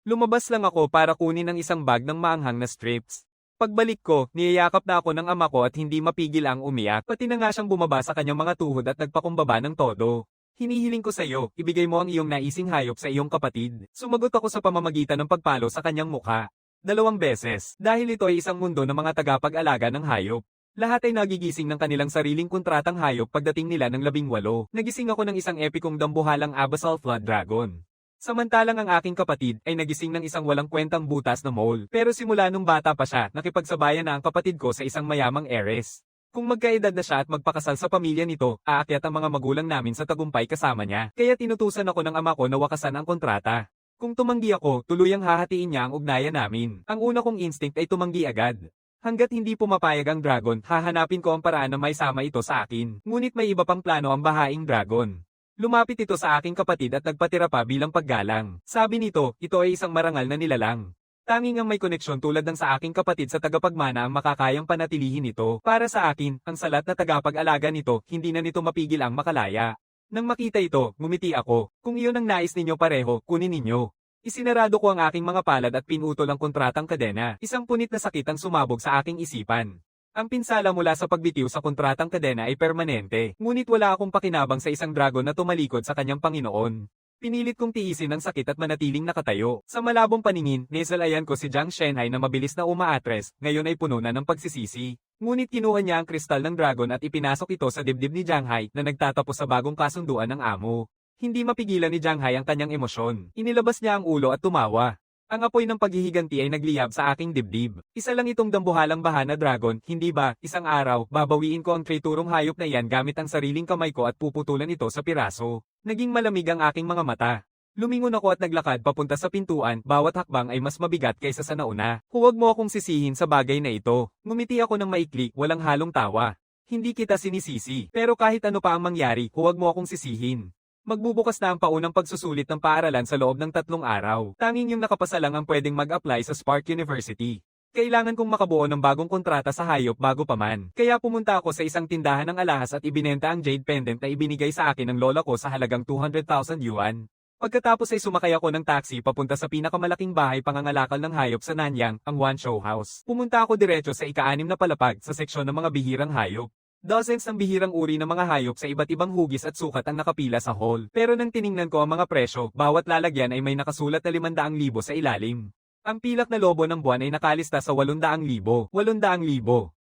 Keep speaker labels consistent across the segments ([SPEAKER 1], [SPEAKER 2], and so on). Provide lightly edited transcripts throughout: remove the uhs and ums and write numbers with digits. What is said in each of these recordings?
[SPEAKER 1] Lumabas lang ako para kunin ang isang bag ng maanghang na strips. Pagbalik ko, niyayakap na ako ng ama ko at hindi mapigil ang umiyak, pati na nga siyang bumaba sa kanyang mga tuhod at nagpakumbaba ng todo. Hinihiling ko sa iyo, ibigay mo ang iyong naising hayop sa iyong kapatid. Sumagot ako sa pamamagitan ng pagpalo sa kanyang mukha. 2 beses, dahil ito ay isang mundo ng mga tagapag-alaga ng hayop. Lahat ay nagigising ng kanilang sariling kontratang hayop pagdating nila ng 18. Nagising ako ng isang epikong dambuhalang Abyssal Flood Dragon. Samantalang ang aking kapatid ay nagising ng isang walang kwentang butas na mole. Pero simula nung bata pa siya, nakipagsabayan na ang kapatid ko sa isang mayamang heiress. Kung magkaedad na siya at magpakasal sa pamilya nito, aakyat ang mga magulang namin sa tagumpay kasama niya. Kaya tinutusan ako ng ama ko na wakasan ang kontrata. Kung tumanggi ako, tuluyang hahatiin niya ang ugnayan namin. Ang una kong instinct ay tumanggi agad. Hanggat hindi pumapayag ang dragon, hahanapin ko ang paraan na may sama ito sa akin. Ngunit may iba pang plano ang bahaing dragon. Lumapit ito sa aking kapatid at nagpatira pa bilang paggalang. Sabi nito, ito ay isang marangal na nilalang. Tanging ang may koneksyon tulad ng sa aking kapatid sa tagapagmana ang makakayang panatilihin ito. Para sa akin, ang salat na tagapag-alaga nito, hindi na nito mapigil ang makalaya. Nang makita ito, ngumiti ako. Kung iyon ang nais ninyo pareho, kunin ninyo. Isinarado ko ang aking mga palad at pinutol ang kontratang kadena. Isang punit na sakit ang sumabog sa aking isipan. Ang pinsala mula sa pagbitiw sa kontratang kadena ay permanente, ngunit wala akong pakinabang sa isang dragon na tumalikod sa kanyang Panginoon. Pinilit kong tiisin ang sakit at manatiling nakatayo. Sa malabong paningin, nesalayan ko si Jiang Shenhai na mabilis na umaatres, ngayon ay puno na ng pagsisisi. Ngunit kinuha niya ang kristal ng dragon at ipinasok ito sa dibdib ni Jiang Hai na nagtatapos sa bagong kasunduan ng amo. Hindi mapigilan ni Jiang Hai ang kanyang emosyon. Inilabas niya ang ulo at tumawa. Ang apoy ng paghihiganti ay nagliyab sa aking dibdib. Isa lang itong dambuhalang baha na dragon, hindi ba, isang araw, babawiin ko ang triturong hayop na iyan gamit ang sariling kamay ko at puputulan ito sa piraso. Naging malamig ang aking mga mata. Lumingon ako at naglakad papunta sa pintuan, bawat hakbang ay mas mabigat kaysa sa nauna. Huwag mo akong sisihin sa bagay na ito. Ngumiti ako ng maikli, walang halong tawa. Hindi kita sinisisi, pero kahit ano pa ang mangyari, huwag mo akong sisihin. Magbubukas na ang paunang pagsusulit ng paaralan sa loob ng 3 araw. Tanging yung nakapasa lang ang pwedeng mag-apply sa Spark University. Kailangan kong makabuo ng bagong kontrata sa hayop bago pa man. Kaya pumunta ako sa isang tindahan ng alahas at ibinenta ang jade pendant na ibinigay sa akin ng lola ko sa halagang 200,000 yuan. Pagkatapos ay sumakay ako ng taxi papunta sa pinakamalaking bahay pangangalakal ng hayop sa Nanyang, ang One Show House. Pumunta ako diretso sa ika-6 na palapag sa seksyon ng mga bihirang hayop. Dozens ng bihirang uri ng mga hayop sa iba't ibang hugis at sukat ang nakapila sa hall. Pero nang tiningnan ko ang mga presyo, bawat lalagyan ay may nakasulat na 500,000 sa ilalim. Ang pilak na lobo ng buwan ay nakalista sa 800,000. 800,000.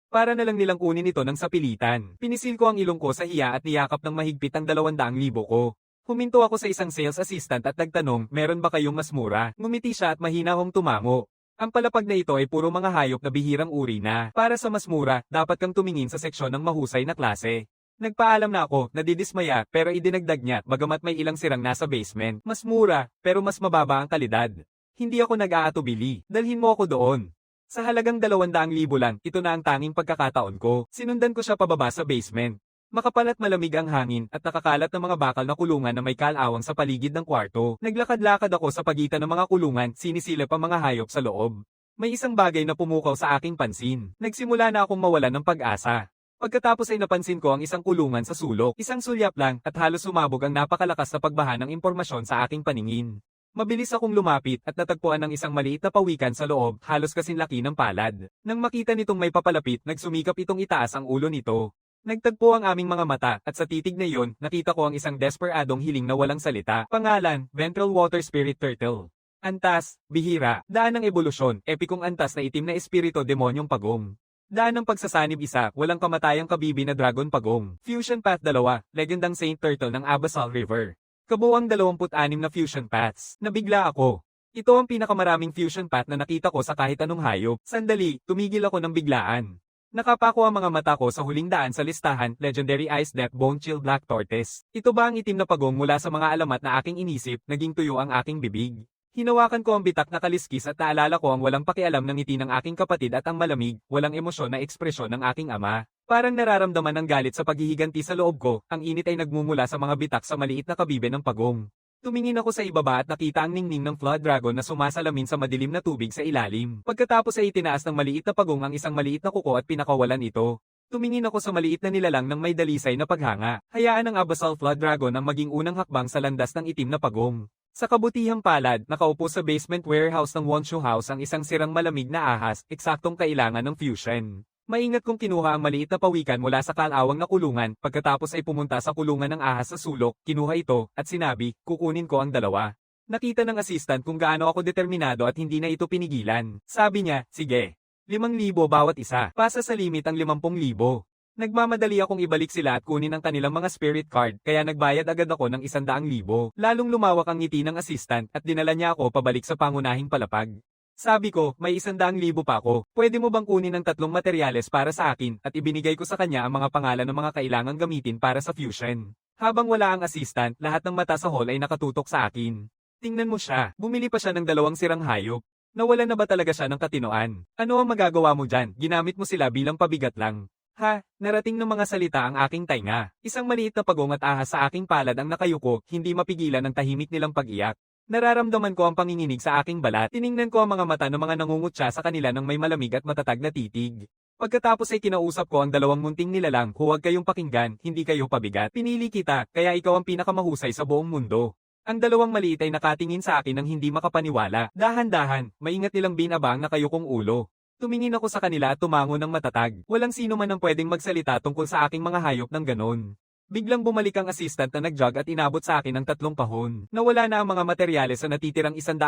[SPEAKER 1] Para na lang nilang kunin ito ng sapilitan. Pinisil ko ang ilong ko sa hiya at niyakap ng mahigpit ang 200,000 ko. Huminto ako sa isang sales assistant at nagtanong, meron ba kayong mas mura? Ngumiti siya at mahina akong tumango. Ang palapag na ito ay puro mga hayop na bihirang uri na. Para sa mas mura, dapat kang tumingin sa seksyon ng mahusay na klase. Nagpaalam na ako, nadidismaya, pero idinagdag niya, bagamat may ilang sirang nasa basement. Mas mura, pero mas mababa ang kalidad. Hindi ako nag-aatubili. Dalhin mo ako doon. Sa halagang 200,000 lang, ito na ang tanging pagkakataon ko. Sinundan ko siya pababa sa basement. Makapal at malamig ang hangin at nakakalat ng mga bakal na kulungan na may kalawang sa paligid ng kwarto. Naglakad-lakad ako sa pagitan ng mga kulungan, sinisilip ang mga hayop sa loob. May isang bagay na pumukaw sa aking pansin. Nagsimula na akong mawalan ng pag-asa. Pagkatapos ay napansin ko ang isang kulungan sa sulok. Isang sulyap lang at halos sumabog ang napakalakas na pagbaha ng impormasyon sa aking paningin. Mabilis akong lumapit at natagpuan ng isang maliit na pawikan sa loob, halos kasing laki ng palad. Nang makita nitong may papalapit, nagsumikap itong itaas ang ulo nito. Nagtagpo ang aming mga mata at sa titig na iyon, nakita ko ang isang desperadong hiling na walang salita. Pangalan, Ventral Water Spirit Turtle. Antas, bihira, daan ng ebolusyon, epikong antas na itim na espiritu demonyong pagong. Daan ng pagsasanib 1, walang kamatayang kabibi na dragon pagong. Fusion Path 2, legendang Saint Turtle ng Abyssal River. Kabuuang 26 na fusion paths. Nabigla ako. Ito ang pinakamaraming fusion path na nakita ko sa kahit anong hayop. Sandali, tumigil ako ng biglaan. Nakapako ang mga mata ko sa huling daan sa listahan, Legendary Ice Death Bone Chill Black Tortoise. Ito ba ang itim na pagong mula sa mga alamat na aking inisip, naging tuyo ang aking bibig? Hinawakan ko ang bitak na kaliskis at naalala ko ang walang pakialam ng ngiti ng aking kapatid at ang malamig, walang emosyon na ekspresyon ng aking ama. Parang nararamdaman ng galit sa paghihiganti sa loob ko, ang init ay nagmumula sa mga bitak sa maliit na kabibe ng pagong. Tumingin ako sa ibaba at nakita ang ningning ng Flood Dragon na sumasalamin sa madilim na tubig sa ilalim. Pagkatapos ay itinaas ng maliit na pagong ang isang maliit na kuko at pinakawalan ito. Tumingin ako sa maliit na nilalang ng may dalisay na paghanga. Hayaan ng Abyssal Flood Dragon ang maging unang hakbang sa landas ng itim na pagong. Sa kabutihang palad, nakaupo sa basement warehouse ng Wonshu House ang isang sirang malamig na ahas, eksaktong kailangan ng fusion. Maingat kong kinuha ang maliit na pawikan mula sa kalawang na kulungan, pagkatapos ay pumunta sa kulungan ng ahas sa sulok, kinuha ito, at sinabi, kukunin ko ang dalawa. Nakita ng assistant kung gaano ako determinado at hindi na ito pinigilan. Sabi niya, sige. 5,000 bawat isa. Pasa sa limit ang 50,000. Nagmamadali akong ibalik sila at kunin ang kanilang mga spirit card, kaya nagbayad agad ako ng 100,000. Lalong lumawak ang ngiti ng assistant at dinala niya ako pabalik sa pangunahing palapag. Sabi ko, may 100,000 pa ako. Pwede mo bang kunin ang 3 materyales para sa akin at ibinigay ko sa kanya ang mga pangalan ng mga kailangang gamitin para sa fusion. Habang wala ang assistant, lahat ng mata sa hall ay nakatutok sa akin. Tingnan mo siya, bumili pa siya ng 2 sirang hayop. Nawala na ba talaga siya ng katinoan? Ano ang magagawa mo dyan? Ginamit mo sila bilang pabigat lang. Ha, narating ng mga salita ang aking tainga. Isang maliit na pagong at ahas sa aking palad ang nakayuko, hindi mapigilan ang tahimik nilang pag-iyak. Nararamdaman ko ang panginginig sa aking balat. Tiningnan ko ang mga mata ng mga nangungutya sa kanila ng may malamig at matatag na titig. Pagkatapos ay kinausap ko ang 2 munting nilalang, huwag kayong pakinggan, hindi kayo pabigat. Pinili kita, kaya ikaw ang pinakamahusay sa buong mundo. Ang 2 maliit ay nakatingin sa akin ng hindi makapaniwala. Dahan-dahan, maingat nilang binaba ang nakayukong ulo. Tumingin ako sa kanila at tumango ng matatag. Walang sino man ang pwedeng magsalita tungkol sa aking mga hayop ng ganon. Biglang bumalik ang assistant na nag-jog at inabot sa akin ang 3 kahon. Nawala na ang mga materyales sa natitirang 100,000.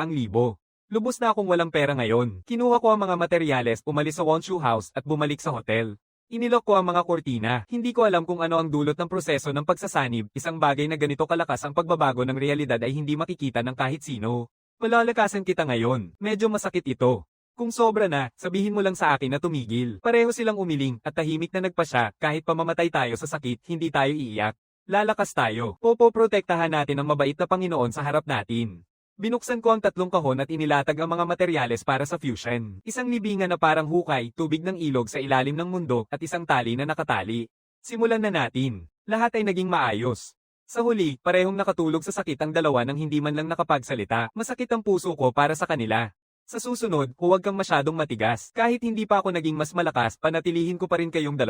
[SPEAKER 1] Lubos na akong walang pera ngayon. Kinuha ko ang mga materyales, umalis sa Wonshu House at bumalik sa hotel. Inilok ko ang mga kortina. Hindi ko alam kung ano ang dulot ng proseso ng pagsasanib. Isang bagay na ganito kalakas ang pagbabago ng realidad ay hindi makikita ng kahit sino. Palalakasan kita ngayon. Medyo masakit ito. Kung sobra na, sabihin mo lang sa akin na tumigil. Pareho silang umiling at tahimik na nagpasya, kahit pamamatay tayo sa sakit, hindi tayo iiyak. Lalakas tayo. Popoprotektahan natin ang mabait na Panginoon sa harap natin. Binuksan ko ang 3 kahon at inilatag ang mga materyales para sa fusion. Isang libingan na parang hukay, tubig ng ilog sa ilalim ng mundo, at isang tali na nakatali. Simulan na natin. Lahat ay naging maayos. Sa huli, parehong nakatulog sa sakit ang 2 nang hindi man lang nakapagsalita. Masakit ang puso ko para sa kanila. Sa susunod, huwag kang masyadong matigas. Kahit hindi pa ako naging mas malakas, panatilihin ko pa rin kayong 2.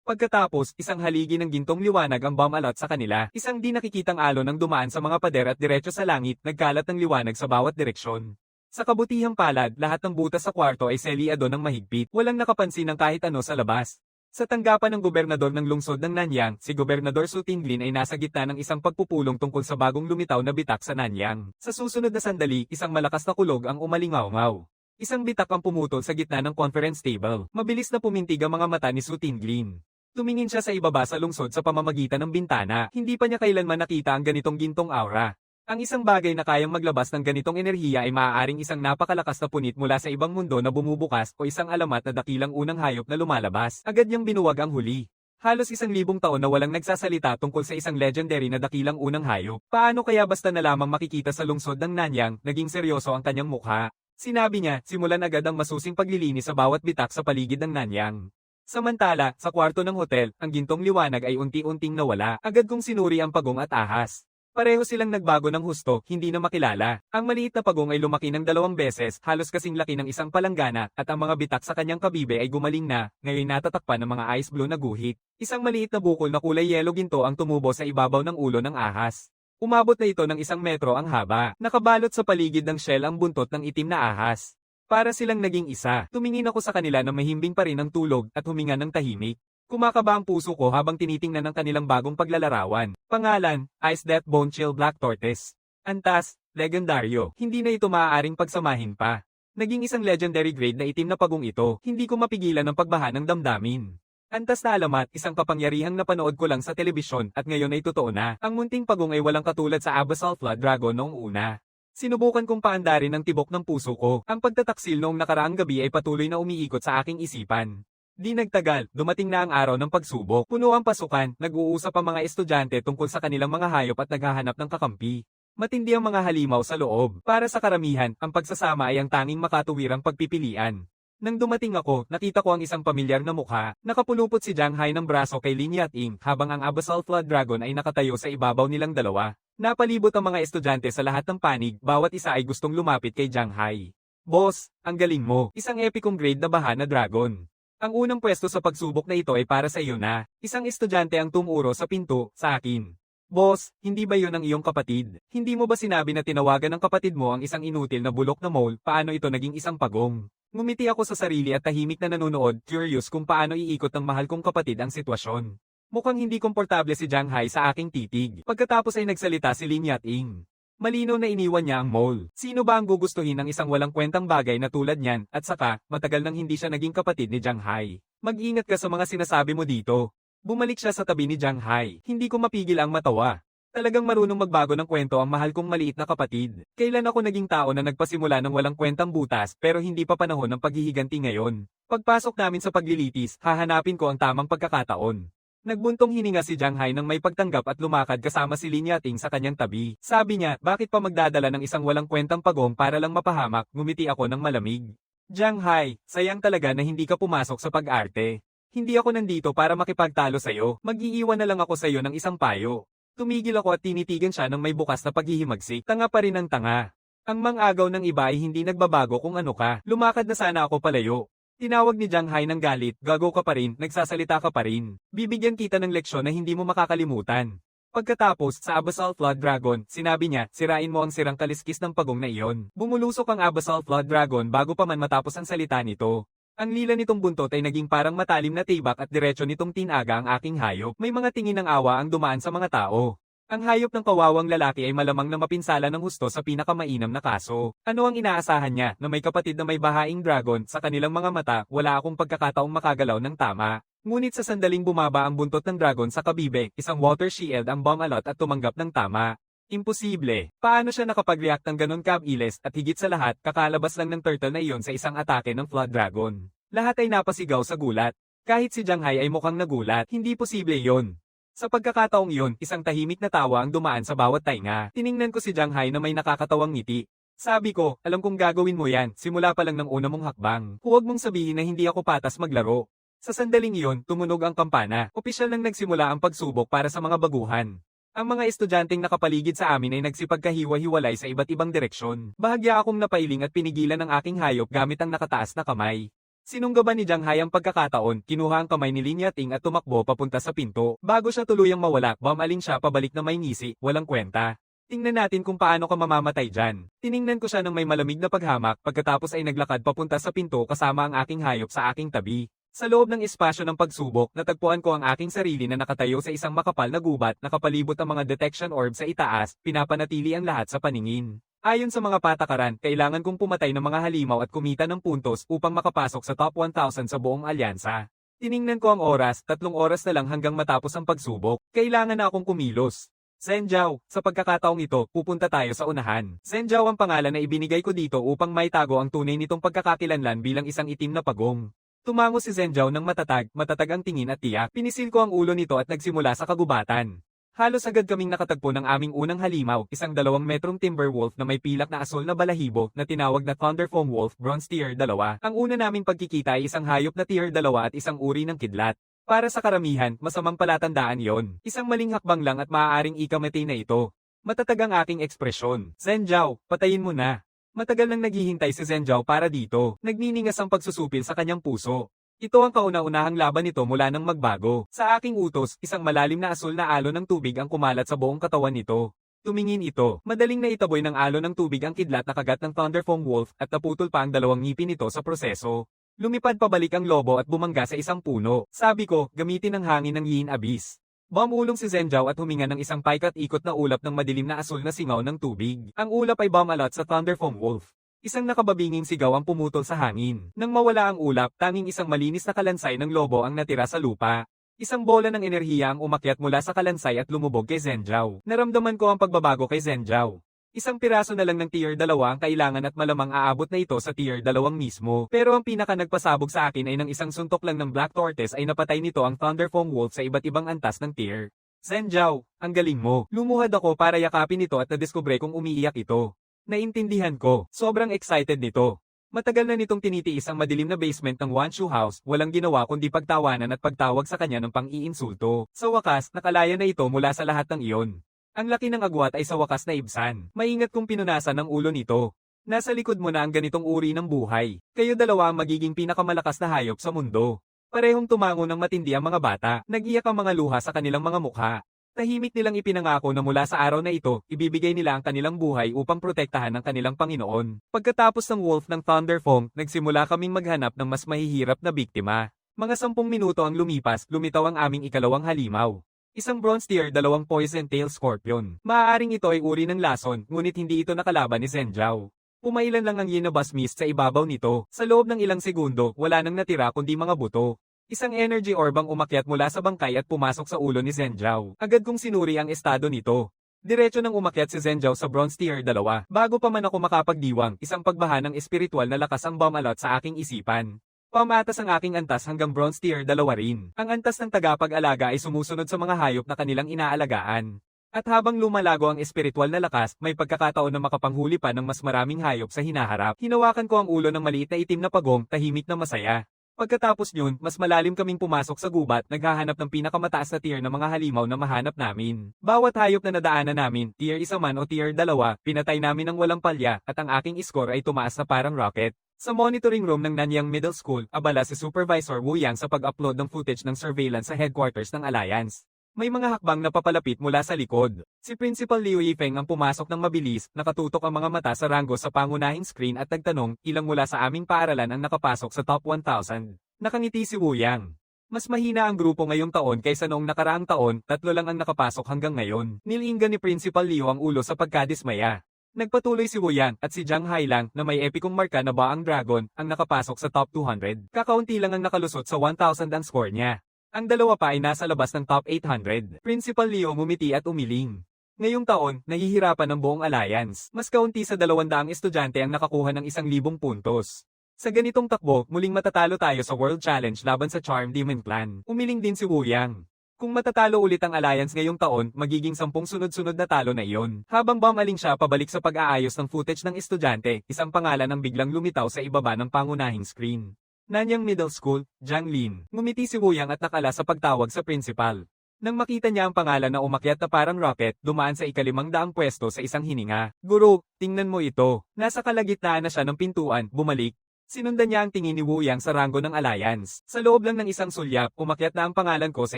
[SPEAKER 1] Pagkatapos, isang haligi ng gintong liwanag ang bumalot sa kanila. Isang di nakikitang alon ang dumaan sa mga pader at diretso sa langit, nagkalat ng liwanag sa bawat direksyon. Sa kabutihang palad, lahat ng butas sa kwarto ay seliado ng mahigpit. Walang nakapansin ng kahit ano sa labas. Sa tanggapan ng gobernador ng lungsod ng Nanyang, si Gobernador Su Tinglin ay nasa gitna ng isang pagpupulong tungkol sa bagong lumitaw na bitak sa Nanyang. Sa susunod na sandali, isang malakas na kulog ang umalingaw-ngaw. Isang bitak ang pumutol sa gitna ng conference table. Mabilis na pumintig ang mga mata ni Su Tinglin. Tumingin siya sa ibaba sa lungsod sa pamamagitan ng bintana. Hindi pa niya kailanman nakita ang ganitong gintong aura. Ang isang bagay na kayang maglabas ng ganitong enerhiya ay maaaring isang napakalakas na punit mula sa ibang mundo na bumubukas o isang alamat na dakilang unang hayop na lumalabas. Agad niyang binuwag ang huli. Halos 1,000 taon na walang nagsasalita tungkol sa isang legendary na dakilang unang hayop. Paano kaya basta na lamang makikita sa lungsod ng Nanyang, naging seryoso ang kanyang mukha? Sinabi niya, simulan agad ang masusing paglilinis sa bawat bitak sa paligid ng Nanyang. Samantala, sa kwarto ng hotel, ang gintong liwanag ay unti-unting nawala. Agad kong sinuri ang pagong at ahas. Pareho silang nagbago ng husto, hindi na makilala. Ang maliit na pagong ay lumaki ng 2 beses, halos kasing laki ng isang palanggana, at ang mga bitak sa kanyang kabibe ay gumaling na, ngayon natatakpan ng mga ice blue na guhit. Isang maliit na bukol na kulay yelo ginto ang tumubo sa ibabaw ng ulo ng ahas. Umabot na ito ng 1 metro ang haba. Nakabalot sa paligid ng shell ang buntot ng itim na ahas. Para silang naging isa. Tumingin ako sa kanila na mahimbing pa rin ang tulog at huminga ng tahimik. Kumakaba ang puso ko habang tinitingnan ang kanilang bagong paglalarawan. Pangalan, Ice Death Bone Chill Black Tortoise. Antas, legendaryo. Hindi na ito maaaring pagsamahin pa. Naging isang legendary grade na itim na pagong ito. Hindi ko mapigilan ang pagbaha ng damdamin. Antas na alamat, isang kapangyarihang napanood ko lang sa telebisyon at ngayon ay totoo na. Ang munting pagong ay walang katulad sa Abyssal Flood Dragon noong una. Sinubukan kong paandarin ang tibok ng puso ko. Ang pagtataksil noong nakaraang gabi ay patuloy na umiikot sa aking isipan. Di nagtagal, dumating na ang araw ng pagsubok. Puno ang pasukan, nag-uusap ang mga estudyante tungkol sa kanilang mga hayop at naghahanap ng kakampi. Matindi ang mga halimaw sa loob. Para sa karamihan, ang pagsasama ay ang tanging makatuwirang pagpipilian. Nang dumating ako, nakita ko ang isang pamilyar na mukha. Nakapulupot si Jiang Hai ng braso kay Lin Yating, habang ang Abyssal Flood Dragon ay nakatayo sa ibabaw nilang dalawa. Napalibot ang mga estudyante sa lahat ng panig, bawat isa ay gustong lumapit kay Jiang Hai. Boss, ang galing mo. Isang epicong grade na baha na dragon. Ang unang pwesto sa pagsubok na ito ay para sa iyo na. Isang estudyante ang tumuro sa pinto, sa akin. Boss, hindi ba yun ang iyong kapatid? Hindi mo ba sinabi na tinawagan ng kapatid mo ang isang inutil na bulok na mole, paano ito naging isang pagong? Ngumiti ako sa sarili at tahimik na nanonood, curious kung paano iikot ng mahal kong kapatid ang sitwasyon. Mukhang hindi komportable si Jiang Hai sa aking titig. Pagkatapos ay nagsalita si Lin Yat-ing. Malinaw na iniwan niya ang mole. Sino ba ang gugustuhin ng isang walang kwentang bagay na tulad niyan, at saka, matagal nang hindi siya naging kapatid ni Jiang Hai. Mag-ingat ka sa mga sinasabi mo dito. Bumalik siya sa tabi ni Jiang Hai. Hindi ko mapigil ang matawa. Talagang marunong magbago ng kwento ang mahal kong maliit na kapatid. Kailan ako naging tao na nagpasimula ng walang kwentang butas pero hindi pa panahon ng paghihiganti ngayon? Pagpasok namin sa paglilitis, hahanapin ko ang tamang pagkakataon. Nagbuntong hininga si Jiang Hai nang may pagtanggap at lumakad kasama si Lin Yating sa kanyang tabi. Sabi niya, bakit pa magdadala ng isang walang kwentang pagong para lang mapahamak? Ngumiti ako ng malamig. Jiang Hai, sayang talaga na hindi ka pumasok sa pag-arte. Hindi ako nandito para makipagtalo sa'yo, mag-iiwan na lang ako sa'yo ng isang payo. Tumigil ako at tinitigan siya ng may bukas na paghihimagsik, tanga pa rin ang tanga. Ang mang-agaw ng iba ay hindi nagbabago kung ano ka, lumakad na sana ako palayo. Tinawag ni Jiang Hai ng galit, gago ka pa rin, nagsasalita ka pa rin. Bibigyan kita ng leksyon na hindi mo makakalimutan. Pagkatapos, sa Abyssal Flood Dragon, sinabi niya, sirain mo ang sirang kaliskis ng pagong na iyon. Bumulusok ang Abyssal Flood Dragon bago pa man matapos ang salita nito. Ang lila nitong buntot ay naging parang matalim na tibak at diretso nitong tinaga ang aking hayop. May mga tingin ng awa ang dumaan sa mga tao. Ang hayop ng kawawang lalaki ay malamang na mapinsala ng husto sa pinakamainam na kaso. Ano ang inaasahan niya na may kapatid na may bahaing dragon sa kanilang mga mata, wala akong pagkakataong makagalaw ng tama. Ngunit sa sandaling bumaba ang buntot ng dragon sa kabibig, isang water shield ang bumalot at tumanggap ng tama. Imposible. Paano siya nakapag-react ng ganun kabilis at higit sa lahat, kakalabas lang ng turtle na iyon sa isang atake ng Flood Dragon. Lahat ay napasigaw sa gulat. Kahit si Jiang Hai ay mukhang nagulat, hindi posible yon. Sa pagkakataong iyon, isang tahimik na tawa ang dumaan sa bawat tainga. Tiningnan ko si Jiang Hai na may nakakatawang ngiti. Sabi ko, alam kong gagawin mo yan, simula pa lang ng una mong hakbang. Huwag mong sabihin na hindi ako patas maglaro. Sa sandaling iyon, tumunog ang kampana. Opisyal nang nagsimula ang pagsubok para sa mga baguhan. Ang mga estudyanteng nakapaligid sa amin ay nagsipagkahiwa-hiwalay sa iba't ibang direksyon. Bahagya akong napailing at pinigilan ang aking hayop gamit ang nakataas na kamay. Sinunggaban ni Jiang Hai ang pagkakataon, kinuha ang kamay ni Lin Yating at tumakbo papunta sa pinto. Bago siya tuluyang mawala, bumaling siya pabalik na may ngisi, walang kwenta. Tingnan natin kung paano ka mamamatay dyan. Tiningnan ko siya ng may malamig na paghamak, pagkatapos ay naglakad papunta sa pinto kasama ang aking hayop sa aking tabi. Sa loob ng espasyo ng pagsubok, natagpuan ko ang aking sarili na nakatayo sa isang makapal na gubat, nakapalibot ang mga detection orb sa itaas, pinapanatili ang lahat sa paningin. Ayon sa mga patakaran, kailangan kong pumatay ng mga halimaw at kumita ng puntos upang makapasok sa top 1,000 sa buong alyansa. Tiningnan ko ang oras, 3 oras na lang hanggang matapos ang pagsubok. Kailangan na akong kumilos. Zhenjiao, sa pagkakataong ito, pupunta tayo sa unahan. Zhenjiao ang pangalan na ibinigay ko dito upang maitago ang tunay nitong pagkakakilanlan bilang isang itim na pagong. Tumango si Zhenjiao ng matatag ang tingin at tiyak. Pinisil ko ang ulo nito at nagsimula sa kagubatan. Halos agad kaming nakatagpo ng aming unang halimaw, isang 2 metrong timber wolf na may pilak na asul na balahibo na tinawag na Thunderfoam Wolf Bronze Tier 2. Ang una naming pagkikita ay isang hayop na Tier 2 at isang uri ng kidlat. Para sa karamihan, masamang palatandaan yon. Isang maling hakbang lang at maaaring ikamatay na ito. Matatag ang aking ekspresyon. Zhenjiao, patayin mo na. Matagal nang naghihintay si Zhenjiao para dito. Nagniningas ang pagsusupil sa kanyang puso. Ito ang kauna-unahang laban nito mula nang magbago. Sa aking utos, isang malalim na asul na alon ng tubig ang kumalat sa buong katawan nito. Tumingin ito. Madaling naitaboy ng alon ng tubig ang kidlat na kagat ng Thunderfoam Wolf at naputol pa ang 2 ngipin nito sa proseso. Lumipad pabalik ang lobo at bumangga sa isang puno. Sabi ko, gamitin ang hangin ng Yin Abyss. Bumulong si Zhenjiao at huminga ng isang paikat-ikot na ulap ng madilim na asul na singaw ng tubig. Ang ulap ay bumalot sa Thunderfoam Wolf. Isang nakababinging sigaw ang pumutol sa hangin. Nang mawala ang ulap, tanging isang malinis na kalansay ng lobo ang natira sa lupa. Isang bola ng enerhiya ang umakyat mula sa kalansay at lumubog kay Zhenjiao. Naramdaman ko ang pagbabago kay Zhenjiao. Isang piraso na lang ng Tier 2 ang kailangan at malamang aabot na ito sa Tier 2 mismo. Pero ang pinaka nagpasabog sa akin ay nang isang suntok lang ng Black Tortoise ay napatay nito ang Thunderfoam Wolf sa iba't ibang antas ng tier. Zhenjiao, ang galing mo. Lumuhad ako para yakapin ito at nadiskubre kong umiiyak ito. Naintindihan ko. Sobrang excited nito. Matagal na nitong tinitiis ang madilim na basement ng Wanshu House, walang ginawa kundi pagtawanan at pagtawag sa kanya ng pang-iinsulto. Sa wakas, nakalaya na ito mula sa lahat ng iyon. Ang laki ng agwat ay sa wakas na ibsan. Maingat kung pinunasan ang ulo nito. Nasa likod mo na ang ganitong uri ng buhay. Kayo dalawa ang magiging pinakamalakas na hayop sa mundo. Parehong tumango ng matindi ang mga bata. Nag-iyak ang mga luha sa kanilang mga mukha. Tahimik nilang ipinangako na mula sa araw na ito, ibibigay nila ang kanilang buhay upang protektahan ang kanilang Panginoon. Pagkatapos ng Wolf ng Thunderfong, nagsimula kaming maghanap ng mas mahihirap na biktima. Mga 10 minuto ang lumipas, lumitaw ang aming ikalawang halimaw. Isang bronze tier, 2 poison tail scorpion. Maaaring ito ay uri ng lason, ngunit hindi ito nakalaban ni Zhenjiao. Pumailan lang ang Yinabas Mist sa ibabaw nito. Sa loob ng ilang segundo, wala nang natira kundi mga buto. Isang energy orb ang umakyat mula sa bangkay at pumasok sa ulo ni Zhenjiao. Agad kong sinuri ang estado nito. Diretso nang umakyat si Zhenjiao sa bronze tier 2. Bago pa man ako makapagdiwang, isang pagbaha ng espiritual na lakas ang bumalot sa aking isipan. Pamatas ang aking antas hanggang bronze tier 2 rin. Ang antas ng tagapag-alaga ay sumusunod sa mga hayop na kanilang inaalagaan. At habang lumalago ang espiritual na lakas, may pagkakataon na makapanghuli pa ng mas maraming hayop sa hinaharap. Hinawakan ko ang ulo ng maliit na itim na pagong, tahimik na masaya. Pagkatapos nyun, mas malalim kaming pumasok sa gubat, naghahanap ng pinakamataas na tier ng mga halimaw na mahanap namin. Bawat hayop na nadaanan namin, tier 1 man o tier 2, pinatay namin ng walang palya, at ang aking score ay tumaas na parang rocket. Sa monitoring room ng Nanyang Middle School, abala si Supervisor Wu Yang sa pag-upload ng footage ng surveillance sa headquarters ng Alliance. May mga hakbang na papalapit mula sa likod. Si Principal Liu Yifeng ang pumasok ng mabilis, nakatutok ang mga mata sa ranggo sa pangunahing screen at nagtanong, ilang mula sa aming paaralan ang nakapasok sa top 1,000. Nakangiti si Wu Yang. Mas mahina ang grupo ngayong taon kaysa noong nakaraang taon, 3 lang ang nakapasok hanggang ngayon. Nilinggan ni Principal Liu ang ulo sa pagkadismaya. Nagpatuloy si Wu Yang at si Zhang Hai lang na may epikong marka na ba ang dragon ang nakapasok sa top 200. Kakaunti lang ang nakalusot sa 1,000 ang score niya. Ang dalawa pa ay nasa labas ng top 800. Principal Leo ngumiti at umiling. Ngayong taon, nahihirapan ang buong alliance. Mas kaunti sa 200 estudyante ang nakakuha ng 1,000 puntos. Sa ganitong takbo, muling matatalo tayo sa World Challenge laban sa Charm Demon Clan. Umiling din si Wu Yang. Kung matatalo ulit ang alliance ngayong taon, magiging 10 sunod-sunod na talo na iyon. Habang bumaling siya pabalik sa pag-aayos ng footage ng estudyante, isang pangalan ang biglang lumitaw sa ibaba ng pangunahing screen. Nanyang Middle School, Jiang Lin. Ngumiti si Wu Yang at nakala sa pagtawag sa principal. Nang makita niya ang pangalan na umakyat na parang rocket, dumaan sa ika-500 pwesto sa isang hininga. Guro, tingnan mo ito. Nasa kalagitnaan na siya ng pintuan, bumalik. Sinundan niya ang tingin ni Wu Yang sa ranggo ng Alliance. Sa loob lang ng isang sulyap, umakyat na ang pangalan ko sa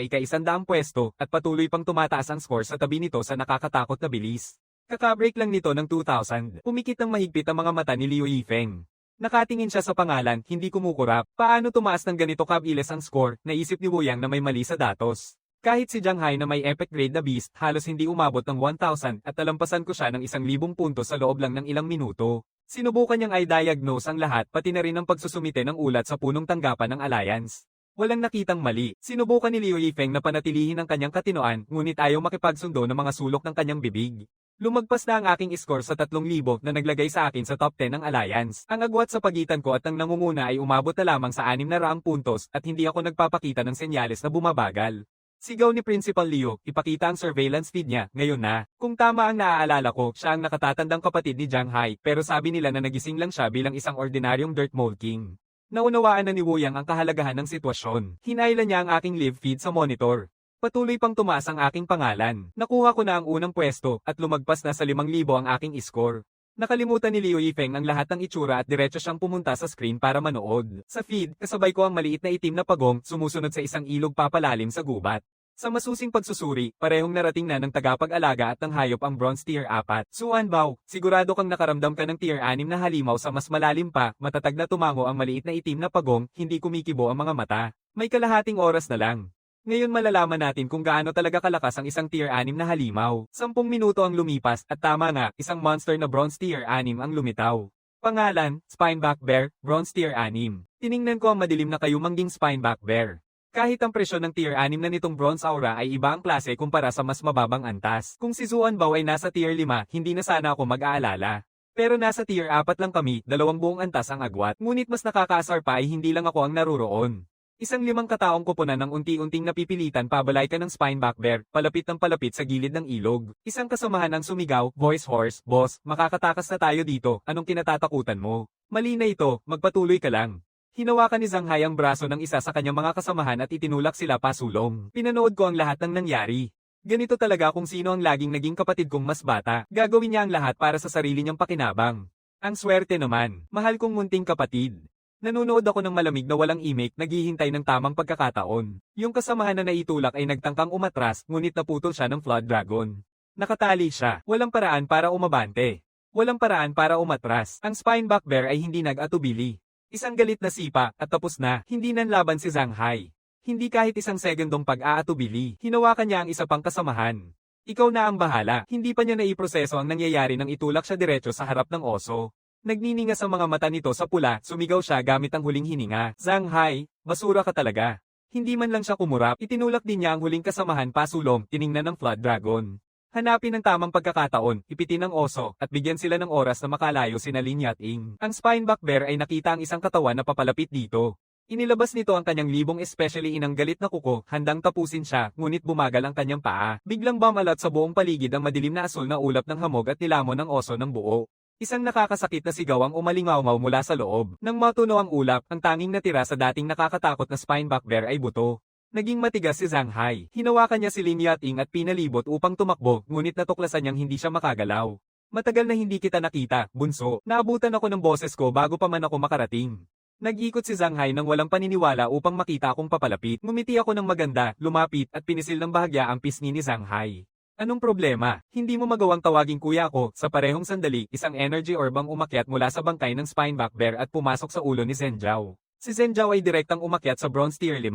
[SPEAKER 1] ika-100 pwesto, at patuloy pang tumataas ang score sa tabi nito sa nakakatakot na bilis. Kakabreak lang nito ng 2,000. Pumikit ng mahigpit ang mga mata ni Liu Yifeng. Nakatingin siya sa pangalan, hindi kumukurap. Paano tumaas ng ganito kabilis ang score? Naisip ni Wu Yang na may mali sa datos. Kahit si Zhang Hai na may epic grade na beast, halos hindi umabot ng 1,000 at talampasan ko siya ng 1,000 puntos sa loob lang ng ilang minuto. Sinubukan niyang i-diagnose ang lahat pati na rin ang pagsusumite ng ulat sa punong tanggapan ng Alliance. Walang nakitang mali. Sinubukan ni Liu Yifeng na panatilihin ang kanyang katinoan, ngunit ayaw makipagsundo ng mga sulok ng kanyang bibig. Lumagpas na ang aking score sa 3,000 na naglagay sa akin sa top 10 ng Alliance. Ang agwat sa pagitan ko at ang nangunguna ay umabot na lamang sa 600 puntos at hindi ako nagpapakita ng senyales na bumabagal. Sigaw ni Principal Leo, ipakita ang surveillance feed niya, ngayon na. Kung tama ang naaalala ko, siya ang nakatatandang kapatid ni Zhang Hai, pero sabi nila na nagising lang siya bilang isang ordinaryong dirt mold king. Naunawaan na ni Wu Yang ang kahalagahan ng sitwasyon. Hinailan niya ang aking live feed sa monitor. Patuloy pang tumaas ang aking pangalan. Nakuha ko na ang unang pwesto at lumagpas na sa 5,000 ang aking score. Nakalimutan ni Liu Yifeng ang lahat ng itsura at diretso siyang pumunta sa screen para manood. Sa feed, kasabay ko ang maliit na itim na pagong sumusunod sa isang ilog papalalim sa gubat. Sa masusing pagsusuri, parehong narating na ng tagapag-alaga at ng hayop ang bronze tier 4. Suan Bao, sigurado kang nakaramdam ka ng tier 6 na halimaw sa mas malalim pa, matatag na tumango ang maliit na itim na pagong, hindi kumikibo ang mga mata. May kalahating oras na lang. Ngayon malalaman natin kung gaano talaga kalakas ang isang tier 6 na halimaw. 10 minuto ang lumipas at tama nga, isang monster na bronze tier 6 ang lumitaw. Pangalan, Spineback Bear, bronze tier 6. Tiningnan ko ang madilim na kayumangging Spineback Bear. Kahit ang presyon ng tier 6 na nitong bronze aura ay iba ang klase kumpara sa mas mababang antas. Kung si Zuan Bao ay nasa tier 5, hindi na sana ako mag-aalala. Pero nasa tier 4 lang kami, 2 buong antas ang agwat. Ngunit mas nakakaasar pa ay hindi lang ako ang naruroon. Isang 5 kataong kupunan ng unti-unting napipilitan pabalay ka ng Spineback Bear, palapit ng palapit sa gilid ng ilog. Isang kasamahan ang sumigaw, voice hoarse, boss, makakatakas na tayo dito, anong kinatatakutan mo? Mali na ito, magpatuloy ka lang. Hinawakan ni Zhang Hai ang braso ng isa sa kanyang mga kasamahan at itinulak sila pasulong. Pinanood ko ang lahat ng nangyari. Ganito talaga kung sino ang laging naging kapatid kong mas bata. Gagawin niya ang lahat para sa sarili niyang pakinabang. Ang swerte naman, mahal kong munting kapatid. Nanonood ako ng malamig na walang imik, naghihintay ng tamang pagkakataon. Yung kasamahan na naitulak ay nagtangkang umatras, ngunit naputol siya ng Flood Dragon. Nakatali siya, walang paraan para umabante. Walang paraan para umatras. Ang Spineback Bear ay hindi nag-atubili. Isang galit na sipa, at tapos na, hindi nanlaban si Zhang Hai. Hindi kahit isang segundong pag-aatubili, hinawakan niya ang isa pang kasamahan. Ikaw na ang bahala, hindi pa niya naiproseso ang nangyayari nang itulak siya diretso sa harap ng oso. Nagniningas ang mga mata nito sa pula, sumigaw siya gamit ang huling hininga. Zhang Hai, basura ka talaga. Hindi man lang siya kumurap, itinulak din niya ang huling kasamahan pasulong, tiningnan ng Flood Dragon. Hanapin ang tamang pagkakataon, ipitin ang oso, at bigyan sila ng oras na makalayo sina Lin Yat-ing. Ang Spineback Bear ay nakita ang isang katawan na papalapit dito. Inilabas nito ang kanyang libong especially inang galit na kuko, handang tapusin siya, ngunit bumagal ang kanyang paa. Biglang bumalat sa buong paligid ang madilim na asul na ulap ng hamog at nilamon ng oso ng buo. Isang nakakasakit na sigaw ang umalingaw mula sa loob. Nang matuno ang ulap, ang tanging natira sa dating nakakatakot na Spineback Bear ay buto. Naging matigas si Zhang Hai. Hinawakan niya si Lin Yat-ing at pinalibot upang tumakbo, ngunit natuklasan niyang hindi siya makagalaw. Matagal na hindi kita nakita, bunso. Naabutan ako ng boses ko bago pa man ako makarating. Nag-ikot si Zhang Hai nang walang paniniwala upang makita akong papalapit. Ngumiti ako ng maganda, lumapit at pinisil ng bahagya ang pisngi ni Zhang Hai. Anong problema? Hindi mo magawang tawaging kuya ko. Sa parehong sandali, isang energy orb ang umakyat mula sa bangkay ng Spineback Bear at pumasok sa ulo ni Zhen Zhao. Si Zhen Zhao ay direktang umakyat sa Bronze Tier 5.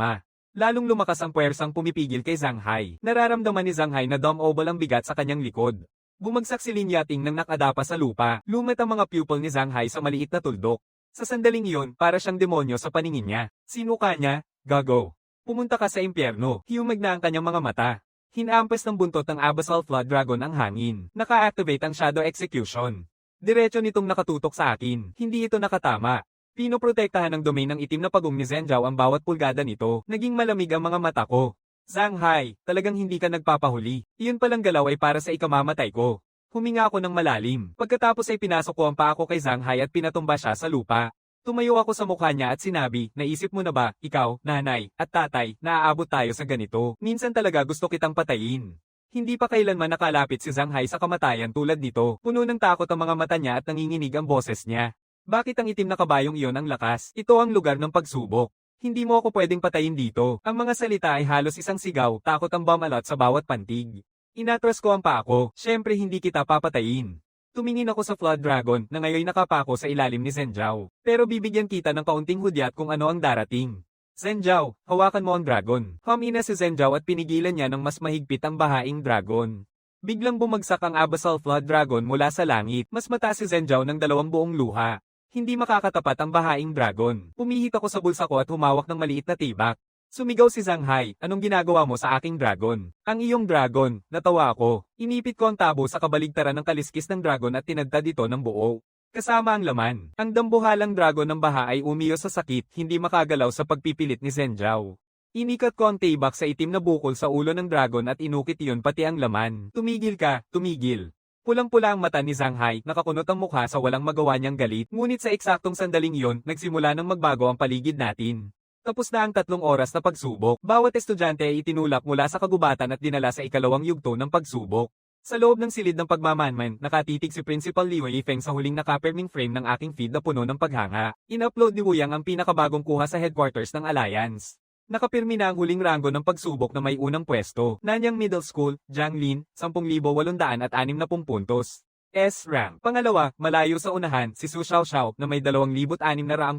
[SPEAKER 1] Lalong lumakas ang puwersang pumipigil kay Zhang Hai. Nararamdaman ni Zhang Hai na dumb-oble ang bigat sa kanyang likod. Bumagsak si Lin Yat-ing nang nakadapa sa lupa. Lumat ang mga pupil ni Zhang Hai sa maliit na tuldok. Sa sandaling iyon, para siyang demonyo sa paningin niya. Sino ka niya? Gago. Pumunta ka sa impyerno. Hiyumag na ang kanyang mga mata. Hinampas ng buntot ng Abyssal Flood Dragon ang hangin. Naka-activate ang Shadow Execution. Diretso nitong nakatutok sa akin. Hindi ito nakatama. Pinoprotektahan ng domain ng itim na pagong ni Zhen Zhao ang bawat pulgada nito. Naging malamig ang mga mata ko. Zhang Hai, talagang hindi ka nagpapahuli. Iyon palang galaw ay para sa ikamamatay ko. Huminga ako ng malalim. Pagkatapos ay pinasok ko ang paa ko kay Zhang Hai at pinatumba siya sa lupa. Tumayo ako sa mukha niya at sinabi, naisip mo na ba, ikaw, nanay, at tatay, naaabot tayo sa ganito. Minsan talaga gusto kitang patayin. Hindi pa kailanman nakalapit si Zhang Hai sa kamatayan tulad nito. Puno ng takot ang mga mata niya at nanginginig ang boses niya. Bakit ang itim na kabayong iyon ang lakas? Ito ang lugar ng pagsubok. Hindi mo ako pwedeng patayin dito. Ang mga salita ay halos isang sigaw, takot ang bumalat sa bawat pantig. Inatras ko ang paa ko, syempre hindi kita papatayin. Tumingin ako sa Flood Dragon na ngayon nakapako sa ilalim ni Zhen Zhao. Pero bibigyan kita ng kaunting hudyat kung ano ang darating. Zhen Zhao, hawakan mo ang dragon. Humina si Zhen Zhao at pinigilan niya ng mas mahigpit ang bahaing dragon. Biglang bumagsak ang Abyssal Flood Dragon mula sa langit. Mas mataas si Zhen Zhao ng 2 buong luha. Hindi makakatapat ang bahaing dragon. Pumihit ako sa bulsa ko at humawak ng maliit na tibak. Sumigaw si Zhang Hai, anong ginagawa mo sa aking dragon? Ang iyong dragon, natawa ako. Inipit ko ang tabo sa kabaligtaran ng kaliskis ng dragon at tinadtad ito ng buo. Kasama ang laman. Ang dambuhalang dragon ng baha ay umiyo sa sakit, hindi makagalaw sa pagpipilit ni Zhen Zhao. Inikat ko ang tibak sa itim na bukol sa ulo ng dragon at inukit iyon pati ang laman. Tumigil ka, tumigil. Pulang-pula ang mata ni Zhang Hai, nakakunot ang mukha sa walang magawa niyang galit. Ngunit sa eksaktong sandaling iyon, nagsimula ng magbago ang paligid natin. Tapos na ang 3 oras na pagsubok. Bawat estudyante ay itinulak mula sa kagubatan at dinala sa ikalawang yugto ng pagsubok. Sa loob ng silid ng pagmamanman, nakatitig si Principal Liu Yifeng sa huling nakaperming frame ng aking feed na puno ng paghanga. In-upload ni Wuyang ang pinakabagong kuha sa headquarters ng Alliance. Nakapirmi na ang huling ranggo ng pagsubok na may unang pwesto. Nanyang Middle School, Jianglin, 10,860 puntos. S rank. Pangalawa, malayo sa unahan, si Su Xiaoxiao na may 2,600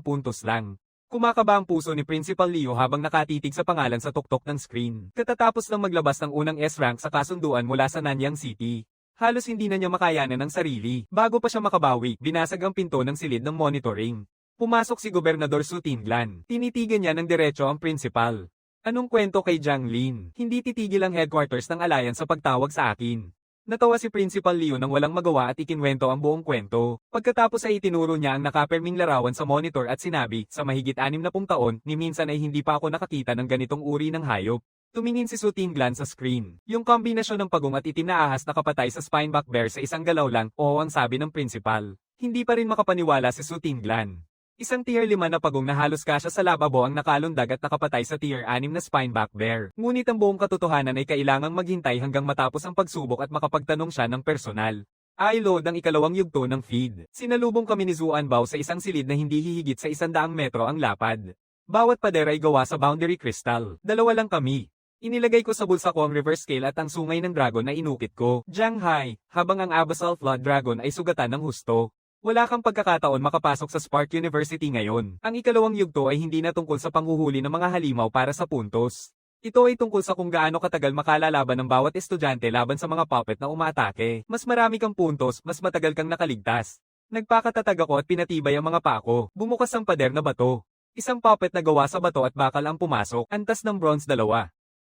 [SPEAKER 1] puntos lang. Kumakaba ang puso ni Principal Liu habang nakatitig sa pangalan sa tuktok ng screen. Katatapos lang maglabas ng unang S-rank sa kasunduan mula sa Nanyang City. Halos hindi na niya makayanan ng sarili. Bago pa siya makabawi, binasag ang pinto ng silid ng monitoring. Pumasok si Gobernador Su Tinglan. Tinitigan niya ng diretso ang principal. Anong kwento kay Jiang Lin? Hindi titigil ang headquarters ng Alliance sa pagtawag sa akin. Natawa si Principal Liu nang walang magawa at ikinwento ang buong kwento. Pagkatapos ay itinuro niya ang nakaperming larawan sa monitor at sinabi, sa mahigit 60 taon, ni minsan ay hindi pa ako nakakita ng ganitong uri ng hayop. Tumingin si Su Tinglan sa screen. Yung kombinasyon ng pagong at itim na ahas na kapatay sa Spineback Bear sa isang galaw lang, oo ang sabi ng principal. Hindi pa rin makapaniwala si Su Tinglan. Isang tier 5 na pagong na halos kasya sa lababo ang nakalundag at nakapatay sa tier 6 na Spineback Bear. Ngunit ang buong katotohanan ay kailangang maghintay hanggang matapos ang pagsubok at makapagtanong siya ng personal. I-load ang ikalawang yugto ng feed. Sinalubong kami ni Zuan Bao sa isang silid na hindi hihigit sa 100 metro ang lapad. Bawat pader ay gawa sa boundary crystal. Dalawa lang kami. Inilagay ko sa bulsa ko ang reverse scale at ang sungay ng dragon na inukit ko. Shanghai, habang ang Abyssal Flood Dragon ay sugatan ng husto. Wala kang pagkakataon makapasok sa Spark University ngayon. Ang ikalawang yugto ay hindi na tungkol sa panghuhuli ng mga halimaw para sa puntos. Ito ay tungkol sa kung gaano katagal makalalaban ng bawat estudyante laban sa mga puppet na umaatake. Mas marami kang puntos, mas matagal kang nakaligtas. Nagpakatatag ako at pinatibay ang mga pako. Bumukas ang pader na bato. Isang puppet na gawa sa bato at bakal ang pumasok. Antas ng bronze 2.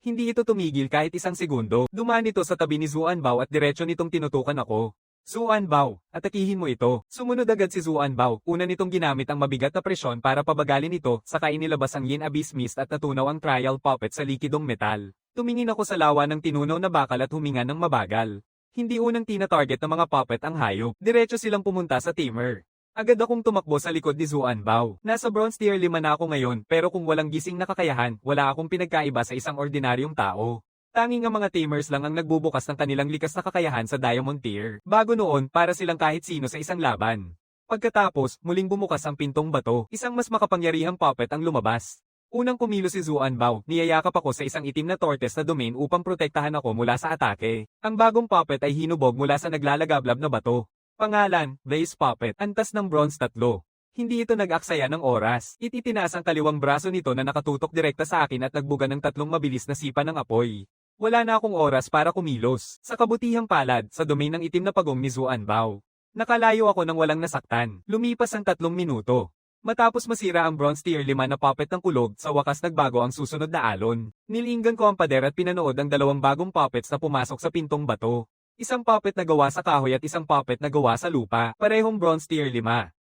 [SPEAKER 1] Hindi ito tumigil kahit isang segundo. Dumaan ito sa tabi ni Zuan Bao at diretso nitong tinutukan ako. Zuan Bao, atakihin mo ito. Sumunod agad si Zuan Bao. Una nitong ginamit ang mabigat na presyon para pabagalin ito, saka inilabas ang Yin Abyss Mist at natunaw ang trial puppet sa likidong metal. Tumingin ako sa lawa ng tinunaw na bakal at huminga ng mabagal. Hindi unang tina-target ng mga puppet ang hayop. Diretso silang pumunta sa tamer. Agad akong tumakbo sa likod ni Zuan Bao. Nasa bronze tier 5 na ako ngayon, pero kung walang gising na kakayahan, wala akong pinagkaiba sa isang ordinaryong tao. Tanging ang mga tamers lang ang nagbubukas ng kanilang likas na kakayahan sa Diamond Tier. Bago noon, para silang kahit sino sa isang laban. Pagkatapos, muling bumukas ang pintong bato. Isang mas makapangyarihang puppet ang lumabas. Unang kumilos si Zuan Bao, niyayakap ako sa isang itim na tortoise na domain upang protektahan ako mula sa atake. Ang bagong puppet ay hinubog mula sa naglalagablab na bato. Pangalan, Blaze Puppet. Antas ng bronze 3. Hindi ito nag-aksaya ng oras. Ititinaas ang kaliwang braso nito na nakatutok direkta sa akin at nagbuga ng 3 mabilis na sipa ng apoy. Wala na akong oras para kumilos. Sa kabutihang palad, sa domain ng itim na pagong ni Zuan Bao. Nakalayo ako nang walang nasaktan. Lumipas ang 3 minuto. Matapos masira ang bronze tier 5 na puppet ng kulog, sa wakas nagbago ang susunod na alon. Nilinggan ko ang pader at pinanood ang 2 bagong puppets na pumasok sa pintong bato. Isang puppet na gawa sa kahoy at isang puppet na gawa sa lupa, parehong bronze tier 5.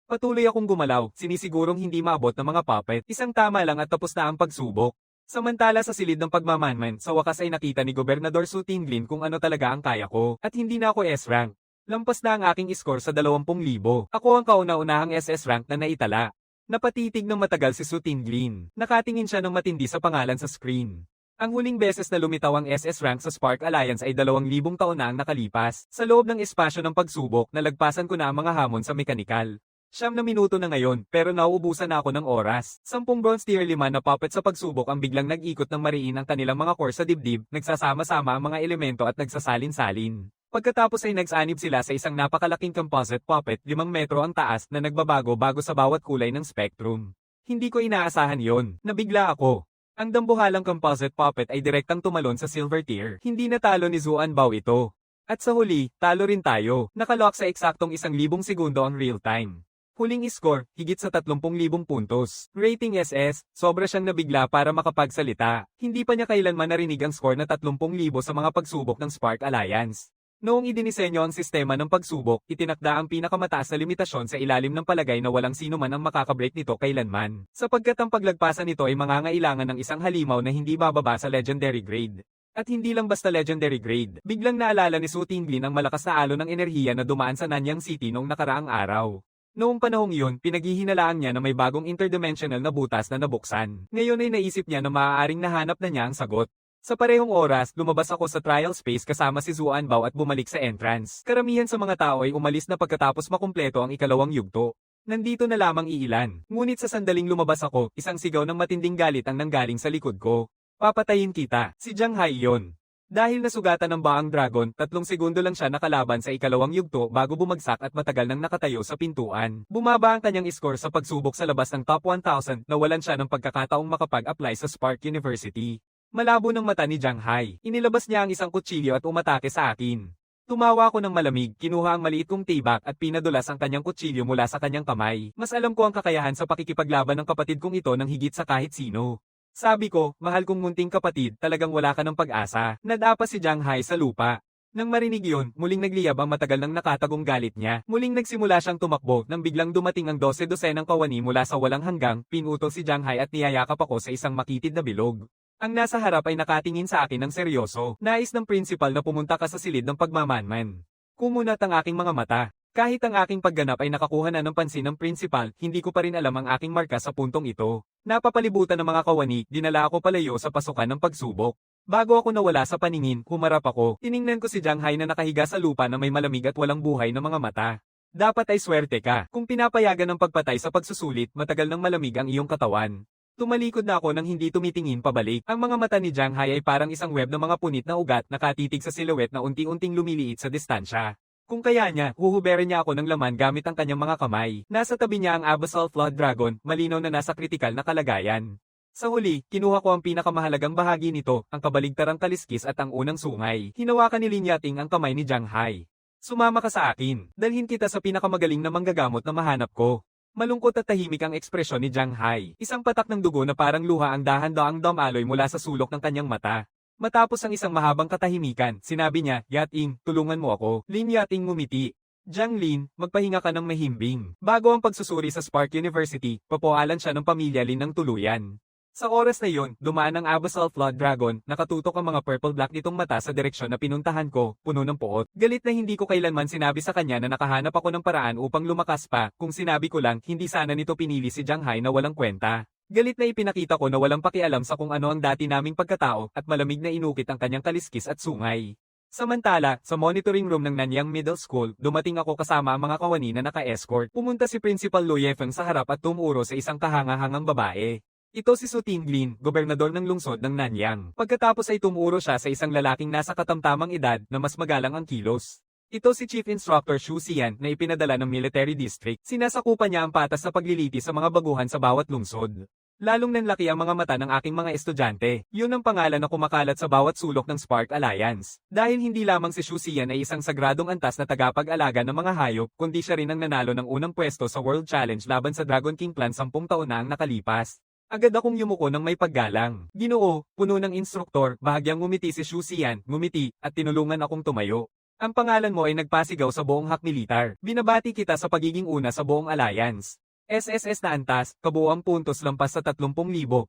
[SPEAKER 1] Patuloy akong gumalaw, sinisigurong hindi maabot ng mga puppet. Isang tama lang at tapos na ang pagsubok. Samantala sa silid ng pagmamanman, sa wakas ay nakita ni Gobernador Su Tinglin kung ano talaga ang kaya ko, at hindi na ako S-rank. Lampas na ang aking score sa 20,000. Ako ang kauna-unahang SS rank na naitala. Napatitig ng matagal si Su Tinglin. Nakatingin siya ng matindi sa pangalan sa screen. Ang huling beses na lumitaw ang SS rank sa Spark Alliance ay 2,000 taon na ang nakalipas. Sa loob ng espasyo ng pagsubok, nalagpasan ko na ang mga hamon sa mekanikal. 9 na minuto na ngayon, pero nauubusan na ako ng oras. 10 bronze tier 5 na puppet sa pagsubok ang biglang nag-ikot ng mariin ang kanilang mga core sa dibdib, nagsasama-sama ang mga elemento at nagsasalin-salin. Pagkatapos ay nagsanib sila sa isang napakalaking composite puppet, 5 metro ang taas na nagbabago-bago sa bawat kulay ng spectrum. Hindi ko inaasahan yon. Nabigla ako. Ang dambuhalang composite puppet ay direktang tumalon sa silver tier. Hindi natalo ni Zuan Bao ito. At sa huli, talo rin tayo. Nakalock sa eksaktong 1,000 segundo ang real time. Huling score, higit sa 30,000 puntos. Rating SS, sobra siyang nabigla para makapagsalita. Hindi pa niya kailanman narinig ang score na 30,000 sa mga pagsubok ng Spark Alliance. Noong idinisenyo ang sistema ng pagsubok, itinakda ang pinakamataas na limitasyon sa ilalim ng palagay na walang sino man ang makakabreak nito kailanman. Sapagkat ang paglagpasan nito ay mangangailangan ng isang halimaw na hindi bababa sa legendary grade. At hindi lang basta legendary grade. Biglang naalala ni Su Tinglin ang malakas na alon ng enerhiya na dumaan sa Nanyang City noong nakaraang araw. Noong panahong iyon, pinaghihinalaan niya na may bagong interdimensional na butas na nabuksan. Ngayon ay naisip niya na maaaring nahanap na niya ang sagot. Sa parehong oras, lumabas ako sa trial space kasama si Zuan Bao at bumalik sa entrance. Karamihan sa mga tao ay umalis na pagkatapos makumpleto ang ikalawang yugto. Nandito na lamang iilan. Ngunit sa sandaling lumabas ako, isang sigaw ng matinding galit ang nanggaling sa likod ko. Papatayin kita. Si Shanghai yon. Dahil nasugatan ng baang dragon, 3 segundo lang siya nakalaban sa ikalawang yugto bago bumagsak at matagal nang nakatayo sa pintuan. Bumaba ang kanyang score sa pagsubok sa labas ng top 1,000, nawalan siya ng pagkakataong makapag-apply sa Spark University. Malabo ng mata ni Shanghai. Inilabas niya ang isang kutsilyo at umatake sa akin. Tumawa ako ng malamig, kinuha ang maliit kong tibak at pinadulas ang kanyang kutsilyo mula sa kanyang kamay. Mas alam ko ang kakayahan sa pakikipaglaban ng kapatid kong ito nang higit sa kahit sino. Sabi ko, mahal kong munting kapatid, talagang wala ka ng pag-asa. Nadapa si Shanghai sa lupa. Nang marinig yun, muling nagliyab ang matagal nang nakatagong galit niya. Muling nagsimula siyang tumakbo nang biglang dumating ang 12-dosenang kawani mula sa walang hanggang, pinutol si Shanghai at niyayakap ako sa isang makitid na bilog. Ang nasa harap ay nakatingin sa akin ng seryoso. Nais ng principal na pumunta ka sa silid ng pagmamanman. Kumunat ang aking mga mata. Kahit ang aking pagganap ay nakakuha na ng pansin ng principal, hindi ko pa rin alam ang aking marka sa puntong ito. Napapalibutan ng mga kawani, dinala ako palayo sa pasukan ng pagsubok. Bago ako nawala sa paningin, humarap ako. Tiningnan ko si Jiang Hai na nakahiga sa lupa na may malamig at walang buhay na mga mata. Dapat ay swerte ka. Kung pinapayagan ng pagpatay sa pagsusulit, matagal nang malamig ang iyong katawan. Tumalikod na ako nang hindi tumitingin pabalik. Ang mga mata ni Jiang Hai ay parang isang web ng mga punit na ugat nakatitig sa silhouette na unti-unting lumiliit sa distansya. Kung kaya niya, huhuberin niya ako ng laman gamit ang kanyang mga kamay. Nasa tabi niya ang Abyssal Flood Dragon, malinaw na nasa kritikal na kalagayan. Sa huli, kinuha ko ang pinakamahalagang bahagi nito, ang kabaligtarang kaliskis at ang unang sungay. Hinawakan ni Lin Yating ang kamay ni Jiang Hai. Sumama ka sa akin. Dalhin kita sa pinakamagaling na manggagamot na mahanap ko. Malungkot at tahimik ang ekspresyon ni Jiang Hai. Isang patak ng dugo na parang luha ang dahan-daang dumaloy mula sa sulok ng kanyang mata. Matapos ang isang mahabang katahimikan, sinabi niya, Yating, tulungan mo ako. Lin Yating ngumiti. Jiang Lin, magpahinga ka ng mahimbing. Bago ang pagsusuri sa Spark University, papualan siya ng pamilya Lin ng tuluyan. Sa oras na yon, dumaan ang Abyssal Flood Dragon, nakatutok ang mga purple-black nitong mata sa direksyon na pinuntahan ko, puno ng puot. Galit na hindi ko kailanman sinabi sa kanya na nakahanap ako ng paraan upang lumakas pa, kung sinabi ko lang, hindi sana nito pinili si Jiang Hai na walang kwenta. Galit na ipinakita ko na walang pakialam sa kung ano ang dati naming pagkatao, at malamig na inukit ang kanyang kaliskis at sungay. Samantala, sa monitoring room ng Nanyang Middle School, dumating ako kasama ang mga kawani na naka-escort. Pumunta si Principal Lu Yefeng sa harap at tumuro sa isang kahangahangang babae. Ito si Su Tinglin, gobernador ng lungsod ng Nanyang. Pagkatapos ay tumuro siya sa isang lalaking nasa katamtamang edad na mas magalang ang kilos. Ito si Chief Instructor Xu Xian na ipinadala ng Military District. Sinasakupan niya ang patas na pagliliti sa mga baguhan sa bawat lungsod. Lalong nanlaki ang mga mata ng aking mga estudyante. Yun ang pangalan na kumakalat sa bawat sulok ng Spark Alliance. Dahil hindi lamang si Xu Xian ay isang sagradong antas na tagapag-alaga ng mga hayop, kundi siya rin ang nanalo ng unang pwesto sa World Challenge laban sa Dragon King Clan 10 taon na ang nakalipas. Agad akong yumuko ng may paggalang. Ginoo, puno ng instruktor, bahagyang ngumiti si Xu Xian, ngumiti, at tinulungan akong tumayo. Ang pangalan mo ay nagpasigaw sa buong hakmilitar. Binabati kita sa pagiging una sa buong alliance. SSS na antas, kabuuang puntos lampas sa 30,000,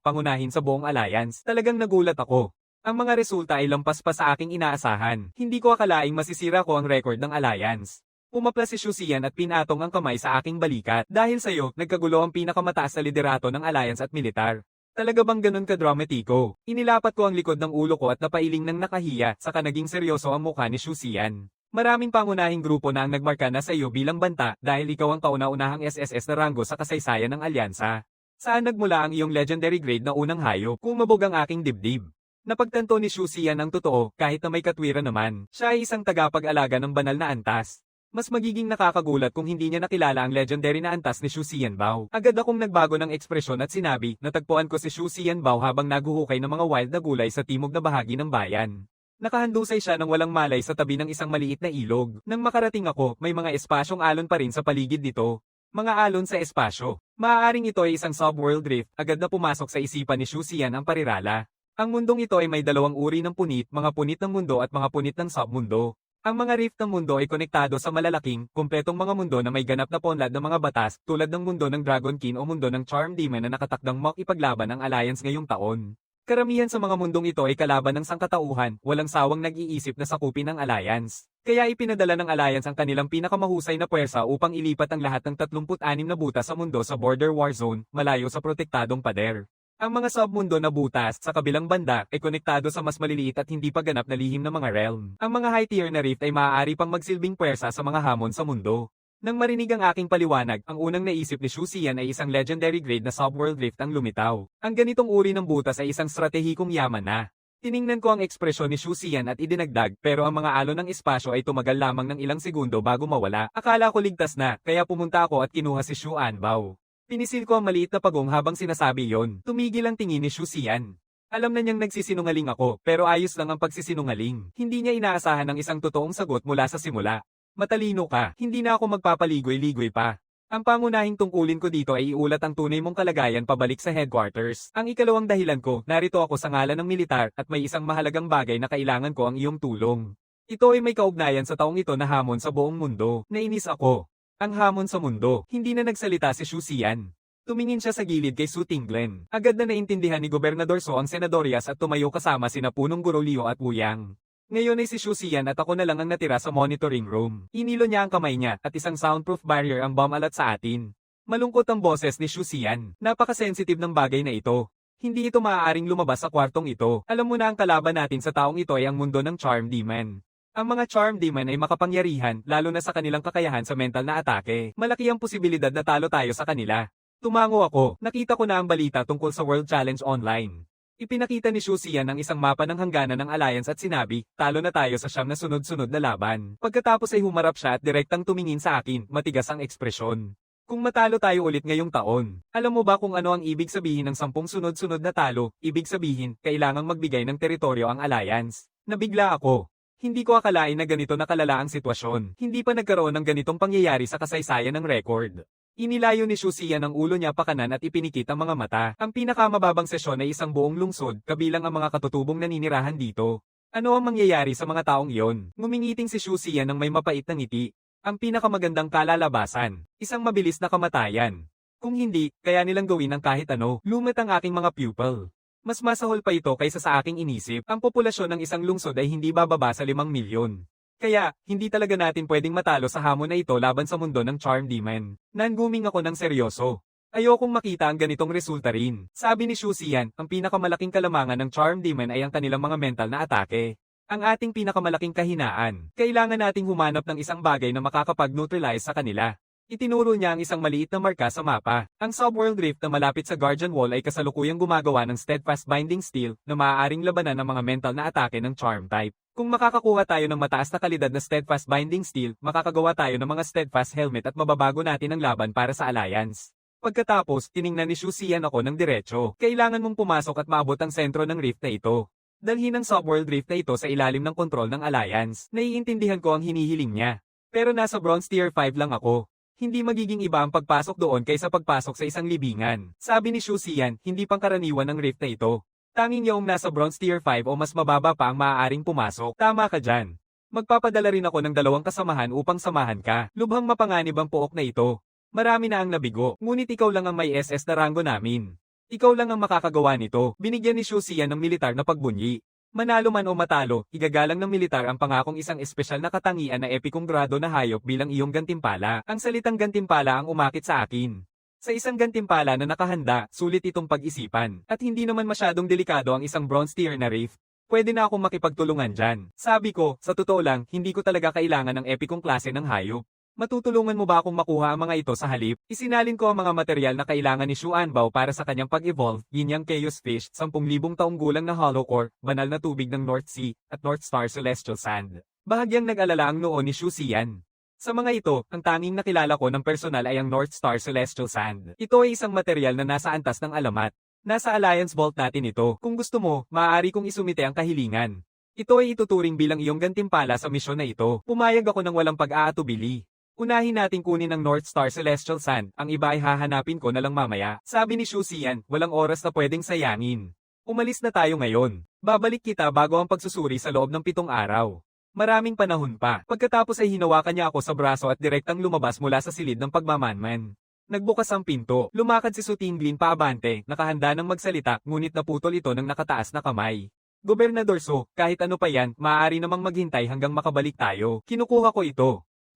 [SPEAKER 1] pangunahin sa buong alliance. Talagang nagulat ako. Ang mga resulta ay lampas pa sa aking inaasahan. Hindi ko akalaing masisira ko ang record ng alliance. Pumapla si Xu Xian at pinatong ang kamay sa aking balikat. Dahil sa'yo, nagkagulo ang pinakamataas na liderato ng alliance at militar. Talaga bang ganun ka-dramatiko? Inilapat ko ang likod ng ulo ko at napailing ng nakahiya, saka naging seryoso ang mukha ni Xu Xian. Maraming pangunahing grupo na ang nagmarka na sa iyo bilang banta dahil ikaw ang kauna-unahang SSS na ranggo sa kasaysayan ng alyansa. Saan nagmula ang iyong legendary grade na unang hayop? Kumabog ang aking dibdib. Napagtanto ni Xu Xian ang totoo, kahit na may katwiran naman. Siya ay isang tagapag-alaga ng banal na antas. Mas magiging nakakagulat kung hindi niya nakilala ang legendary na antas ni Xu Xianbao. Agad akong nagbago ng ekspresyon at sinabi, natagpuan ko si Xu Xianbao habang naguhukay ng mga wild na gulay sa timog na bahagi ng bayan. Nakahandusay siya ng walang malay sa tabi ng isang maliit na ilog. Nang makarating ako, may mga espasyong alon pa rin sa paligid nito. Mga alon sa espasyo. Maaaring ito ay isang subworld rift, agad na pumasok sa isipan ni Xu Xian ang parirala. Ang mundong ito ay may dalawang uri ng punit, mga punit ng mundo at mga punit ng submundo. Ang mga rift ng mundo ay konektado sa malalaking, kumpletong mga mundo na may ganap na ponlad ng mga batas, tulad ng mundo ng Dragon King o mundo ng Charm Demon na nakatakdang makipaglaban ang Alliance ngayong taon. Karamihan sa mga mundong ito ay kalaban ng sangkatauhan, walang sawang nag-iisip na sakupin ang Alliance. Kaya ipinadala ng Alliance ang kanilang pinakamahusay na puwersa upang ilipat ang lahat ng 36 na butas sa mundo sa border war zone, malayo sa protektadong pader. Ang mga submundo na butas sa kabilang banda ay konektado sa mas maliliit at hindi pa ganap na lihim na mga realm. Ang mga high-tier na rift ay maaari pang magsilbing puwersa sa mga hamon sa mundo. Nang marinig ang aking paliwanag, ang unang naisip ni Xu Xian ay isang legendary grade na subworld rift ang lumitaw. Ang ganitong uri ng butas ay isang stratehikong yaman na. Tiningnan ko ang ekspresyon ni Xu Xian at idinagdag, pero ang mga alon ng espasyo ay tumagal lamang ng ilang segundo bago mawala. Akala ko ligtas na, kaya pumunta ako at kinuha si Xu Anbao. Pinisil ko ang maliit na pagong habang sinasabi yon. Tumigil ang tingin ni Xu Xian. Alam na niyang nagsisinungaling ako, pero ayos lang ang pagsisinungaling. Hindi niya inaasahan ang isang totoong sagot mula sa simula. Matalino ka, hindi na ako magpapaligoy-ligoy pa. Ang pangunahing tungkulin ko dito ay iulat ang tunay mong kalagayan pabalik sa headquarters. Ang ikalawang dahilan ko, narito ako sa ngalan ng militar at may isang mahalagang bagay na kailangan ko ang iyong tulong. Ito ay may kaugnayan sa taong ito na hamon sa buong mundo. Nainis ako. Ang hamon sa mundo, hindi na nagsalita si Xu Xian. Tumingin siya sa gilid kay Su Tinglin. Agad na naintindihan ni Gobernador So ang senadorias at tumayo kasama sina Punong Guro Liu at Wu Yang. Ngayon ay si Xu Xian at ako na lang ang natira sa monitoring room. Inilo niya ang kamay niya at isang soundproof barrier ang bomb alat sa atin. Malungkot ang boses ni Xu Xian. Napaka-sensitive ng bagay na ito. Hindi ito maaaring lumabas sa kwartong ito. Alam mo na ang kalaban natin sa taong ito ay ang mundo ng Charm Demon. Ang mga Charm Demon ay makapangyarihan, lalo na sa kanilang kakayahan sa mental na atake. Malaki ang posibilidad na talo tayo sa kanila. Tumango ako, nakita ko na ang balita tungkol sa World Challenge Online. Ipinakita ni Xu Xian ang isang mapa ng hangganan ng Alliance at sinabi, talo na tayo sa siyam na sunod-sunod na laban. Pagkatapos ay humarap siya at direktang tumingin sa akin, matigas ang ekspresyon. Kung matalo tayo ulit ngayong taon, alam mo ba kung ano ang ibig sabihin ng 10 sunod-sunod na talo? Ibig sabihin, kailangang magbigay ng teritoryo ang Alliance. Nabigla ako. Hindi ko akalain na ganito na kalala ang sitwasyon. Hindi pa nagkaroon ng ganitong pangyayari sa kasaysayan ng record. Inilayo ni Xu Xian ang ulo niya pakanan at ipinikit ang mga mata. Ang pinakamababang sesyon ay isang buong lungsod, kabilang ang mga katutubong naninirahan dito. Ano ang mangyayari sa mga taong iyon? Ngumingiting si Xu Xian ng may mapait na ngiti. Ang pinakamagandang kalalabasan, isang mabilis na kamatayan. Kung hindi, kaya nilang gawin ang kahit ano. Lumit ang aking mga pupil. Mas masahol pa ito kaysa sa aking inisip. Ang populasyon ng isang lungsod ay hindi bababa sa 5 milyon. Kaya, hindi talaga natin pwedeng matalo sa hamon na ito laban sa mundo ng Charm Demon. Nanguming ako ng seryoso. Ayokong makita ang ganitong resulta rin. Sabi ni Xu Xian, ang pinakamalaking kalamangan ng Charm Demon ay ang kanilang mga mental na atake. Ang ating pinakamalaking kahinaan. Kailangan nating humanap ng isang bagay na makakapag-neutralize sa kanila. Itinuro niya ang isang maliit na marka sa mapa. Ang Subworld Rift na malapit sa Guardian Wall ay kasalukuyang gumagawa ng Steadfast Binding Steel na maaaring labanan ng mga mental na atake ng Charm type. Kung makakakuha tayo ng mataas na kalidad na Steadfast Binding Steel, makakagawa tayo ng mga Steadfast Helmet at mababago natin ang laban para sa Alliance. Pagkatapos, tiningnan ni Xu Xian ako ng diretso. Kailangan mong pumasok at maabot ang sentro ng rift na ito. Dalhin ang Subworld Rift na ito sa ilalim ng kontrol ng Alliance. Naiintindihan ko ang hinihiling niya. Pero nasa Bronze Tier 5 lang ako. Hindi magiging iba ang pagpasok doon kaysa pagpasok sa isang libingan. Sabi ni Xu Xian, hindi pangkaraniwan ng rift na ito. Tanging yaong nasa Bronze Tier 5 o mas mababa pa ang maaaring pumasok. Tama ka dyan. Magpapadala rin ako ng 2 kasamahan upang samahan ka. Lubhang mapanganib ang pook na ito. Marami na ang nabigo, ngunit ikaw lang ang may SS na ranggo namin. Ikaw lang ang makakagawa nito. Binigyan ni Xu Xian ng militar na pagbunyi. Manalo man o matalo, igagalang ng militar ang pangakong isang espesyal na katangian na epikong grado na hayop bilang iyong gantimpala. Ang salitang gantimpala ang umakit sa akin. Sa isang gantimpala na nakahanda, sulit itong pag-isipan. At hindi naman masyadong delikado ang isang bronze tier na rift. Pwede na akong makipagtulungan dyan. Sabi ko, sa totoo lang, hindi ko talaga kailangan ng epikong klase ng hayop. Matutulungan mo ba akong makuha ang mga ito sa halip? Isinalin ko ang mga material na kailangan ni Xu Anbao para sa kanyang pag-evolve, Yin Yang Chaos Fish, 10,000 taong gulang na hollow core, banal na tubig ng North Sea, at North Star Celestial Sand. Bahagyang nag-alala ang noo ni Xu Xian. Sa mga ito, ang tanging nakilala ko ng personal ay ang North Star Celestial Sand. Ito ay isang material na nasa antas ng alamat. Nasa Alliance Vault natin ito. Kung gusto mo, maaari kong isumite ang kahilingan. Ito ay ituturing bilang iyong gantimpala sa misyon na ito. Pumayag ako ng walang pag-aatubili. Unahin nating kunin ang North Star Celestial Sand, ang iba ay hahanapin ko na lang mamaya. Sabi ni Xu Xian, walang oras na pwedeng sayangin. Umalis na tayo ngayon. Babalik kita bago ang pagsusuri sa loob ng 7 araw. Maraming panahon pa. Pagkatapos ay hinawakan niya ako sa braso at direktang lumabas mula sa silid ng pagmamanman. Nagbukas ang pinto. Lumakad si Su Tinglin paabante, nakahanda ng magsalita, ngunit naputol ito ng nakataas na kamay. Gobernador Su, kahit ano pa yan, maaari namang maghintay hanggang makabalik tayo. Kinukuha ko ito.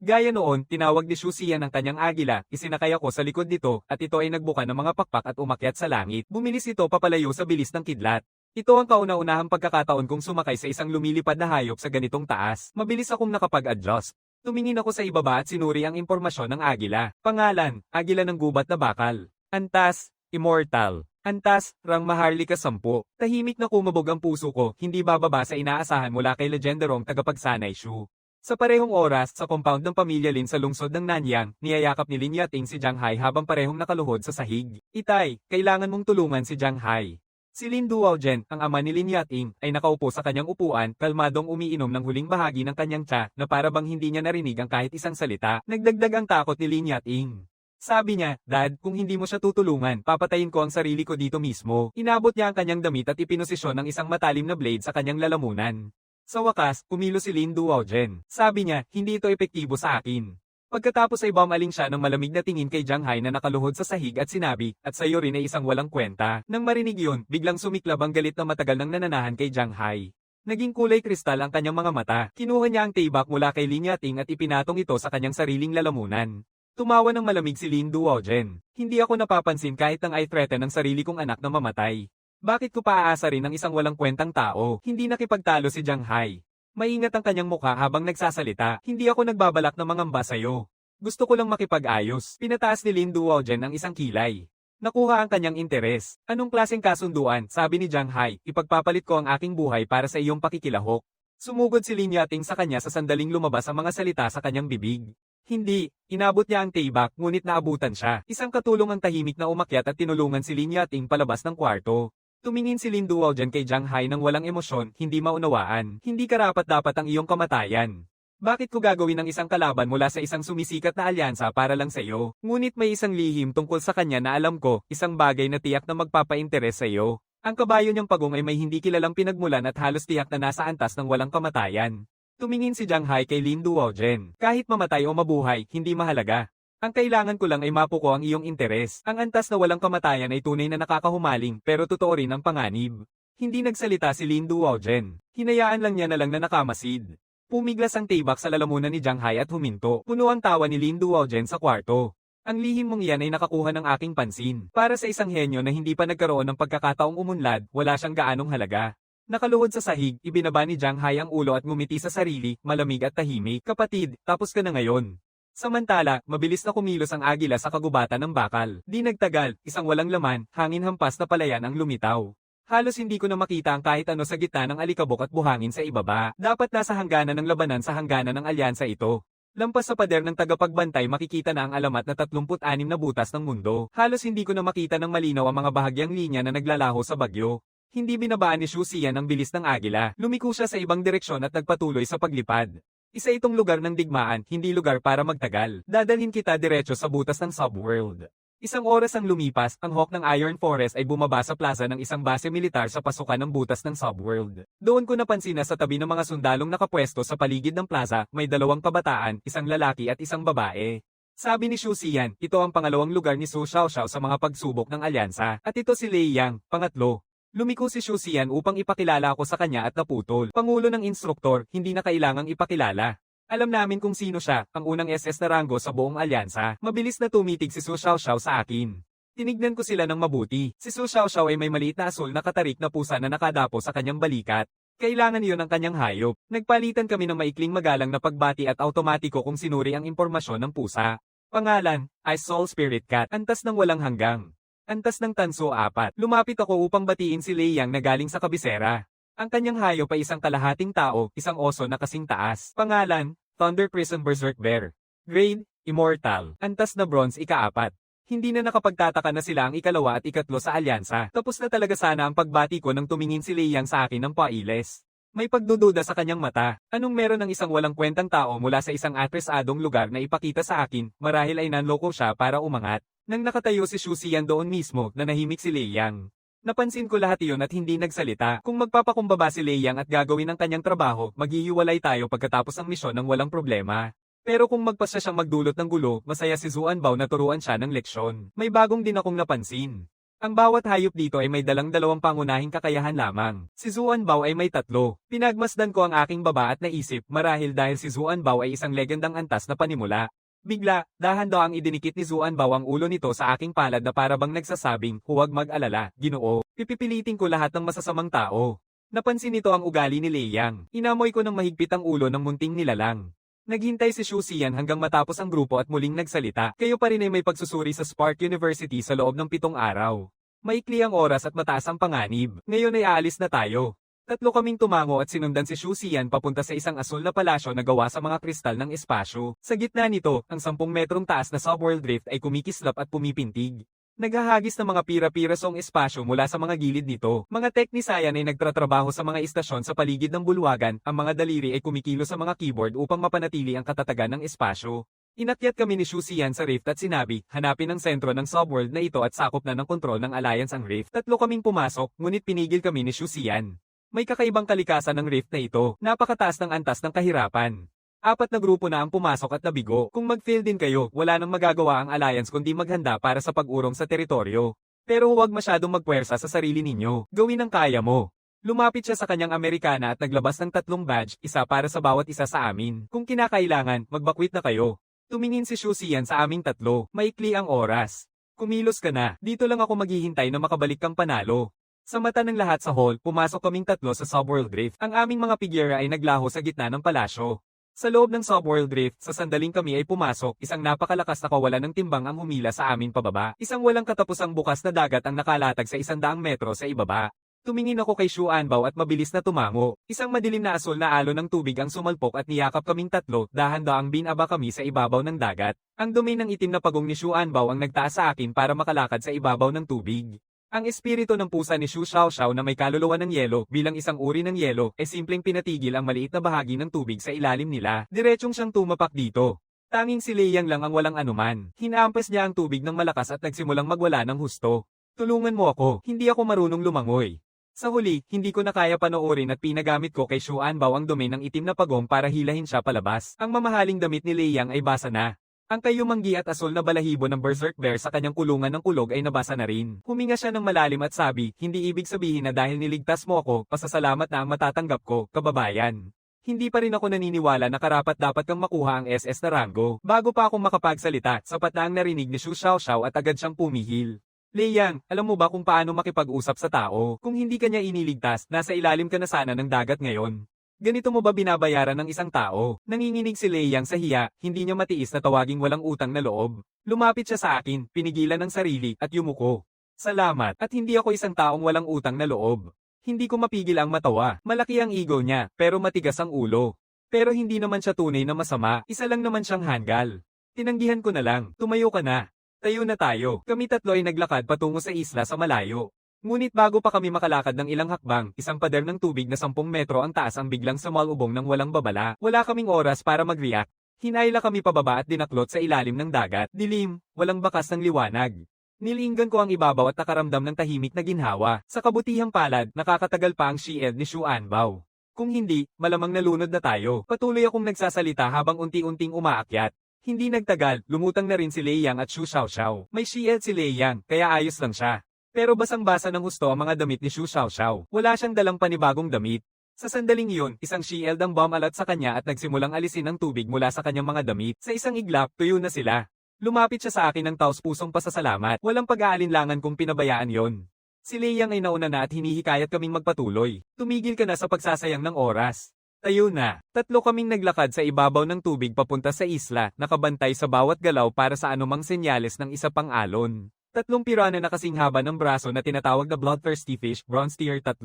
[SPEAKER 1] Gaya noon, tinawag ni Xu Xian ang kanyang agila, isinakay ako sa likod nito, at ito ay nagbuka ng mga pakpak at umakyat sa langit. Bumilis ito papalayo sa bilis ng kidlat. Ito ang kauna-unahang pagkakataon kong sumakay sa isang lumilipad na hayop sa ganitong taas. Mabilis akong nakapag-adjust. Tumingin ako sa ibaba at sinuri ang impormasyon ng agila. Pangalan, agila ng gubat na bakal. Antas, immortal. Antas, rang Maharlika 10. Tahimik na kumabog ang puso ko, hindi bababa sa inaasahan mula kay legendarong tagapagsanay Xu. Sa parehong oras, sa compound ng pamilya Lin sa lungsod ng Nanyang, niyayakap ni Lin Yating si Jiang Hai habang parehong nakaluhod sa sahig. Itay, kailangan mong tulungan si Jiang Hai. Si Lin Duojian, ang ama ni Lin Yating, ay nakaupo sa kanyang upuan, kalmadong umiinom ng huling bahagi ng kanyang tsa, na para bang hindi niya narinig ang kahit isang salita. Nagdagdag ang takot ni Lin Yating. Sabi niya, Dad, kung hindi mo siya tutulungan, papatayin ko ang sarili ko dito mismo. Inabot niya ang kanyang damit at ipinosisyon ng isang matalim na blade sa kanyang lalamunan. Sa wakas, kumilos si Lin Duojian. Sabi niya, hindi ito epektibo sa akin. Pagkatapos ay bumaling siya ng malamig na tingin kay Jiang Hai na nakaluhod sa sahig at sinabi, at sa iyo rin ay isang walang kwenta. Nang marinig yun, biglang sumiklab ang galit na matagal nang nananahan kay Jiang Hai. Naging kulay kristal ang kanyang mga mata. Kinuha niya ang taybak mula kay Lin Yating at ipinatong ito sa kanyang sariling lalamunan. Tumawa ng malamig si Lin Duojian. Hindi ako napapansin kahit nang I threaten ang sarili kong anak na mamatay. Bakit ko paaasarin ang isang walang kwentang tao? Hindi nakipagtalo si Jiang Hai. Maingat ang kanyang mukha habang nagsasalita. Hindi ako nagbabalak na mangamba sa'yo. Gusto ko lang makipag-ayos. Pinataas ni Lin Duojian ang isang kilay. Nakuha ang kanyang interes. Anong klaseng kasunduan? Sabi ni Jiang Hai, ipagpapalit ko ang aking buhay para sa iyong pakikilahok. Sumugod si Lin Yating sa kanya sa sandaling lumabas ang mga salita sa kanyang bibig. Hindi, inabot niya ang table, ngunit naabutan siya. Isang katulong ang tahimik na umakyat at tinulungan si Lin Yating palabas ng kwarto. Tumingin si Lin Duojian kay Jiang Hai nang walang emosyon, hindi maunawaan. Hindi karapat-dapat ang iyong kamatayan. Bakit ko gagawin ang isang kalaban mula sa isang sumisikat na alyansa para lang sa iyo? Ngunit may isang lihim tungkol sa kanya na alam ko, isang bagay na tiyak na magpapa-interes sa iyo. Ang kabayo niyang pagong ay may hindi kilalang pinagmulan at halos tiyak na nasa antas ng walang kamatayan. Tumingin si Jiang Hai kay Lin Duojian. Kahit mamatay o mabuhay, hindi mahalaga. Ang kailangan ko lang ay mapuko ang iyong interes. Ang antas na walang kamatayan ay tunay na nakakahumaling pero totoo rin ang panganib. Hindi nagsalita si Lin Duojian. Hinayaan lang niya na lang na nakamasid. Pumiglas ang tibak sa lalamunan ni Jiang Hai at huminto. Puno ang tawa ni Lin Duojian sa kwarto. Ang lihim mong iyan ay nakakuha ng aking pansin. Para sa isang henyo na hindi pa nagkaroon ng pagkakataong umunlad, wala siyang gaanong halaga. Nakaluhod sa sahig, ibinaba ni Jiang Hai ang ulo at ngumiti sa sarili, malamig at tahimik. Kapatid, tapos ka na ngayon. Samantala, mabilis na kumilos ang agila sa kagubatan ng bakal. Di nagtagal, isang walang laman, hangin hampas na palayan ang lumitaw. Halos hindi ko na makita ang kahit ano sa gitna ng alikabok at buhangin sa ibaba. Dapat nasa hangganan ng labanan sa hangganan ng alyansa ito. Lampas sa pader ng tagapagbantay makikita na ang alamat na 36 na butas ng mundo. Halos hindi ko na makita ng malinaw ang mga bahagyang linya na naglalaho sa bagyo. Hindi binabaan ni Xu Xian ang bilis ng agila. Lumiko siya sa ibang direksyon at nagpatuloy sa paglipad. Isa itong lugar ng digmaan, hindi lugar para magtagal. Dadalhin kita diretso sa butas ng subworld. Isang oras ang lumipas, ang Hawk ng Iron Forest ay bumaba sa plaza ng isang base militar sa pasukan ng butas ng subworld. Doon ko napansin na sa tabi ng mga sundalong nakapwesto sa paligid ng plaza, may dalawang kabataan, isang lalaki at isang babae. Sabi ni Xu Xian, ito ang pangalawang lugar ni Su Xiaoxiao sa mga pagsubok ng alyansa. At ito si Lei Yang, pangatlo. Lumiko si Xu Xian upang ipakilala ako sa kanya at naputol. Pangulo ng instruktor, hindi na kailangang ipakilala. Alam namin kung sino siya, ang unang SS na ranggo sa buong alyansa. Mabilis na tumitig si Su Xiaoxiao sa akin. Tinignan ko sila ng mabuti. Si Su Xiaoxiao ay may maliit na asul na katarik na pusa na nakadapo sa kanyang balikat. Kailangan iyon ang kanyang hayop. Nagpalitan kami ng maikling magalang na pagbati at automatiko kung sinuri ang impormasyon ng pusa. Pangalan, Ice Soul Spirit Cat. Antas ng walang hanggang. Antas ng tanso 4. Lumapit ako upang batiin si Lei Yang na galing sa kabisera. Ang kanyang hayop ay isang kalahating tao, isang oso na kasing taas. Pangalan, Thunder Prison Berserk Bear. Grade, Immortal. Antas na Bronze ika-4. Hindi na nakapagtataka na sila ang ikalawa at ikatlo sa alyansa. Tapos na talaga sana ang pagbati ko nang tumingin si Lei Yang sa akin ng pailes. May pagdududa sa kanyang mata. Anong meron ng isang walang kwentang tao mula sa isang atresadong lugar na ipakita sa akin, marahil ay nanloko siya para umangat. Nang nakatayo si Xu Xian doon mismo, nanahimik si Lei Yang. Napansin ko lahat iyon at hindi nagsalita. Kung magpapakumbaba si Lei Yang at gagawin ang kanyang trabaho, maghihiwalay tayo pagkatapos ang misyon ng walang problema. Pero kung magpasya siyang magdulot ng gulo, masaya si Zuan Bao na turuan siya ng leksyon. May bagong din akong napansin. Ang bawat hayop dito ay may dalang dalawang pangunahing kakayahan lamang. Si Zuan Bao ay may 3. Pinagmasdan ko ang aking baba at naisip, marahil dahil si Zuan Bao ay isang legendang antas na panimula. Bigla, dahan-daang idinikit ni Zuan Bao ang ulo nito sa aking palad na parabang nagsasabing, huwag mag-alala, Ginoo. Pipipilitin ko lahat ng masasamang tao. Napansin nito ang ugali ni Lei Yang. Inamoy ko ng mahigpit ang ulo ng munting nilalang. Naghintay si Xu Xian hanggang matapos ang grupo at muling nagsalita. Kayo pa rin ay may pagsusuri sa Spark University sa loob ng 7 araw. Maikli ang oras at mataas ang panganib. Ngayon ay aalis na tayo. 3 kaming tumango at sinundan si Xu Xian papunta sa isang asul na palasyo na gawa sa mga kristal ng espasyo. Sa gitna nito, ang 10 metrong taas na subworld rift ay kumikislap at pumipintig. Naghahagis ng mga pira-pirasong espasyo mula sa mga gilid nito. Mga teknisayan ay nagtratrabaho sa mga istasyon sa paligid ng bulwagan, ang mga daliri ay kumikilo sa mga keyboard upang mapanatili ang katatagan ng espasyo. Inakyat kami ni Xu Xian sa rift at sinabi, hanapin ang sentro ng subworld na ito at sakop na ng kontrol ng Alliance ang rift. 3 kaming pumasok, ngunit pinigil kami ni Xu Xian. May kakaibang kalikasan ng rift na ito, napakataas ng antas ng kahirapan. 4 na grupo na ang pumasok at nabigo. Kung mag-fail din kayo, wala nang magagawa ang Alliance kundi maghanda para sa pag-urong sa teritoryo. Pero huwag masyadong magpuwersa sa sarili ninyo, gawin ang kaya mo. Lumapit siya sa kanyang Amerikana at naglabas ng 3 badge, isa para sa bawat isa sa amin. Kung kinakailangan, magbakwit na kayo. Tumingin si Xu Xian sa aming 3, maikli ang oras. Kumilos ka na, dito lang ako maghihintay na makabalik kang panalo. Sa mata ng lahat sa hall, pumasok kaming tatlo sa Subworld Rift. Ang aming mga figura ay naglaho sa gitna ng palasyo. Sa loob ng Subworld Rift, sa sandaling kami ay pumasok, isang napakalakas na kawalan ng timbang ang humila sa amin pababa. Isang walang katapusang bukas na dagat ang nakalatag sa 100 metro sa ibaba. Tumingin ako kay Shu Anbao at mabilis na tumango. Isang madilim na asul na alon ng tubig ang sumalpok at niyakap kaming tatlo, dahan-daang binaba kami sa ibabaw ng dagat. Ang dumi ng itim na pagong ni Shu Anbao ang nagtaas sa akin para makalakad sa ibabaw ng tubig. Ang espiritu ng pusa ni Shu Xiaoxiao na may kaluluwa ng yelo bilang isang uri ng yelo ay simpleng pinatigil ang maliit na bahagi ng tubig sa ilalim nila. Diretsong siyang tumapak dito. Tanging si Liang lang ang walang anuman. Hinaampas niya ang tubig ng malakas at nagsimulang magwala ng husto. Tulungan mo ako, hindi ako marunong lumangoy. Sa huli, hindi ko na kaya panoorin at pinagamit ko kay Shu Anbao ang dumi ng itim na pagong para hilahin siya palabas. Ang mamahaling damit ni Liang ay basa na. Ang kayumanggi at asul na balahibo ng Berserk Bear sa kanyang kulungan ng kulog ay nabasa na rin. Huminga siya ng malalim at sabi, hindi ibig sabihin na dahil niligtas mo ako, pasasalamat na ang matatanggap ko, kababayan. Hindi pa rin ako naniniwala na karapat dapat kang makuha ang SS na rango. Bago pa akong makapagsalita, sapat na ang narinig ni Shu Xiaoxiao at agad siyang pumihil. Liang, alam mo ba kung paano makipag-usap sa tao? Kung hindi ka niya iniligtas, nasa ilalim ka na sana ng dagat ngayon. Ganito mo ba binabayaran ng isang tao? Nanginginig si Liang sa hiya, hindi niya matiis na tawaging walang utang na loob. Lumapit siya sa akin, pinigilan ng sarili, at yumuko. Salamat, at hindi ako isang taong walang utang na loob. Hindi ko mapigil ang matawa. Malaki ang ego niya, pero matigas ang ulo. Pero hindi naman siya tunay na masama, isa lang naman siyang hanggal. Tinanggihan ko na lang, tumayo ka na. Tayo na tayo. Kami tatlo ay naglakad patungo sa isla sa malayo. Ngunit bago pa kami makalakad ng ilang hakbang, isang pader ng tubig na 10 metro ang taas ang biglang sumalubong ng walang babala. Wala kaming oras para mag-react. Hinayla kami pababa at dinaklot sa ilalim ng dagat. Dilim, walang bakas ng liwanag. Nilinggan ko ang ibabaw at nakaramdam ng tahimik na ginhawa. Sa kabutihang palad, nakakatagal pa ang shield ni Shu Anbao. Kung hindi, malamang nalunod na tayo. Patuloy akong nagsasalita habang unti-unting umaakyat. Hindi nagtagal, lumutang na rin si Liang at Shu Xiaoxiao. May shield si Liang, kaya ayos lang siya. Pero basang-basa ng husto ang mga damit ni Shu Xiaoxiao. Wala siyang dalang panibagong damit. Sa sandaling iyon, isang shield ang bumalat sa kanya at nagsimulang alisin ang tubig mula sa kanyang mga damit. Sa isang iglap, tuyo na sila. Lumapit siya sa akin ng taos-pusong pasasalamat. Walang pag-aalinlangan kung pinabayaan yon. Si Liang ay nauna na at hinihikayat kaming magpatuloy. Tumigil ka na sa pagsasayang ng oras. Tayo na. Tatlo kaming naglakad sa ibabaw ng tubig papunta sa isla, nakabantay sa bawat galaw para sa anumang senyales ng isa pang alon. 3 pirana na kasing haba ng braso na tinatawag na bloodthirsty fish, bronze tier 3.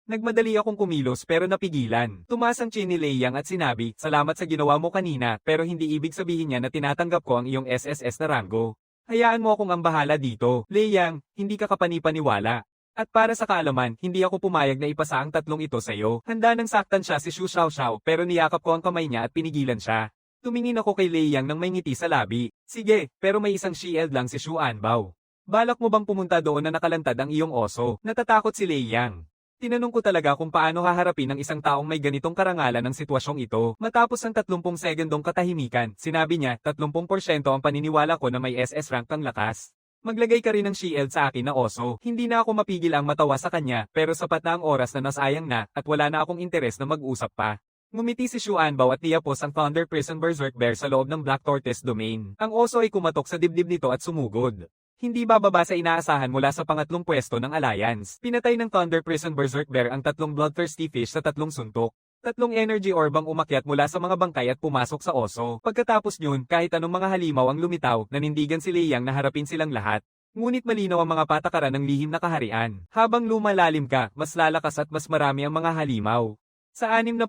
[SPEAKER 1] Nagmadali akong kumilos pero napigilan. Tumaas ang chin ni Liang at sinabi, salamat sa ginawa mo kanina pero hindi ibig sabihin niya na tinatanggap ko ang iyong SSS na rango. Hayaan mo akong ang bahala dito. Liang, hindi ka kapanipaniwala. At para sa kaalaman, hindi ako pumayag na ipasa ang tatlong ito sa iyo. Handa nang saktan siya si Shu Xiaoxiao pero niyakap ko ang kamay niya at pinigilan siya. Tumingin ako kay Liang nang may ngiti sa labi. Sige, pero may isang shield lang si Shu Anbao. Balak mo bang pumunta doon na nakalantad ang iyong oso? Natatakot si Liang. Tinanong ko talaga kung paano haharapin ng isang taong may ganitong karangalan ng sitwasyong ito. Matapos ang 30 segundong katahimikan, sinabi niya, 30% ang paniniwala ko na may SS rank kang lakas. Maglagay ka rin ng shield sa akin na oso. Hindi na ako mapigil ang matawa sa kanya, pero sapat na ang oras na nasayang na, at wala na akong interes na mag-usap pa. Ngumiti si Shu Anbao at niyapos ang Thunder Prison Berserk Bear sa loob ng Black Tortoise Domain. Ang oso ay kumatok sa dibdib nito at sumugod. Hindi bababa sa inaasahan mula sa pangatlong pwesto ng Alliance. Pinatay ng Thunder Prison Berserk Bear ang 3 bloodthirsty fish sa 3 suntok. 3 energy orb ang umakyat mula sa mga bangkay at pumasok sa oso. Pagkatapos yun, kahit anong mga halimaw ang lumitaw, nanindigan si Liang na harapin silang lahat. Ngunit malinaw ang mga patakaran ng lihim na kaharian. Habang lumalalim ka, mas lalakas at mas marami ang mga halimaw. Sa 60%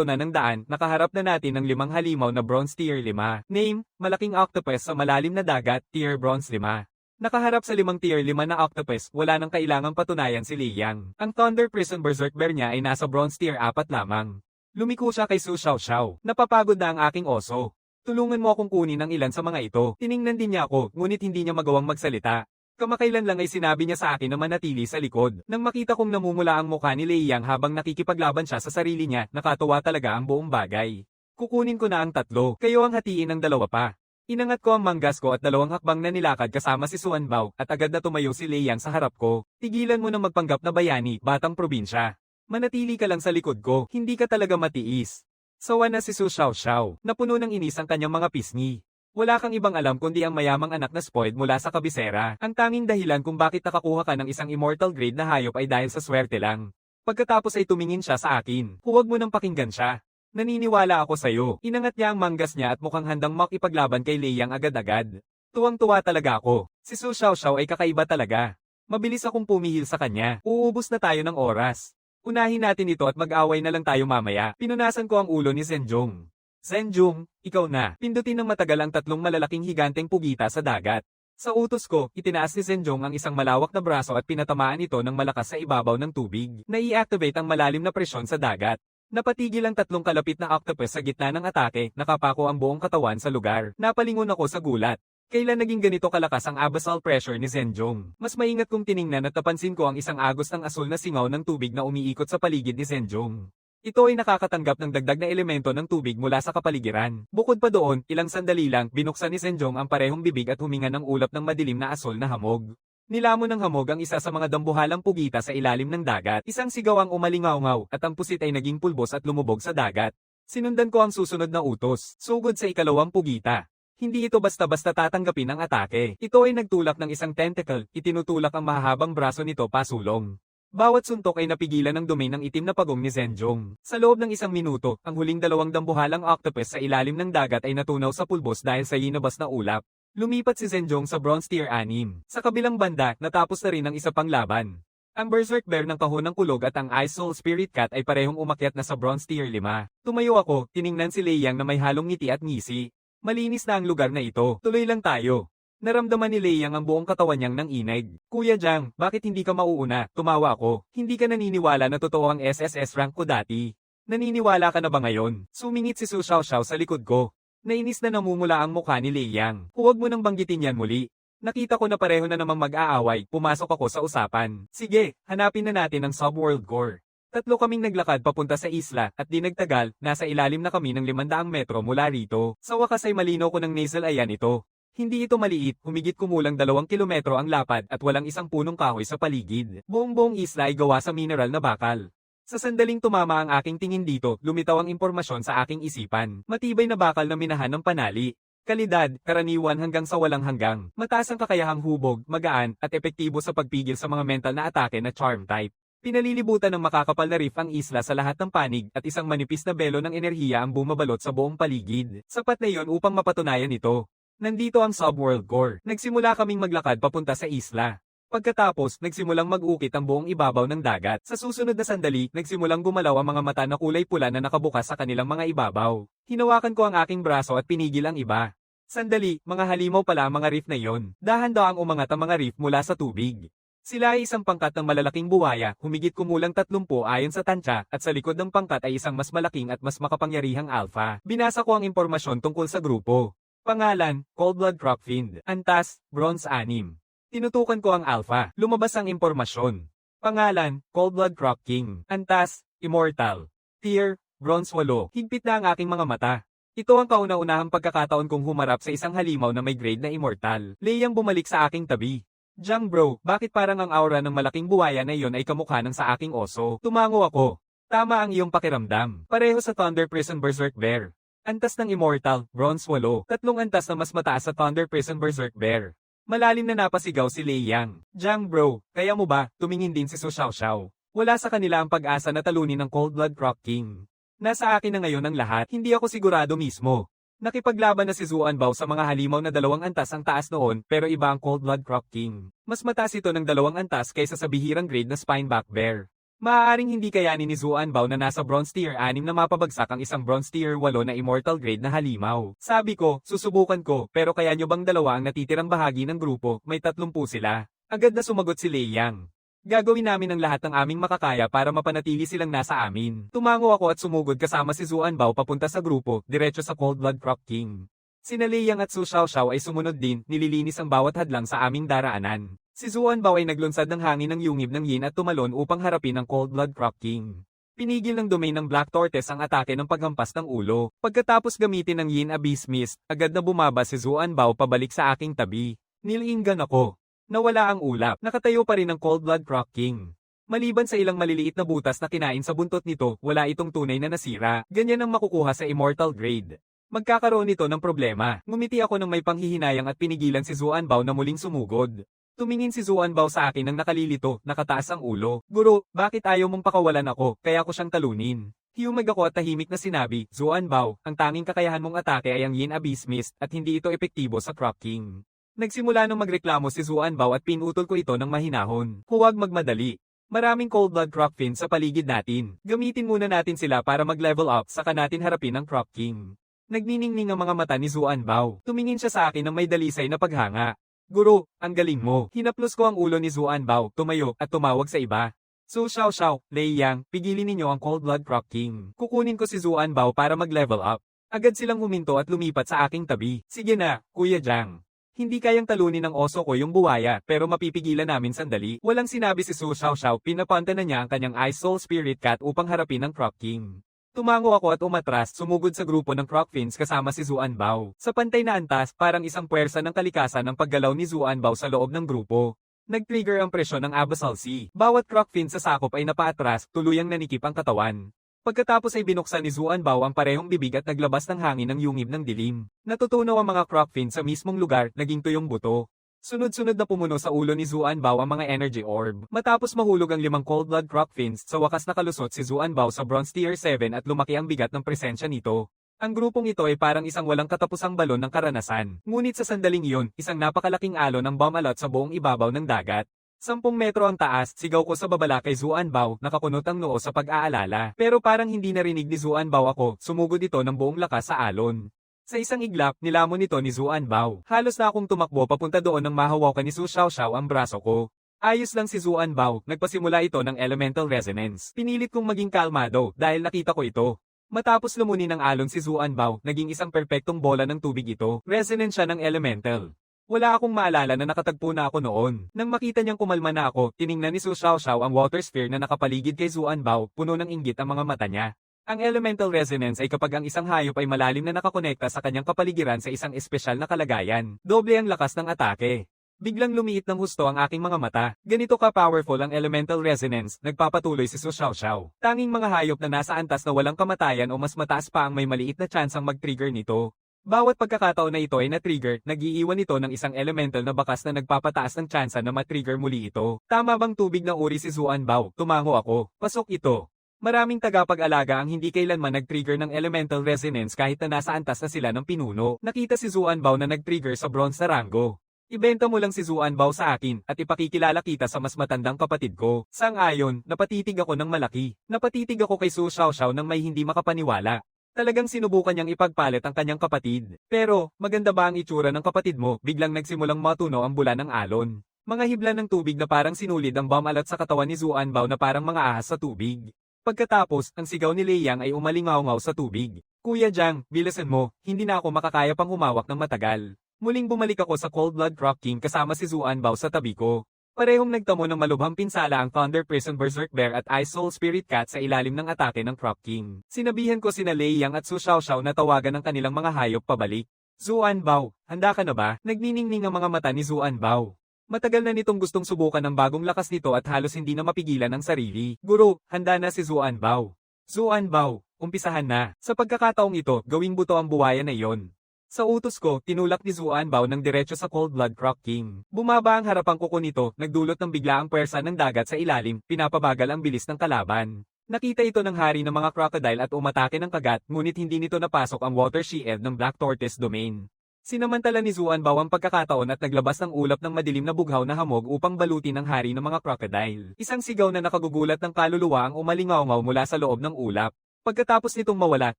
[SPEAKER 1] na ng daan, nakaharap na natin ang 5 halimaw na bronze tier 5. Name, malaking octopus sa malalim na dagat, tier bronze 5. Nakaharap sa 5 tier 5 na octopus, wala nang kailangang patunayan si Liang. Ang Thunder Prison Berserk Bear niya ay nasa bronze tier 4 lamang. Lumiko siya kay Shu Xiaoxiao. Napapagod na ang aking oso. Tulungan mo akong kunin ang ilan sa mga ito. Tiningnan din niya ako, ngunit hindi niya magawang magsalita. Kamakailan lang ay sinabi niya sa akin na manatili sa likod. Nang makita kong namumula ang mukha ni Liang habang nakikipaglaban siya sa sarili niya, nakatuwa talaga ang buong bagay. Kukunin ko na ang 3, kayo ang hatiin ng 2 pa. Inangat ko ang manggas ko at 2 hakbang na nilakad kasama si Shu Anbao at agad na tumayo si Liang sa harap ko. Tigilan mo na magpanggap na bayani, batang probinsya. Manatili ka lang sa likod ko, hindi ka talaga matiis. Sawa na si Shu Xiaoxiao, napuno ng inis ang kanyang mga pisngi. Wala kang ibang alam kundi ang mayamang anak na spoiled mula sa kabisera. Ang tanging dahilan kung bakit nakakuha ka ng isang immortal grade na hayop ay dahil sa swerte lang. Pagkatapos ay tumingin siya sa akin. Huwag mo nang pakinggan siya. Naniniwala ako sa'yo. Inangat niya ang manggas niya at mukhang handang makipaglaban kay Leiyang agad-agad. Tuwang-tuwa talaga ako. Si Su Xiaoxiao ay kakaiba talaga. Mabilis akong pumihil sa kanya. Uubos na tayo ng oras. Unahin natin ito at mag-away na lang tayo mamaya. Pinunasan ko ang ulo ni Zhenjong. Zhenjong, ikaw na. Pindutin ng matagal ang tatlong malalaking higanteng pugita sa dagat. Sa utos ko, itinaas ni Zhenjong ang isang malawak na braso at pinatamaan ito ng malakas sa ibabaw ng tubig. Nai-activate ang malalim na presyon sa dagat. Napatigil ang tatlong kalapit na octopus sa gitna ng atake, nakapako ang buong katawan sa lugar. Napalingon ako sa gulat. Kailan naging ganito kalakas ang abyssal pressure ni Zhenjong? Mas maingat kong tiningnan at napansin ko ang isang agos ng asul na singaw ng tubig na umiikot sa paligid ni Zhenjong. Ito ay nakakatanggap ng dagdag na elemento ng tubig mula sa kapaligiran. Bukod pa doon, ilang sandali lang, binuksan ni Zhenjong ang parehong bibig at huminga ng ulap ng madilim na asul na hamog. Nilamon ng hamog ang isa sa mga dambuhalang pugita sa ilalim ng dagat. Isang sigaw ang umalingaw-ngaw at ang pusit ay naging pulbos at lumubog sa dagat. Sinundan ko ang susunod na utos, sugod sa ikalawang pugita. Hindi ito basta-basta tatanggapin ang atake. Ito ay nagtulak ng isang tentacle, itinutulak ang mahahabang braso nito pasulong. Bawat suntok ay napigilan ng dumi ng itim na pagong ni Zhenjong. Sa loob ng isang minuto, ang huling dalawang dambuhalang octopus sa ilalim ng dagat ay natunaw sa pulbos dahil sa yinabas na ulap. Lumipat si Zhenjong sa Bronze Tier 6. Sa kabilang banda, natapos na rin ang isa pang laban. Ang Berserk Bear ng kahon ng kulog at ang Ice Soul Spirit Cat ay parehong umakyat na sa Bronze Tier 5. Tumayo ako, tiningnan si Leiyang na may halong ngiti at ngisi. Malinis na ang lugar na ito. Tuloy lang tayo. Naramdaman ni Leiyang ang buong katawan niyang ng inay. Kuya Jiang, bakit hindi ka mauuna? Tumawa ako. Hindi ka naniniwala na totoo ang SSS rank ko dati. Naniniwala ka na ba ngayon? Sumingit si Su Xiaoxiao sa likod ko. Nainis na namumula ang mukha ni Leiyang. Huwag mo nang banggitin yan muli. Nakita ko na pareho na namang mag-aaway. Pumasok ako sa usapan. Sige, hanapin na natin ang Subworld Core. Tatlo kaming naglakad papunta sa isla at di nagtagal, nasa ilalim na kami ng 500 metro mula rito. Sa wakas ay malinaw ko ng nasal ayan ito. Hindi ito maliit, humigit kumulang 2 kilometro ang lapad at walang isang punong kahoy sa paligid. Buong isla ay gawa sa mineral na bakal. Sa sandaling tumama ang aking tingin dito, lumitaw ang impormasyon sa aking isipan. Matibay na bakal na minahan ng panali. Kalidad, karaniwan hanggang sa walang hanggang. Mataas ang kakayahang hubog, magaan, at epektibo sa pagpigil sa mga mental na atake na charm type. Pinalilibutan ng makakapal na reef ang isla sa lahat ng panig at isang manipis na belo ng enerhiya ang bumabalot sa buong paligid. Sapat na iyon upang mapatunayan ito. Nandito ang Subworld Core. Nagsimula kaming maglakad papunta sa isla. Pagkatapos, nagsimulang mag-ukit ang buong ibabaw ng dagat. Sa susunod na sandali, nagsimulang gumalaw ang mga mata na kulay pula na nakabukas sa kanilang mga ibabaw. Hinawakan ko ang aking braso at pinigil ang iba. Sandali, mga halimaw pala ang mga reef na iyon. Dahan-daang umangat ang mga reef mula sa tubig. Sila ay isang pangkat ng malalaking buwaya, humigit kumulang 30 ayon sa tansya, at sa likod ng pangkat ay isang mas malaking at mas makapangyarihang alpha. Binasa ko ang impormasyon tungkol sa grupo. Pangalan, Cold-Blood Rockfiend. Antas, Bronze 6. Tinutukan ko ang alpha. Lumabas ang impormasyon. Pangalan, Cold-Blood Rock King. Antas, Immortal. Tier, Bronze 8. Higpit na ang aking mga mata. Ito ang kauna-unahang pagkakataon kong humarap sa isang halimaw na may grade na immortal. Leiyang bumalik sa aking tabi. Jiang bro, bakit parang ang aura ng malaking buwaya na iyon ay kamukha ng sa aking oso? Tumango ako. Tama ang iyong pakiramdam. Pareho sa Thunder Prison Berserk Bear. Antas ng Immortal, Bronze 8. Tatlong antas na mas mataas sa Thunder Prison Berserk Bear. Malalim na napasigaw si Leiyang. Jiang bro, kaya mo ba? Tumingin din si Su Xiaoxiao. Wala sa kanila ang pag-asa na talunin ng Cold-Blood Rock King. Nasa akin na ngayon ang lahat, hindi ako sigurado mismo. Nakipaglaban na si Zuan Bao sa mga halimaw na 2 antas ang taas noon pero iba ang Cold-Blood Rock King. Mas mataas ito ng 2 antas kaysa sa bihirang grade na Spineback Bear. Maaaring hindi kayanin ni Zuan Bao na nasa Bronze Tier 6 na mapabagsak ang isang Bronze Tier 8 na Immortal grade na halimaw. Sabi ko, susubukan ko, pero kaya nyo bang 2 ang natitirang bahagi ng grupo, may 30 sila? Agad na sumagot si Leiyang. Gagawin namin ang lahat ng aming makakaya para mapanatili silang nasa amin. Tumango ako at sumugod kasama si Zuan Bao papunta sa grupo, diretso sa Cold-Blood Rock King. Sina Leiyang at Su Xiaoxiao ay sumunod din, nililinis ang bawat hadlang sa aming daraanan. Si Zuan Bao ay naglunsad ng hangin ng yungib ng yin at tumalon upang harapin ang Cold-Blood Rock King. Pinigil ng domain ng Black Tortoise ang atake ng paghampas ng ulo. Pagkatapos gamitin ng Yin Abyss Mist, agad na bumaba si Zuan Bao pabalik sa aking tabi. Nilinggan ako. Nawala ang ulap, nakatayo pa rin ang Cold-Blood Rock King. Maliban sa ilang maliliit na butas na kinain sa buntot nito, wala itong tunay na nasira, ganyan ang makukuha sa Immortal Grade. Magkakaroon ito ng problema. Ngumiti ako ng may panghihinayang at pinigilan si Zuan Bao na muling sumugod. Tumingin si Zuan Bao sa akin ng nakalilito, nakataas ang ulo. Guro, bakit ayaw mong pakawalan ako, kaya ko siyang talunin? Hiyumag ako at tahimik na sinabi, Zuan Bao, ang tanging kakayahan mong atake ay ang Yin Abyss Mist at hindi ito epektibo sa Crop King. Nagsimula nung magreklamo si Zuan Bao at pinutol ko ito ng mahinahon. Huwag magmadali. Maraming cold blood Crop Fin sa paligid natin. Gamitin muna natin sila para mag-level up saka natin harapin ang Crop King. Nagniningning ang mga mata ni Zuan Bao. Tumingin siya sa akin ng may dalisay na paghanga. Guro, ang galing mo. Hinaplos ko ang ulo ni Zuan Bao, tumayo at tumawag sa iba. So Xiao Xiao, Lei Yang, pigilin ninyo ang cold blood Crop King. Kukunin ko si Zuan Bao para mag-level up. Agad silang huminto at lumipat sa aking tabi. Sige na, Kuya Jiang. Hindi kayang talunin ng oso ko yung buwaya, pero mapipigilan namin sandali. Walang sinabi si Su Xiao Xiao, pinapanta na niya ang kanyang Ice Soul Spirit Cat upang harapin ang Crop King. Tumango ako at umatras, sumugod sa grupo ng Crop Fins kasama si Zuan Bao. Sa pantay na antas, parang isang puwersa ng kalikasan ang paggalaw ni Zuan Bao sa loob ng grupo. Nag-trigger ang presyon ng Abyssal Sea. Bawat Crop Fin sa sakop ay napaatras, tuluyang nanikip ang katawan. Pagkatapos ay binuksan ni Zuan Bao ang parehong bibig at naglabas ng hangin ng yungib ng dilim. Natutunaw ang mga Crop Fin sa mismong lugar, naging tuyong buto. Sunod-sunod na pumuno sa ulo ni Zuan Bao ang mga energy orb. Matapos mahulog ang 5 cold blood Crop Fins, sa wakas nakalusot si Zuan Bao sa Bronze Tier 7 at lumaki ang bigat ng presensya nito. Ang grupong ito ay parang isang walang katapusang balon ng karanasan. Ngunit sa sandaling iyon, isang napakalaking alon ang bumalot sa buong ibabaw ng dagat. 10 metro ang taas, sigaw ko sa babala kay Zuan Bao, nakakunot ang noo sa pag-aalala. Pero parang hindi narinig ni Zuan Bao ako, sumugod ito ng buong lakas sa alon. Sa isang iglap, nilamon nito ni Zuan Bao. Halos na akong tumakbo papunta doon nang mahawakan ni Su Xiao Xiao ang braso ko. Ayos lang si Zuan Bao, nagpasimula ito ng Elemental Resonance. Pinilit kong maging kalmado dahil nakita ko ito. Matapos lumunin ng alon si Zuan Bao, naging isang perpektong bola ng tubig ito. Resonance siya ng Elemental. Wala akong maalala na nakatagpo na ako noon. Nang makita niyang kumalma na ako, tiningnan ni Su Xiao Xiao ang water sphere na nakapaligid kay Zuan Bao, puno ng inggit ang mga mata niya. Ang elemental resonance ay kapag ang isang hayop ay malalim na nakakonekta sa kanyang kapaligiran sa isang espesyal na kalagayan. Doble ang lakas ng atake. Biglang lumiit ng husto ang aking mga mata. Ganito ka-powerful ang elemental resonance, nagpapatuloy si Su Xiao Xiao. Tanging mga hayop na nasa antas na walang kamatayan o mas mataas pa ang may maliit na tsansang mag-trigger nito. Bawat pagkakataon na ito ay na-trigger, nag-iiwan ito ng isang elemental na bakas na nagpapataas ng tsansa na ma-trigger muli ito. Tama bang tubig ng uri si Zuan Bao? Tumango ako. Pasok ito. Maraming tagapag-alaga ang hindi kailanman nag-trigger ng elemental resonance kahit na nasa antas na sila ng pinuno. Nakita si Zuan Bao na nag-trigger sa bronze na rango. Ibenta mo lang si Zuan Bao sa akin at ipakikilala kita sa mas matandang kapatid ko. Sang-ayon, napatitig ako ng malaki. Napatitig ako kay Su Xiao Xiao nang may hindi makapaniwala. Talagang sinubukan niyang ipagpalit ang kanyang kapatid. Pero, maganda ba ang itsura ng kapatid mo? Biglang nagsimulang matunaw ang bula ng alon. Mga hibla ng tubig na parang sinulid ang bumalot sa katawan ni Zuan Bao na parang mga ahas sa tubig. Pagkatapos, ang sigaw ni Lei Yang ay umalingaw-ngaw sa tubig. Kuya Jiang, bilisan mo, hindi na ako makakaya pang humawak ng matagal. Muling bumalik ako sa Cold Blood Crop King kasama si Zuan Bao sa tabi ko. Parehong nagtamo ng malubhang pinsala ang Thunder Prison Berserk Bear at Ice Soul Spirit Cat sa ilalim ng atake ng Crop King. Sinabihan ko sina Lei Yang at Su Xiao Xiao na tawagan ang kanilang mga hayop pabalik. Zuan Bao, handa ka na ba? Nagniningning ang mga mata ni Zuan Bao. Matagal na nitong gustong subukan ang bagong lakas nito at halos hindi na mapigilan ang sarili. Guro, handa na si Zuan Bao. Zuan Bao, umpisahan na. Sa pagkakataong ito, gawing buto ang buwaya na iyon. Sa utos ko, tinulak ni Zuan Bao ng diretso sa Cold Blood Crop King. Bumaba ang harapang kuko nito, nagdulot ng biglaang puwersa ng dagat sa ilalim, pinapabagal ang bilis ng kalaban. Nakita ito ng hari ng mga crocodile at umatake ng kagat, ngunit hindi nito napasok ang water shield ng Black Tortoise Domain. Sinamantala ni Zuan Bao ang pagkakataon at naglabas ng ulap ng madilim na bughaw na hamog upang balutin ang hari ng mga crocodile. Isang sigaw na nakagugulat ng kaluluwa ang umalingaw-ngaw mula sa loob ng ulap. Pagkatapos nitong mawala,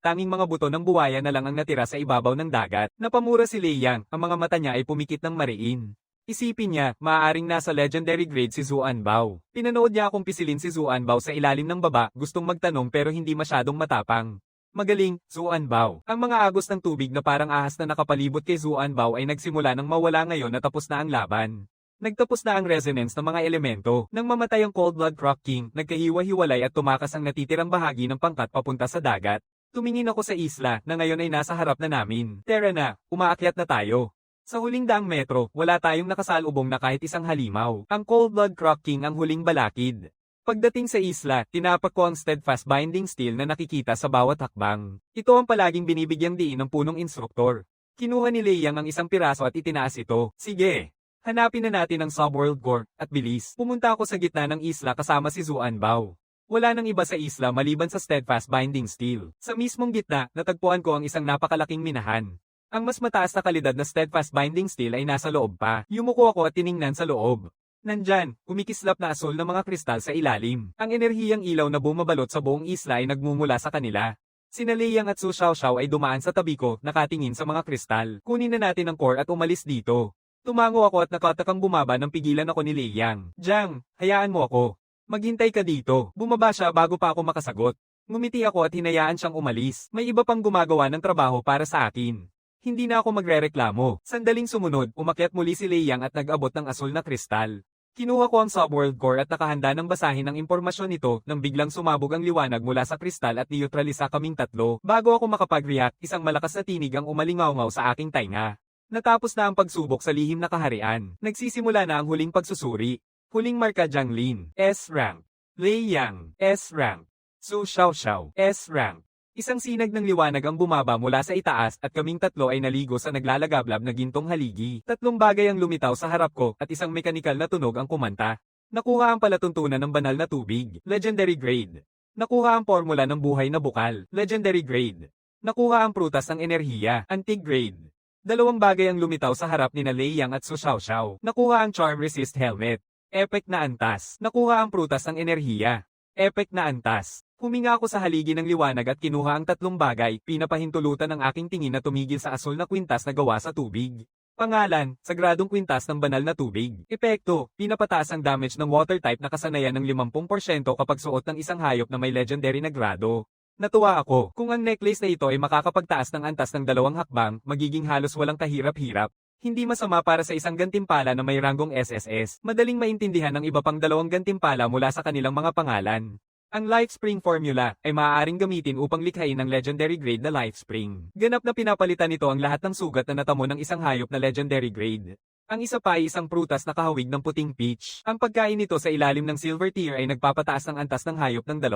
[SPEAKER 1] tanging mga buto ng buwaya na lang ang natira sa ibabaw ng dagat. Napamura si Lei Yang, ang mga mata niya ay pumikit ng mariin. Isipin niya, maaaring nasa legendary grade si Zuan Bao. Pinanood niya akong pisilin si Zuan Bao sa ilalim ng baba, gustong magtanong pero hindi masyadong matapang. Magaling, Zuan Bao. Ang mga agos ng tubig na parang ahas na nakapalibot kay Zuan Bao ay nagsimula ng mawala ngayon na tapos na ang laban. Nagtapos na ang resonance ng mga elemento. Nang mamatay ang Cold Blood Crop King, nagkahiwa-hiwalay at tumakas ang natitirang bahagi ng pangkat papunta sa dagat. Tumingin ako sa isla na ngayon ay nasa harap na namin. Tara na, umaakyat na tayo. Sa huling daang metro, wala tayong nakasalubong na kahit isang halimaw. Ang Cold Blood Crop King ang huling balakid. Pagdating sa isla, tinapak ko ang steadfast binding steel na nakikita sa bawat hakbang. Ito ang palaging binibigyang diin ng punong instruktor. Kinuha ni Leiyang ang isang piraso at itinaas ito. Sige, hanapin na natin ang subworld core, at bilis. Pumunta ako sa gitna ng isla kasama si Zuan Bao. Wala nang iba sa isla maliban sa steadfast binding steel. Sa mismong gitna, natagpuan ko ang isang napakalaking minahan. Ang mas mataas na kalidad na steadfast binding steel ay nasa loob pa. Yumuko ako at tiningnan sa loob. Nandyan, kumikislap na asul na mga kristal sa ilalim. Ang enerhiyang ilaw na bumabalot sa buong isla ay nagmumula sa kanila. Sina Leiyang at Su Xiaoxiao ay dumaan sa tabi ko, nakatingin sa mga kristal. Kunin na natin ang core at umalis dito. Tumango ako at nakatakang bumaba nang pigilan ako ni Leiyang. Jiang, hayaan mo ako. Maghintay ka dito. Bumaba siya bago pa ako makasagot. Ngumiti ako at hinayaan siyang umalis. May iba pang gumagawa ng trabaho para sa akin. Hindi na ako magrereklamo. Sandaling sumunod, umakyat muli si Leiyang at nag-abot ng asul na kristal. Kinuha ko ang subworld core at nakahanda ng basahin ang impormasyon nito nang biglang sumabog ang liwanag mula sa kristal at neutralisa kaming tatlo. Bago ako makapag-react, isang malakas na tinig ang umalingaw-ngaw sa aking tainga. Natapos na ang pagsubok sa lihim na kaharian. Nagsisimula na ang huling pagsusuri. Huling marka Jiang Lin, S-rank. Leiyang, S-rank. Su Xiaoxiao, S-rank. Isang sinag ng liwanag ang bumaba mula sa itaas at kaming tatlo ay naligo sa naglalagablab na gintong haligi. Tatlong bagay ang lumitaw sa harap ko at isang mekanikal na tunog ang kumanta. Nakuha ang palatuntunan ng banal na tubig, legendary grade. Nakuha ang formula ng buhay na bukal, legendary grade. Nakuha ang prutas ng enerhiya, antique grade. Dalawang bagay ang lumitaw sa harap ni Leiyang at Su Xiaoxiao. Nakuha ang charm resist helmet. Epic na antas. Nakuha ang prutas ng enerhiya. Epic na antas. Huminga ako sa haligi ng liwanag at kinuha ang tatlong bagay, pinapahintulutan ang aking tingin na tumigil sa asul na kwintas na gawa sa tubig. Pangalan, sagradong kwintas ng banal na tubig. Epekto, pinapataas ang damage ng water type na kasanayan ng 50% kapag suot ng isang hayop na may legendary na grado. Natuwa ako, kung ang necklace na ito ay makakapagtaas ng antas ng 2 hakbang, magiging halos walang kahirap-hirap. Hindi masama para sa isang gantimpala na may ranggong SSS. Madaling maintindihan ng iba pang 2 gantimpala mula sa kanilang mga pangalan. Ang Life Spring Formula ay maaaring gamitin upang likhain ang legendary grade na Life Spring. Ganap na pinapalitan nito ang lahat ng sugat na natamo ng isang hayop na legendary grade. Ang isa pa ay isang prutas na kahawig ng puting peach. Ang pagkain nito sa ilalim ng silver tier ay nagpapataas ng antas ng hayop ng 2.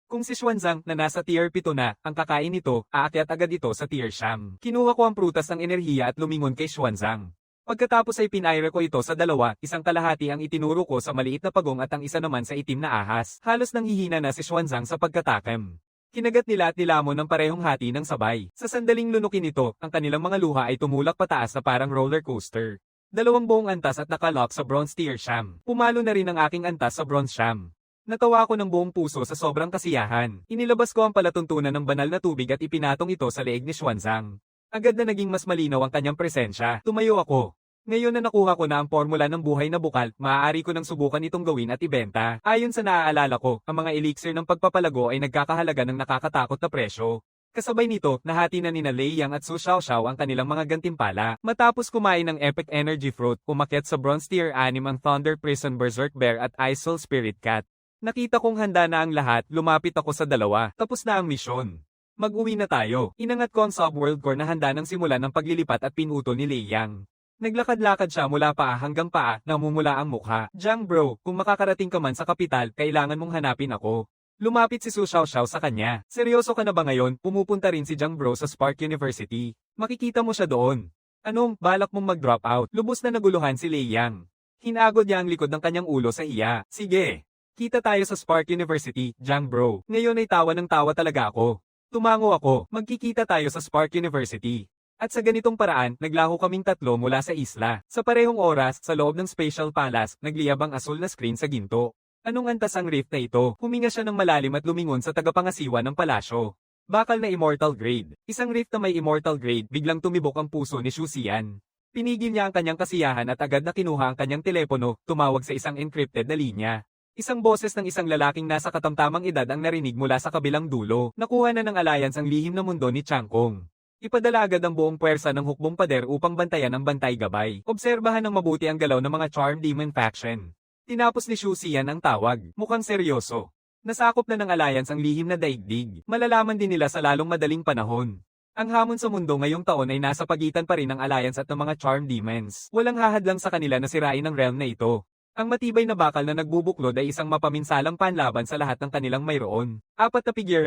[SPEAKER 1] Kung si Xuanzang na nasa tier 7 na, ang kakain nito, aakyat agad ito sa tier siyam. Kinuha ko ang prutas ng enerhiya at lumingon kay Xuanzang. Pagkatapos ay pinaira ko ito sa 2, isang kalahati ang itinuro ko sa maliit na pagong at ang isa naman sa itim na ahas. Halos nanghihina na si Xuanzang sa pagkatakem. Kinagat nila at nilamon ng parehong hati ng sabay. Sa sandaling lunukin ito, ang kanilang mga luha ay tumulak pataas na parang roller coaster. 2 buong antas at nakalock sa bronze tier siyam. Pumalo na rin ang aking antas sa bronze siyam. Natawa ako ng buong puso sa sobrang kasiyahan. Inilabas ko ang palatuntunan ng banal na tubig at ipinatong ito sa leeg ni Xuanzang. Agad na naging mas malinaw ang kanyang presensya. Tumayo ako. Ngayon na nakuha ko na ang formula ng buhay na bukal, maaari ko nang subukan itong gawin at ibenta. Ayon sa naaalala ko, ang mga elixir ng pagpapalago ay nagkakahalaga ng nakakatakot na presyo. Kasabay nito, nahati na nina Leiyang at Su Xiaoxiao ang kanilang mga gantimpala. Matapos kumain ng Epic Energy Fruit, umakyat sa bronze tier 6 ang Thunder Prison Berserk Bear at Ice Soul Spirit Cat. Nakita kong handa na ang lahat, lumapit ako sa 2. Tapos na ang misyon. Mag-uwi na tayo. Inangat ko ang subworld core na handa ng simulan ng paglilipat at pinutol ni Leiyang. Naglakad-lakad siya mula paa hanggang paa, namumula ang mukha. Jiang bro, kung makakarating ka man sa kapital, kailangan mong hanapin ako. Lumapit si Su Xiaoxiao sa kanya. Seryoso ka na ba ngayon? Pumupunta rin si Jiang bro sa Spark University. Makikita mo siya doon. Anong, balak mong mag-drop out? Lubos na naguluhan si Leiyang. Hinagod niya ang likod ng kanyang ulo sa hiya. Sige. Kita tayo sa Spark University, Jiang bro. Ngayon ay tawa ng tawa talaga ako. Tumango ako, magkikita tayo sa Spark University. At sa ganitong paraan, naglaho kaming 3 mula sa isla. Sa parehong oras, sa loob ng Spatial Palace, nagliyab ang asul na screen sa ginto. Anong antas ang rift na ito? Huminga siya ng malalim at lumingon sa tagapangasiwa ng palasyo. Bakal na immortal grade. Isang rift na may immortal grade, biglang tumibok ang puso ni Xu Xian. Pinigil niya ang kanyang kasiyahan at agad na kinuha ang kanyang telepono, tumawag sa isang encrypted na linya. Isang boses ng isang lalaking nasa katamtamang edad ang narinig mula sa kabilang dulo. Nakuha na ng alliance ang lihim na mundo ni Changkong. Ipadala agad ang buong puwersa ng hukbong pader upang bantayan ang bantay gabay. Obserbahan ng mabuti ang galaw ng mga Charm Demon faction. Tinapos ni Xu Xian ang tawag. Mukhang seryoso. Nasakop na ng alliance ang lihim na daigdig. Malalaman din nila sa lalong madaling panahon. Ang hamon sa mundo ngayong taon ay nasa pagitan pa rin ng alliance at ng mga Charm Demons. Walang hahadlang sa kanila na sirain ang realm na ito. Ang matibay na bakal na nagbubuklod ay isang mapaminsalang panlaban sa lahat ng kanilang mayroon. 4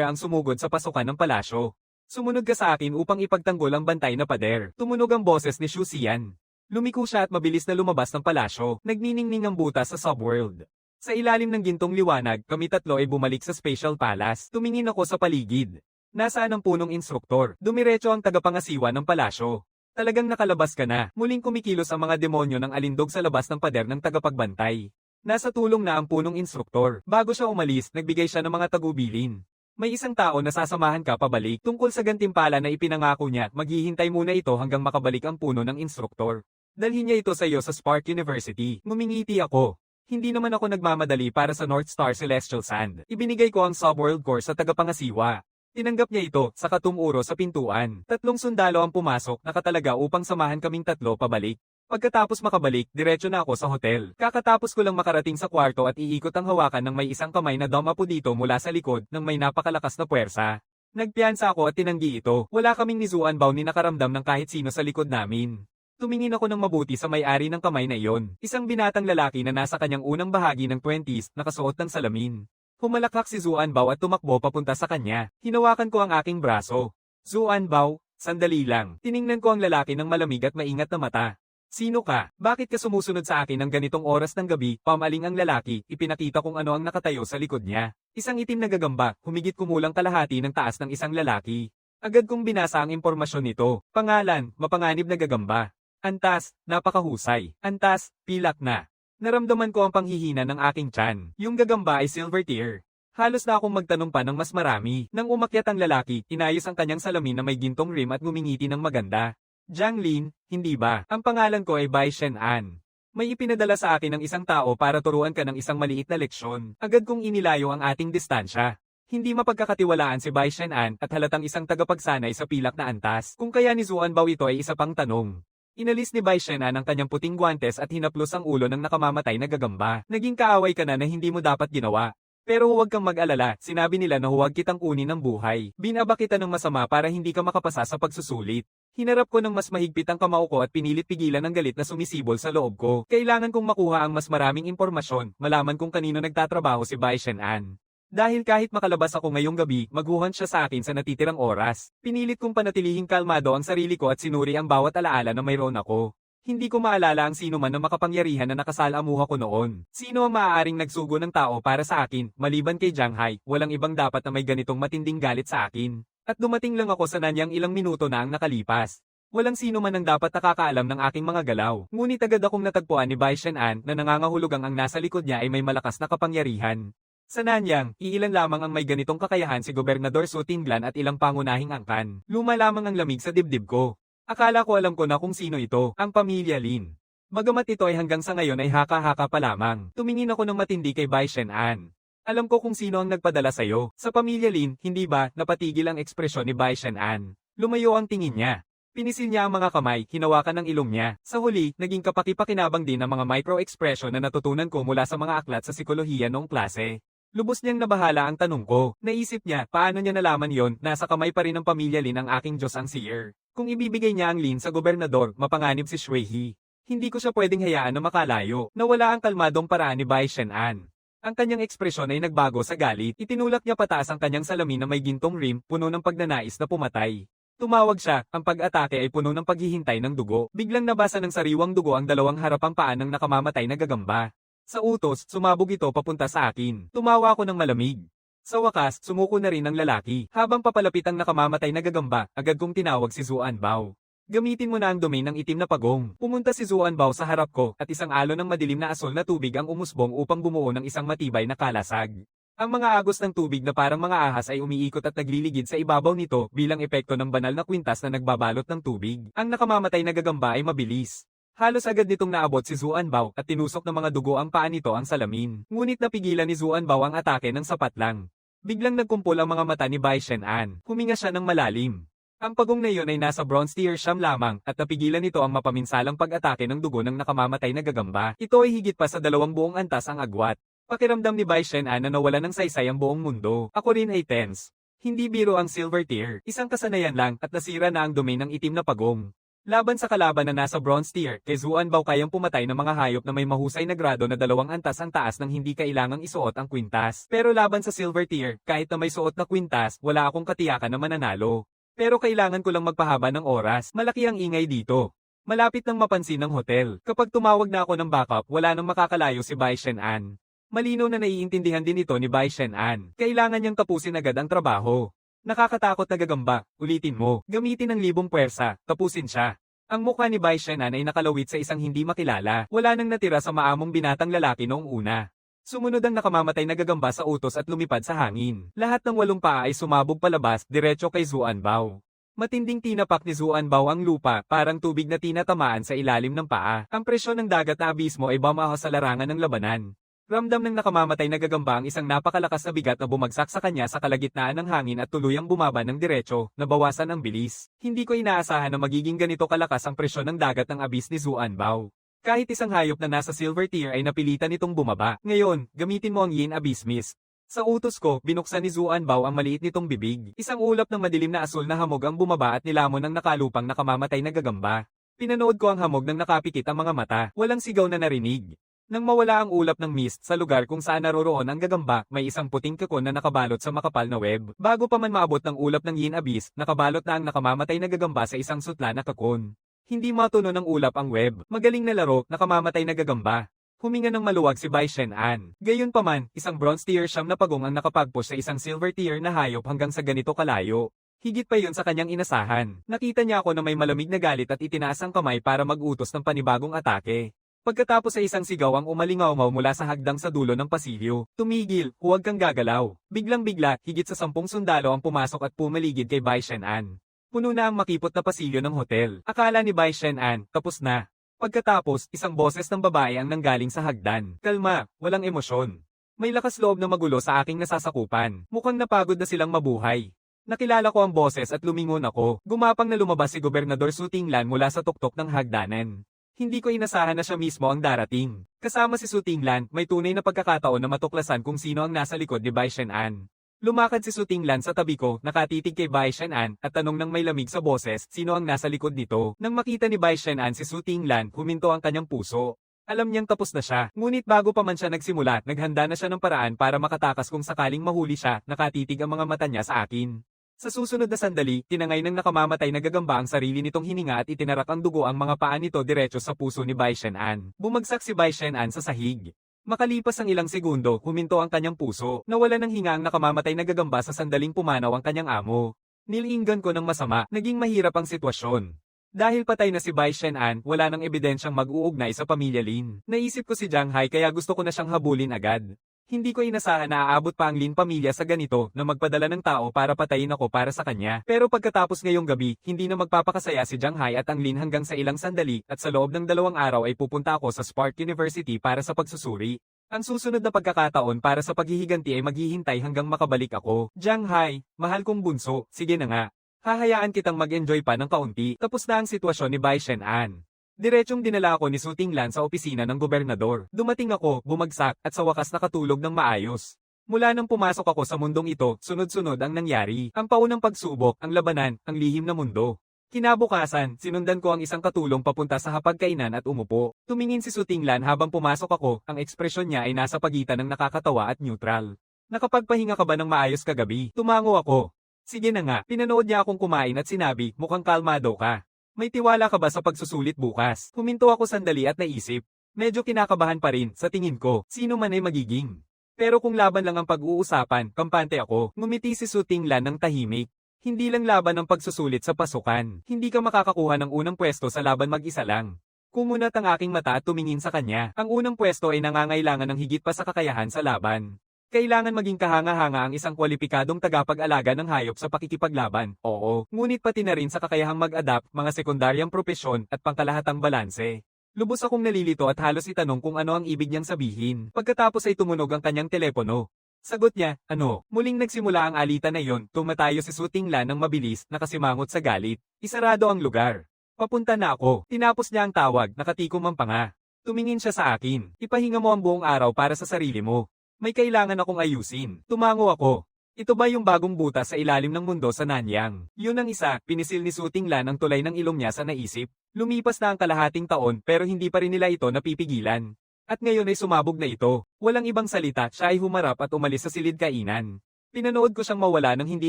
[SPEAKER 1] na ang sumugod sa pasukan ng palasyo. Sumunod ka sa akin upang ipagtanggol ang bantay na pader. Tumunog ang boses ni Xu Xian. Lumiko siya at mabilis na lumabas ng palasyo. Nagniningning ang butas sa subworld. Sa ilalim ng gintong liwanag, kami tatlo ay bumalik sa Spatial Palace. Tumingin ako sa paligid. Nasaan ang punong instruktor? Dumiretso ang tagapangasiwa ng palasyo. Talagang nakalabas ka na. Muling kumikilos ang mga demonyo ng alindog sa labas ng pader ng tagapagbantay. Nasa tulong na ang punong instruktor. Bago siya umalis, nagbigay siya ng mga tagubilin. May isang tao na sasamahan ka pabalik tungkol sa gantimpala na ipinangako niya. Maghihintay muna ito hanggang makabalik ang puno ng instruktor. Dalhin niya ito sa iyo sa Spark University. Ngumingiti ako. Hindi naman ako nagmamadali para sa North Star Celestial Sand. Ibinigay ko ang subworld core sa tagapangasiwa. Tinanggap niya ito, saka tumuro sa pintuan. 3 sundalo ang pumasok, nakatalaga upang samahan kaming 3 pabalik. Pagkatapos makabalik, diretso na ako sa hotel. Kakatapos ko lang makarating sa kwarto at iikot ang hawakan ng may isang kamay na dumapo dito mula sa likod ng may napakalakas na puwersa. Nagpiyansa ako at tinanggi ito. Wala kaming ni Zuanbao ni nakaramdam ng kahit sino sa likod namin. Tumingin ako ng mabuti sa may-ari ng kamay na iyon. Isang binatang lalaki na nasa kanyang unang bahagi ng 20s, nakasuot ng salamin. Humalakhak si Zuanbao at tumakbo papunta sa kanya. Hinawakan ko ang aking braso. Zuanbao, sandali lang. Tiningnan ko ang lalaki ng malamig at maingat na mata. Sino ka? Bakit ka sumusunod sa akin ng ganitong oras ng gabi? Pamaling ang lalaki, ipinakita kung ano ang nakatayo sa likod niya. Isang itim na gagamba, humigit kumulang kalahati ng taas ng isang lalaki. Agad kong binasa ang impormasyon nito. Pangalan, mapanganib na gagamba. Antas, napakahusay. Antas, pilak na. Naramdaman ko ang panghihina ng aking tiyan. Yung gagamba ay silver tier. Halos na akong magtanong pa ng mas marami. Nang umakyat ang lalaki, inayos ang kanyang salamin na may gintong rim at ngumingiti ng maganda. Jiang Lin, hindi ba? Ang pangalan ko ay Bai Shen-an. May ipinadala sa akin ng isang tao para turuan ka ng isang maliit na leksyon. Agad kong inilayo ang ating distansya. Hindi mapagkakatiwalaan si Bai Shen-an at halatang isang tagapagsanay sa pilak na antas. Kung kaya ni Zuanbao ito ay isa pang tanong. Inalis ni Bai Shen-an ang kanyang puting guwantes at hinaplos ang ulo ng nakamamatay na gagamba. Naging kaaway ka na hindi mo dapat ginawa. Pero huwag kang mag-alala, sinabi nila na huwag kitang kunin ng buhay. Binaba kita ng masama para hindi ka makapasa sa pagsusulit. Hinarap ko ng mas mahigpit ang kamao ko at pinilit pigilan ang galit na sumisibol sa loob ko. Kailangan kong makuha ang mas maraming impormasyon, malaman kung kanino nagtatrabaho si Bai Shen-an. Dahil kahit makalabas ako ngayong gabi, maguhan siya sa akin sa natitirang oras. Pinilit kong panatilihing kalmado ang sarili ko at sinuri ang bawat alaala na mayroon ako. Hindi ko maalala ang sino man na makapangyarihan na nakasalamuha ko noon. Sino ang maaaring nagsugo ng tao para sa akin, maliban kay Jiang Hai, walang ibang dapat na may ganitong matinding galit sa akin. At dumating lang ako sa nanyang ilang minuto na ang nakalipas. Walang sino man ang dapat nakakaalam ng aking mga galaw. Ngunit agad akong natagpuan ni Bai Shen-an na nangangahulugang ang nasa likod niya ay may malakas na kapangyarihan. Sa Nanyang, iilan lamang ang may ganitong kakayahan si Gobernador Su Tinglan at ilang pangunahing angkan. Luma lamang ang lamig sa dibdib ko. Akala ko alam ko na kung sino ito, ang pamilya Lin. Bagamat ito ay hanggang sa ngayon ay haka-haka pa lamang, tumingin ako ng matindi kay Bai Shen-an. Alam ko kung sino ang nagpadala sa'yo. Sa pamilya Lin, hindi ba, napatigil ang ekspresyon ni Bai Shen-an. Lumayo ang tingin niya. Pinisil niya ang mga kamay, hinawakan ng ilong niya. Sa huli, naging kapaki-pakinabang din ang mga micro-expression na natutunan ko mula sa mga aklat sa sikolohiya noong klase. Lubos niyang nabahala ang tanong ko. Naisip niya, paano niya nalaman yon, nasa kamay pa rin ng pamilya Lin ang aking Diyos ang seer. Kung ibibigay niya ang Lin sa gobernador, mapanganib si Shuihe. Hindi ko siya pwedeng hayaan na makalayo. Nawala ang kalmadong paraan ni Bai Shen-an. Ang kanyang ekspresyon ay nagbago sa galit. Itinulak niya pataas ang kanyang salamin na may gintong rim, puno ng pagnanais na pumatay. Tumawag siya, ang pag-atake ay puno ng paghihintay ng dugo. Biglang nabasa ng sariwang dugo ang dalawang harapang paa ng nakamamatay na gagamba. Sa utos, sumabog ito papunta sa akin. Tumawa ako ng malamig. Sa wakas, sumuko na rin ang lalaki. Habang papalapit ang nakamamatay na gagamba, agad kong tinawag si Zuanbao. Gamitin mo na ang domain ng itim na pagong. Pumunta si Zuanbao sa harap ko at isang alon ng madilim na asol na tubig ang umusbong upang bumuo ng isang matibay na kalasag. Ang mga agos ng tubig na parang mga ahas ay umiikot at nagliligid sa ibabaw nito bilang epekto ng banal na kwintas na nagbabalot ng tubig. Ang nakamamatay na gagamba ay mabilis. Halos agad nitong naabot si Zuanbao at tinusok ng mga dugo ang paa nito ang salamin. Ngunit napigilan ni Zuanbao ang atake ng sapat lang. Biglang nagkumpol ang mga mata ni Bai Shen-an. Huminga siya ng malalim. Ang pagong na iyon ay nasa bronze tier siyam lamang at napigilan nito ang mapaminsalang pag-atake ng dugo ng nakamamatay na gagamba. Ito ay higit pa sa 2 buong antas ang agwat. Pakiramdam ni Bai Shen-an na nawala ng saysay ang buong mundo. Ako rin ay tense. Hindi biro ang silver tier. Isang kasanayan lang at nasira na ang domain ng itim na pagong. Laban sa kalaban na nasa bronze tier, kay Zuanbao kayang pumatay ng mga hayop na may mahusay na grado na 2 antas ang taas nang hindi kailangang isuot ang kwintas. Pero laban sa silver tier, kahit na may suot na kwintas, wala akong katiyakan na mananalo. Pero kailangan ko lang magpahaba ng oras, malaki ang ingay dito. Malapit nang mapansin ng hotel. Kapag tumawag na ako ng backup, wala nang makakalayo si Bai Shen-an. Malinaw na naiintindihan din ito ni Bai Shen-an. Kailangan niyang tapusin agad ang trabaho. Nakakatakot na gagamba, ulitin mo, gamitin ng libong puwersa, tapusin siya. Ang mukha ni Bai Shen-an ay nakalawit sa isang hindi makilala, wala nang natira sa maamong binatang lalaki noong una. Sumunod ang nakamamatay na gagamba sa utos at lumipad sa hangin. Lahat ng 8 paa ay sumabog palabas, diretso kay Zuanbao. Matinding tinapak ni Zuanbao ang lupa, parang tubig na tinatamaan sa ilalim ng paa. Ang presyon ng dagat na abismo ay bumaho sa larangan ng labanan. Ramdam ng nakamamatay na gagamba ang isang napakalakas na bigat na bumagsak sa kanya sa kalagitnaan ng hangin at tuluyang bumaba ng diretso, nabawasan ang bilis. Hindi ko inaasahan na magiging ganito kalakas ang presyon ng dagat ng abis ni Zuanbao. Kahit isang hayop na nasa silver tier ay napilitan itong bumaba. Ngayon, gamitin mo ang Yin Abyss Mist. Sa utos ko, binuksan ni Zuanbao ang maliit nitong bibig. Isang ulap ng madilim na asul na hamog ang bumaba at nilamon ng nakalupang nakamamatay na gagamba. Pinanood ko ang hamog ng nakapikit ang mga mata, walang sigaw na narinig. Nang mawala ang ulap ng mist sa lugar kung saan naroroon ang gagamba, may isang puting kakon na nakabalot sa makapal na web. Bago pa man maabot ng ulap ng Yin Abyss, nakabalot na ang nakamamatay na gagamba sa isang sutla na kakon. Hindi matuno ng ulap ang web. Magaling na laro, nakamamatay na gagamba. Huminga ng maluwag si Bai Shen-an. Gayunpaman, isang bronze tier siyam na pagong ang nakapagpush sa isang silver tier na hayop hanggang sa ganito kalayo. Higit pa yun sa kanyang inasahan. Nakita niya ako na may malamig na galit at itinaas ang kamay para mag-utos ng panibagong atake. Pagkatapos ay isang sigaw ang umalingaw mula sa hagdang sa dulo ng pasilyo. Tumigil, huwag kang gagalaw. Biglang-bigla, higit sa 10 sundalo ang pumasok at pumaligid kay Bai Shen-an. Puno na ang makipot na pasilyo ng hotel. Akala ni Bai Shen-an, tapos na. Pagkatapos, isang boses ng babae ang nanggaling sa hagdan. Kalma, walang emosyon. May lakas loob na magulo sa aking nasasakupan. Mukhang napagod na silang mabuhay. Nakilala ko ang boses at lumingon ako. Gumapang na lumabas si Gobernador Su Tinglan mula sa tuktok ng hagdanan. Hindi ko inasahan na siya mismo ang darating. Kasama si Su Tinglan, may tunay na pagkakataon na matuklasan kung sino ang nasa likod ni Bai Shen-an. Lumakad si Su Tinglan sa tabi ko, nakatitig kay Bai Shen-an, at tanong ng may lamig sa boses, sino ang nasa likod nito. Nang makita ni Bai Shen-an si Su Tinglan, huminto ang kanyang puso. Alam niyang tapos na siya, ngunit bago pa man siya nagsimula, naghanda na siya ng paraan para makatakas kung sakaling mahuli siya, nakatitig ang mga mata niya sa akin. Sa susunod na sandali, tinangay ng nakamamatay na gagamba ang sarili nitong hininga at itinarak ang dugo ang mga paa nito diretso sa puso ni Bai Shen-an. Bumagsak si Bai Shen-an sa sahig. Makalipas ang ilang segundo, huminto ang kanyang puso. Nawala ng hinga ang nakamamatay na gagamba sa sandaling pumanaw ang kanyang amo. Nilinggan ko ng masama, naging mahirap ang sitwasyon. Dahil patay na si Bai Shen-an, wala nang ebidensyang mag-uugnay sa pamilya Lin. Naisip ko si Jiang Hai kaya gusto ko na siyang habulin agad. Hindi ko inasahan na aabot pa ang Lin pamilya sa ganito na magpadala ng tao para patayin ako para sa kanya. Pero pagkatapos ngayong gabi, hindi na magpapakasaya si Jiang Hai at ang Lin hanggang sa ilang sandali at sa loob ng 2 araw ay pupunta ako sa Spark University para sa pagsusuri. Ang susunod na pagkakataon para sa paghihiganti ay maghihintay hanggang makabalik ako. Jiang Hai, mahal kong bunso, sige na nga. Hahayaan kitang mag-enjoy pa ng kaunti. Tapos na ang sitwasyon ni Bai Shen-an. Diretsyong dinala ako ni Su Tinglan sa opisina ng gobernador. Dumating ako, bumagsak, at sa wakas nakatulog ng maayos. Mula nang pumasok ako sa mundong ito, sunod-sunod ang nangyari. Ang paunang pagsubok, ang labanan, ang lihim na mundo. Kinabukasan, sinundan ko ang isang katulong papunta sa hapagkainan at umupo. Tumingin si Su Tinglan habang pumasok ako, ang ekspresyon niya ay nasa pagitan ng nakakatawa at neutral. Nakapagpahinga ka ba ng maayos kagabi? Tumango ako. Sige na nga, pinanood niya akong kumain at sinabi, mukhang kalmado ka. May tiwala ka ba sa pagsusulit bukas? Huminto ako sandali at naisip. Medyo kinakabahan pa rin, sa tingin ko, sino man ay magiging. Pero kung laban lang ang pag-uusapan, kampante ako. Ngumiti si Su Tinglan ng tahimik. Hindi lang laban ang pagsusulit sa pasukan. Hindi ka makakakuha ng unang pwesto sa laban mag-isa lang. Kumunat ang aking mata at tumingin sa kanya. Ang unang pwesto ay nangangailangan ng higit pa sa kakayahan sa laban. Kailangan maging kahanga-hanga ang isang kwalipikadong tagapag-alaga ng hayop sa pakikipaglaban, oo. Ngunit pati na rin sa kakayahang mag-adapt, mga sekundaryang propesyon, at pangkalahatang balanse. Lubos akong nalilito at halos itanong kung ano ang ibig niyang sabihin. Pagkatapos ay tumunog ang kanyang telepono. Sagot niya, ano? Muling nagsimula ang alitan na iyon, tumatayo si Su Tinglan ng mabilis, nakasimangot sa galit. Isarado ang lugar. Papunta na ako. Tinapos niya ang tawag, nakatikom ang panga. Tumingin siya sa akin. Ipahinga mo ang buong araw para sa sarili mo. May kailangan akong ayusin. Tumango ako. Ito ba yung bagong butas sa ilalim ng mundo sa Nanyang? Yun ang isa, pinisil ni Su Tinglan ang tulay ng ilong niya sa naisip. Lumipas na ang kalahating taon pero hindi pa rin nila ito napipigilan. At ngayon ay sumabog na ito. Walang ibang salita, siya ay humarap at umalis sa silid kainan. Pinanood ko siyang mawala nang hindi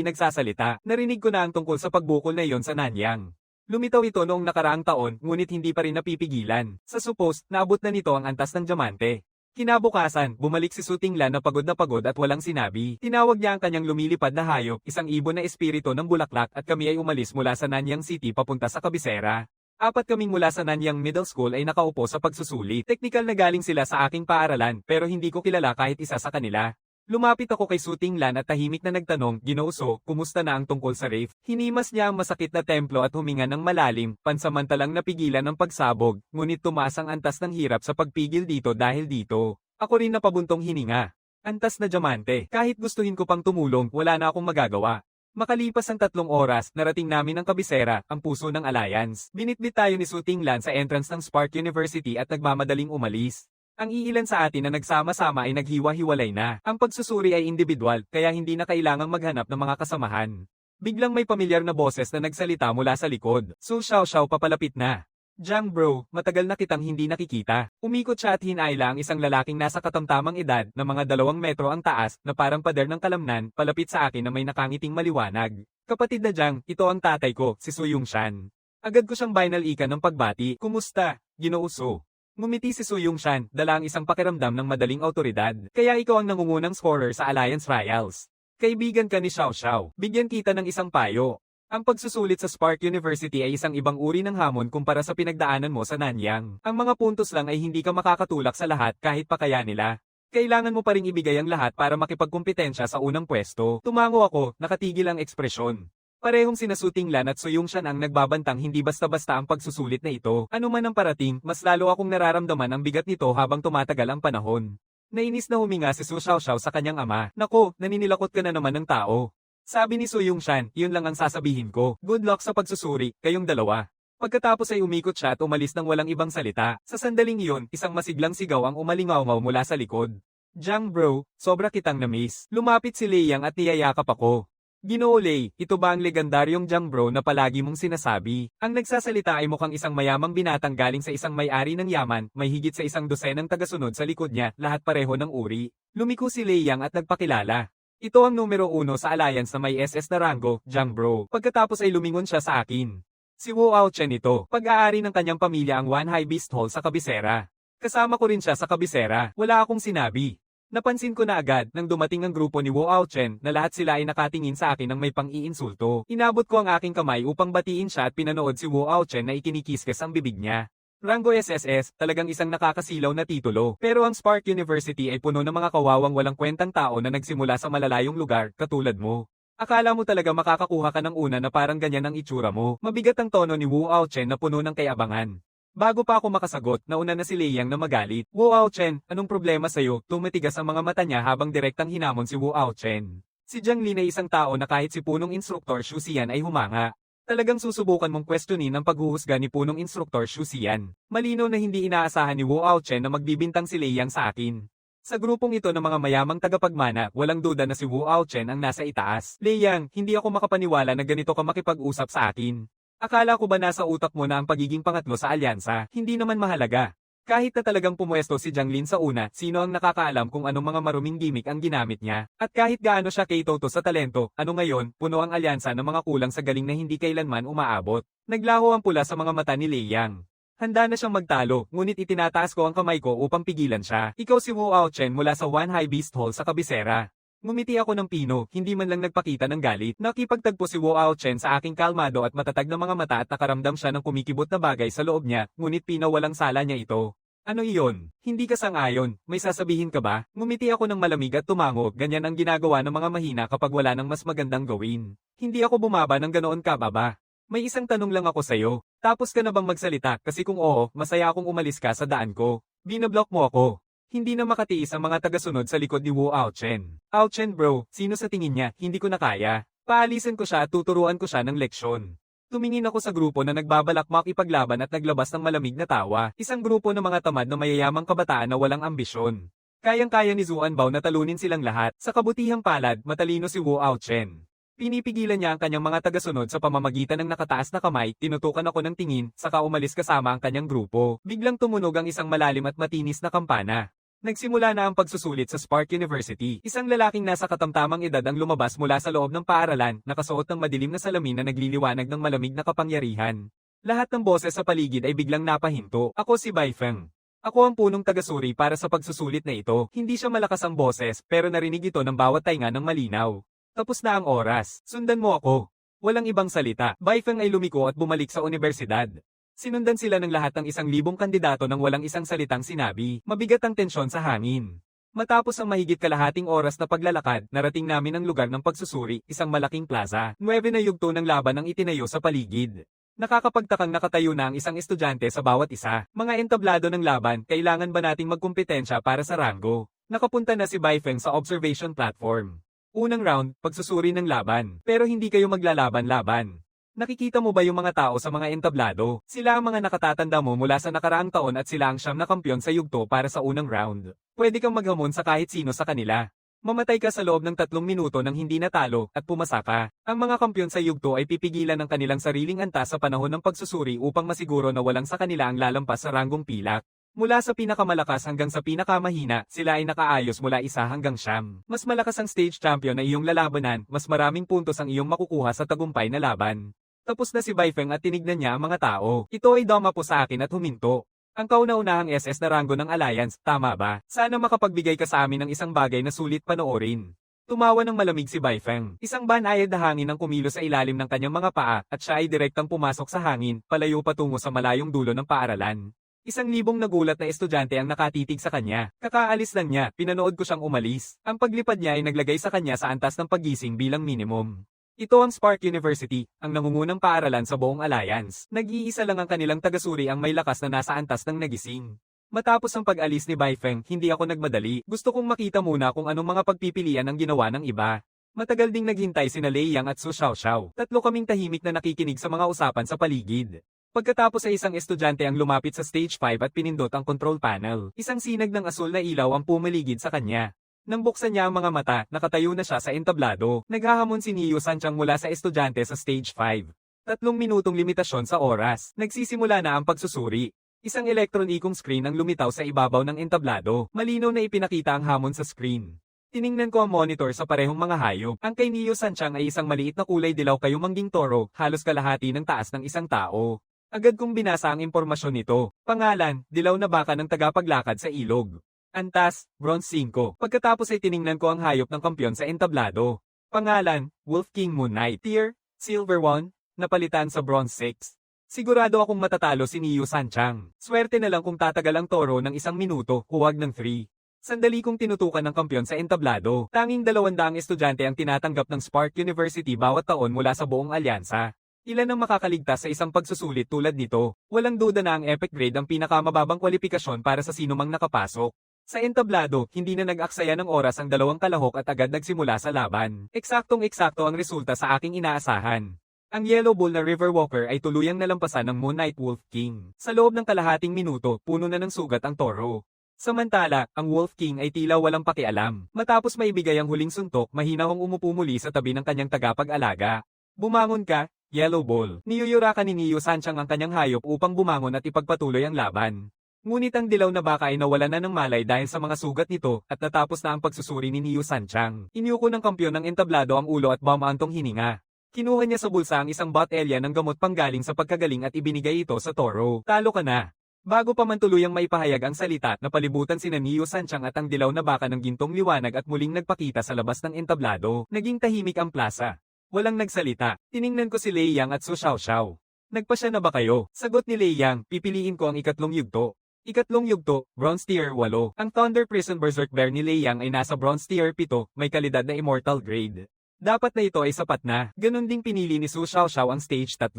[SPEAKER 1] nagsasalita. Narinig ko na ang tungkol sa pagbukol na iyon sa Nanyang. Lumitaw ito noong nakaraang taon, ngunit hindi pa rin napipigilan. Sa supos, naabot na nito ang antas ng diamante. Kinabukasan, bumalik si Su Tinglan na pagod at walang sinabi. Tinawag niya ang kanyang lumilipad na hayop, isang ibon na espiritu ng bulaklak at kami ay umalis mula sa Nanyang City papunta sa kabisera. Apat kaming mula sa Nanyang Middle School ay nakaupo sa pagsusulit. Teknikal na galing sila sa aking paaralan pero hindi ko kilala kahit isa sa kanila. Lumapit ako kay Su Tinglan at tahimik na nagtanong, Ginoo, kumusta na ang tungkol sa Rafe? Hinimas niya ang masakit na templo at huminga ng malalim, pansamantalang napigilan ang pagsabog, ngunit tumaas ang antas ng hirap sa pagpigil dito dahil dito. Ako rin napabuntong hininga. Antas na diamante, kahit gustuhin ko pang tumulong, wala na akong magagawa. Makalipas ang 3 oras, narating namin ang kabisera, ang puso ng Alliance. Binitbit tayo ni Su Tinglan sa entrance ng Spark University at nagmamadaling umalis. Ang iilan sa atin na nagsama-sama ay naghiwa-hiwalay na. Ang pagsusuri ay individual, kaya hindi na kailangang maghanap ng mga kasamahan. Biglang may pamilyar na boses na nagsalita mula sa likod. Su Xiaoxiao papalapit na. Jiang bro, matagal na kitang hindi nakikita. Umikot siya at hinayla ang isang lalaking nasa katamtamang edad na mga 2 metro ang taas na parang pader ng kalamnan palapit sa akin na may nakangiting maliwanag. Kapatid na Jiang, ito ang tatay ko, si Su Yongshan. Agad ko siyang binal-ikan ng pagbati. Kumusta? Ginoo Su. Ngumiti si Su Yongshan, dala ang isang pakiramdam ng madaling autoridad. Kaya ikaw ang nangungunang scorer sa Alliance Trials. Kaibigan ka ni Xiaoxiao. Bigyan kita ng isang payo. Ang pagsusulit sa Spark University ay isang ibang uri ng hamon kumpara sa pinagdaanan mo sa Nanyang. Ang mga puntos lang ay hindi ka makakatulak sa lahat kahit pa kaya nila. Kailangan mo pa ring ibigay ang lahat para makipagkumpetensya sa unang pwesto. Tumango ako, nakatigil ang ekspresyon. Parehong sina Su Tinglan at Su Yongshan ang nagbabantang hindi basta-basta ang pagsusulit na ito. Ano man ang parating, mas lalo akong nararamdaman ang bigat nito habang tumatagal ang panahon. Nainis na huminga si Su Xiaoxiao sa kanyang ama. Nako, naninilakot ka na naman ng tao. Sabi ni Su Yongshan, yun lang ang sasabihin ko. Good luck sa pagsusuri, kayong dalawa. Pagkatapos ay umikot siya at umalis ng walang ibang salita. Sa sandaling iyon, isang masiglang sigaw ang umalingaw mula sa likod. Jiang bro, sobra kitang na-miss. Lumapit si Liang at niyayakap ako. Ginoo Lei, ito ba ang legendaryong Jiang bro na palagi mong sinasabi? Ang nagsasalita ay mukhang isang mayamang binatang galing sa isang may-ari ng yaman, may higit sa 100 tagasunod sa likod niya, lahat pareho ng uri. Lumiko si Liang at nagpakilala. Ito ang numero 1 sa Alliance na may SS na rango, Jiang bro. Pagkatapos ay lumingon siya sa akin. Si Wu Aochen ito, pag-aari ng kanyang pamilya ang One High Beast Hall sa kabisera. Kasama ko rin siya sa kabisera, wala akong sinabi. Napansin ko na agad nang dumating ang grupo ni Wu Aochen na lahat sila ay nakatingin sa akin ng may pang-iinsulto. Inabot ko ang aking kamay upang batiin siya at pinanood si Wu Aochen na ikinikiskes ang bibig niya. Rango SSS, talagang isang nakakasilaw na titulo. Pero ang Spark University ay puno ng mga kawawang walang kwentang tao na nagsimula sa malalayong lugar, katulad mo. Akala mo talaga makakakuha ka ng una na parang ganyan ang itsura mo. Mabigat ang tono ni Wu Aochen na puno ng kayabangan. Bago pa ako makasagot, nauna na si Liang na magalit. Wu Aochen, anong problema sa'yo? Tumitigas ang mga mata niya habang direktang hinamon si Wu Aochen. Si Jiang Lin ay isang tao na kahit si punong instruktor Xu Xian ay humanga. Talagang susubukan mong questionin ang paghuhusga ni punong instruktor Xu Xian. Malinaw na hindi inaasahan ni Wu Aochen na magbibintang si Liang sa akin. Sa grupong ito ng mga mayamang tagapagmana, walang duda na si Wu Aochen ang nasa itaas. Liang, hindi ako makapaniwala na ganito ka makipag-usap sa akin. Akala ko ba nasa utak mo na ang pagiging pangatlo sa alyansa, hindi naman mahalaga. Kahit na talagang pumuesto si Jiang Lin sa una, sino ang nakakaalam kung anong mga maruming gimmick ang ginamit niya? At kahit gaano siya kay-toto sa talento, ano ngayon, puno ang alyansa ng mga kulang sa galing na hindi kailanman umaabot. Naglaho ang pula sa mga mata ni Liang. Handa na siyang magtalo, ngunit itinataas ko ang kamay ko upang pigilan siya. Ikaw si Wu Aochen mula sa One High Beast Hall sa kabisera. Ngumiti ako ng pino, hindi man lang nagpakita ng galit. Nakipagtagpo si Wu Aochen sa aking kalmado at matatag na mga mata at nakaramdam siya ng kumikibot na bagay sa loob niya, ngunit pinawalang sala niya ito. Ano iyon? Hindi ka sang-ayon, may sasabihin ka ba? Ngumiti ako ng malamig at tumango, ganyan ang ginagawa ng mga mahina kapag wala nang mas magandang gawin. Hindi ako bumaba ng ganoon kababa. May isang tanong lang ako sa'yo. Tapos ka na bang magsalita? Kasi kung oo, masaya akong umalis ka sa daan ko. Binablock mo ako. Hindi na makatiis ang mga tagasunod sa likod ni Wu Aochen. Aochen bro, sino sa tingin niya, hindi ko na kaya. Paalisin ko siya at tuturuan ko siya ng leksyon. Tumingin ako sa grupo na nagbabalak makipaglaban at naglabas ng malamig na tawa. Isang grupo ng mga tamad na mayayamang kabataan na walang ambisyon. Kayang-kaya ni Zuan Bao na talunin silang lahat. Sa kabutihang palad, matalino si Wu Aochen. Pinipigilan niya ang kanyang mga tagasunod sa pamamagitan ng nakataas na kamay, tinutukan ako ng tingin, saka umalis kasama ang kanyang grupo. Biglang tumunog ang isang malalim at matinis na kampana. Nagsimula na ang pagsusulit sa Spark University. Isang lalaking nasa katamtamang edad ang lumabas mula sa loob ng paaralan, nakasuot ng madilim na salamin na nagliliwanag ng malamig na kapangyarihan. Lahat ng boses sa paligid ay biglang napahinto. Ako si Bai Feng. Ako ang punong tagasuri para sa pagsusulit na ito. Hindi siya malakas ang boses, pero narinig ito ng bawat tainga ng malinaw. Tapos na ang oras. Sundan mo ako. Walang ibang salita. Bai Feng ay lumiko at bumalik sa universidad. Sinundan sila ng lahat ng 1,000 kandidato nang walang isang salitang sinabi. Mabigat ang tensyon sa hangin. Matapos ang mahigit kalahating oras na paglalakad, narating namin ang lugar ng pagsusuri, isang malaking plaza. 9 na yugto ng laban ang itinayo sa paligid. Nakakapagtakang nakatayo na ang isang estudyante sa bawat isa. Mga entablado ng laban, kailangan ba nating magkumpetensya para sa ranggo? Nakapunta na si Bai Feng sa observation platform. Unang round, pagsusuri ng laban. Pero hindi kayo maglalaban-laban. Nakikita mo ba yung mga tao sa mga entablado? Sila ang mga nakatatanda mo mula sa nakaraang taon at sila ang siyam na kampiyon sa yugto para sa unang round. Pwede kang maghamon sa kahit sino sa kanila. Mamatay ka sa loob ng 3 minuto nang hindi natalo at pumasa ka. Ang mga kampiyon sa yugto ay pipigilan ng kanilang sariling antas sa panahon ng pagsusuri upang masiguro na walang sa kanila ang lalampas sa ranggong pilak. Mula sa pinakamalakas hanggang sa pinakamahina, sila ay nakaayos mula 1 hanggang 9. Mas malakas ang stage champion na iyong lalabanan, mas maraming puntos ang iyong makukuha sa tagumpay na laban. Tapos na si Bai Feng at tinignan niya ang mga tao. Ito ay dama po sa akin at huminto. Ang kauna-unahang SS na ranggo ng Alliance, tama ba? Sana makapagbigay ka sa amin ng isang bagay na sulit panoorin. Tumawa ng malamig si Bai Feng. Isang banayad na hangin ang kumilos sa ilalim ng kanyang mga paa at siya ay direktang pumasok sa hangin, palayo patungo sa malayong dulo ng paaralan. 1,000 nagulat na estudyante ang nakatitig sa kanya. Kakaalis lang niya, pinanood ko siyang umalis. Ang paglipad niya ay naglagay sa kanya sa antas ng paggising bilang minimum. Ito ang Spark University, ang nangungunang paaralan sa buong Alliance. Nag-iisa lang ang kanilang tagasuri ang may lakas na nasa antas ng nagising. Matapos ang pag-alis ni Bai Feng, hindi ako nagmadali. Gusto kong makita muna kung anong mga pagpipilian ang ginawa ng iba. Matagal ding naghintay sina Lei Yang at Su Xiaoxiao. Tatlo kaming tahimik na nakikinig sa mga usapan sa paligid. Pagkatapos ay isang estudyante ang lumapit sa stage 5 at pinindot ang control panel. Isang sinag ng asul na ilaw ang pumaligid sa kanya. Nang buksan niya ang mga mata, nakatayo na siya sa entablado. Naghahamon si Neo Sanchang mula sa estudyante sa stage 5. 3 minutong limitasyon sa oras. Nagsisimula na ang pagsusuri. Isang electron-ikong screen ang lumitaw sa ibabaw ng entablado. Malinaw na ipinakita ang hamon sa screen. Tiningnan ko ang monitor sa parehong mga hayop. Ang kay Neo Sanchang ay isang maliit na kulay dilaw kayumangging toro, halos kalahati ng taas ng isang tao. Agad kong binasa ang impormasyon nito. Pangalan, dilaw na baka ng tagapaglakad sa ilog. Antas, Bronze 5. Pagkatapos ay tiningnan ko ang hayop ng kampiyon sa entablado. Pangalan, Wolf King Moon Knight. Tier, Silver 1, napalitan sa Bronze 6. Sigurado akong matatalo si Neo Sanchang. Swerte na lang kung tatagal ang toro ng 1 minuto, huwag ng 3. Sandali kong tinutukan ng kampiyon sa entablado. Tanging 200 estudyante ang tinatanggap ng Spark University bawat taon mula sa buong alyansa. Ilan ang makakaligtas sa isang pagsusulit tulad nito? Walang duda na ang epic grade ang pinakamababang kwalifikasyon para sa sinumang nakapasok. Sa entablado, hindi na nag-aksaya ng oras ang 2 kalahok at agad nagsimula sa laban. Eksaktong-eksakto ang resulta sa aking inaasahan. Ang Yellow Bull na River Walker ay tuluyang nalampasan ng Moon Knight Wolf King. Sa loob ng kalahating minuto, puno na ng sugat ang toro. Samantala, ang Wolf King ay tila walang pakialam. Matapos maibigay ang huling suntok, mahinahong umupo muli sa tabi ng kanyang tagapag-alaga. Bumangon ka, Yellow Bull. Niyuyurakan ni Neo Sanchang ang kanyang hayop upang bumangon at ipagpatuloy ang laban. Ngunit ang dilaw na baka ay nawalan na ng malay dahil sa mga sugat nito at natapos na ang pagsusuri ni Neo Sanchang. Iniyuko ng kampiyon ng entablado ang ulo at bumaantong hininga. Kinuha niya sa bulsa ang isang botelya ng gamot panggaling sa pagkagaling at ibinigay ito sa toro. Talo ka na. Bago pa man tuluyang maipahayag ang salita, napalibutan sina Neo Sanchang at ang dilaw na baka ng gintong liwanag at muling nagpakita sa labas ng entablado. Naging tahimik ang plaza. Walang nagsalita. Tiningnan ko si Lei Yang at Su Xiaoxiao. Nagpasya na ba kayo? Sagot ni Lei Yang, pipiliin ko ang ikatlong yugto. Ikatlong yugto, Bronze Tier 8. Ang Thunder Prison Berserk Bear ni Lei Yang ay nasa Bronze Tier 7, may kalidad na Immortal Grade. Dapat na ito ay sapat na. Ganon ding pinili ni Su Xiaoxiao ang Stage 3.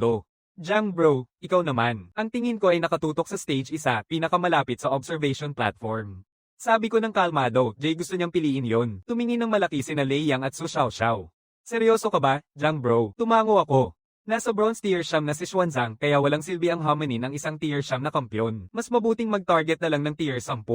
[SPEAKER 1] Jiang bro, ikaw naman. Ang tingin ko ay nakatutok sa Stage 1, pinakamalapit sa observation platform. Sabi ko ng kalmado, Jay gusto niyang piliin yon. Tumingin ng malaki sina Lei Yang at Su Xiaoxiao. Seryoso ka ba, Jiang bro? Tumango ako. Nasa Bronze Tier 9 na si Xuanzang kaya walang silbi ang hominin ng isang Tier 9 na kampiyon. Mas mabuting mag-target na lang ng Tier 10.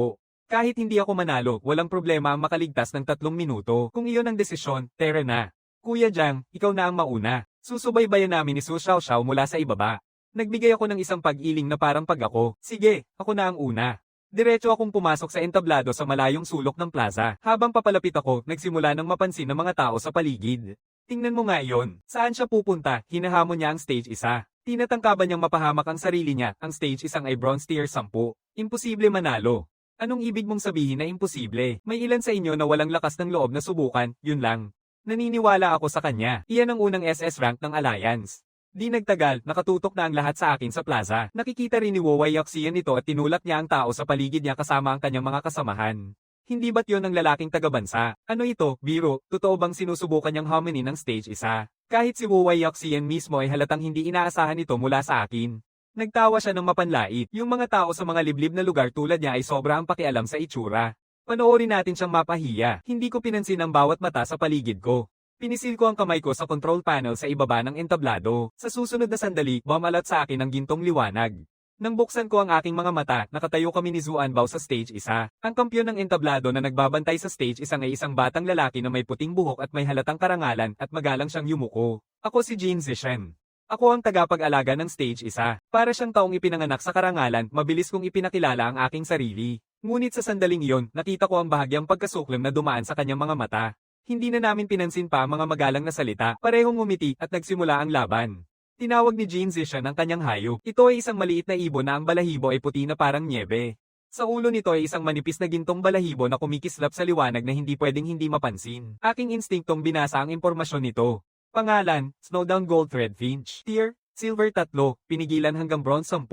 [SPEAKER 1] Kahit hindi ako manalo, walang problema ang makaligtas ng 3 minuto. Kung iyon ang desisyon, tara na. Kuya Jiang, ikaw na ang mauna. Susubaybayan namin ni Su Xiaoxiao mula sa ibaba. Nagbigay ako ng isang pag-iling na parang pag ako. Sige, ako na ang una. Diretso akong pumasok sa entablado sa malayong sulok ng plaza. Habang papalapit ako, nagsimula ng mapansin ng mga tao sa paligid. Tingnan mo nga iyon. Saan siya pupunta? Hinahamon niya ang stage 1. Tinatangkaban niyang mapahamak ang sarili niya. Ang stage 1 ay bronze tier 10. Imposible manalo. Anong ibig mong sabihin na imposible? May ilan sa inyo na walang lakas ng loob na subukan, yun lang. Naniniwala ako sa kanya. Iyan ang unang SS rank ng Alliance. Di nagtagal, nakatutok na ang lahat sa akin sa plaza. Nakikita rin ni Wowai Yaxian ito at tinulak niya ang tao sa paligid niya kasama ang kanyang mga kasamahan. Hindi ba't yun ang lalaking taga-bansa? Ano ito, biro? Totoo bang sinusubukan niyang hominin ng stage 1? Kahit si Wowai Yaxian mismo ay halatang hindi inaasahan ito mula sa akin. Nagtawa siya ng mapanlait. Yung mga tao sa mga liblib na lugar tulad niya ay sobra ang pakialam sa itsura. Panoorin natin siyang mapahiya. Hindi ko pinansin ang bawat mata sa paligid ko. Pinisil ko ang kamay ko sa control panel sa ibaba ng entablado. Sa susunod na sandali, bumalat sa akin ang gintong liwanag. Nang buksan ko ang aking mga mata, nakatayo kami ni Zuan Bao sa stage 1. Ang kampyon ng entablado na nagbabantay sa stage 1 ay isang batang lalaki na may puting buhok at may halatang karangalan at magalang siyang yumuko. Ako si Jin Zishen. Ako ang tagapag-alaga ng stage 1. Para siyang taong ipinanganak sa karangalan, mabilis kong ipinakilala ang aking sarili. Ngunit sa sandaling iyon, nakita ko ang bahagyang pagkasuklam na dumaan sa kanyang mga mata. Hindi na namin pinansin pa ang mga magalang na salita, parehong ngumiti at nagsimula ang laban. Tinawag ni Jin Zishan ang kanyang hayop. Ito ay isang maliit na ibon na ang balahibo ay puti na parang niebe. Sa ulo nito ay isang manipis na gintong balahibo na kumikislap sa liwanag na hindi pwedeng hindi mapansin. Aking instinktong binasa ang impormasyon nito. Pangalan, Snowdown Gold Threadfinch. Tier, Silver 3, pinigilan hanggang Bronze 10.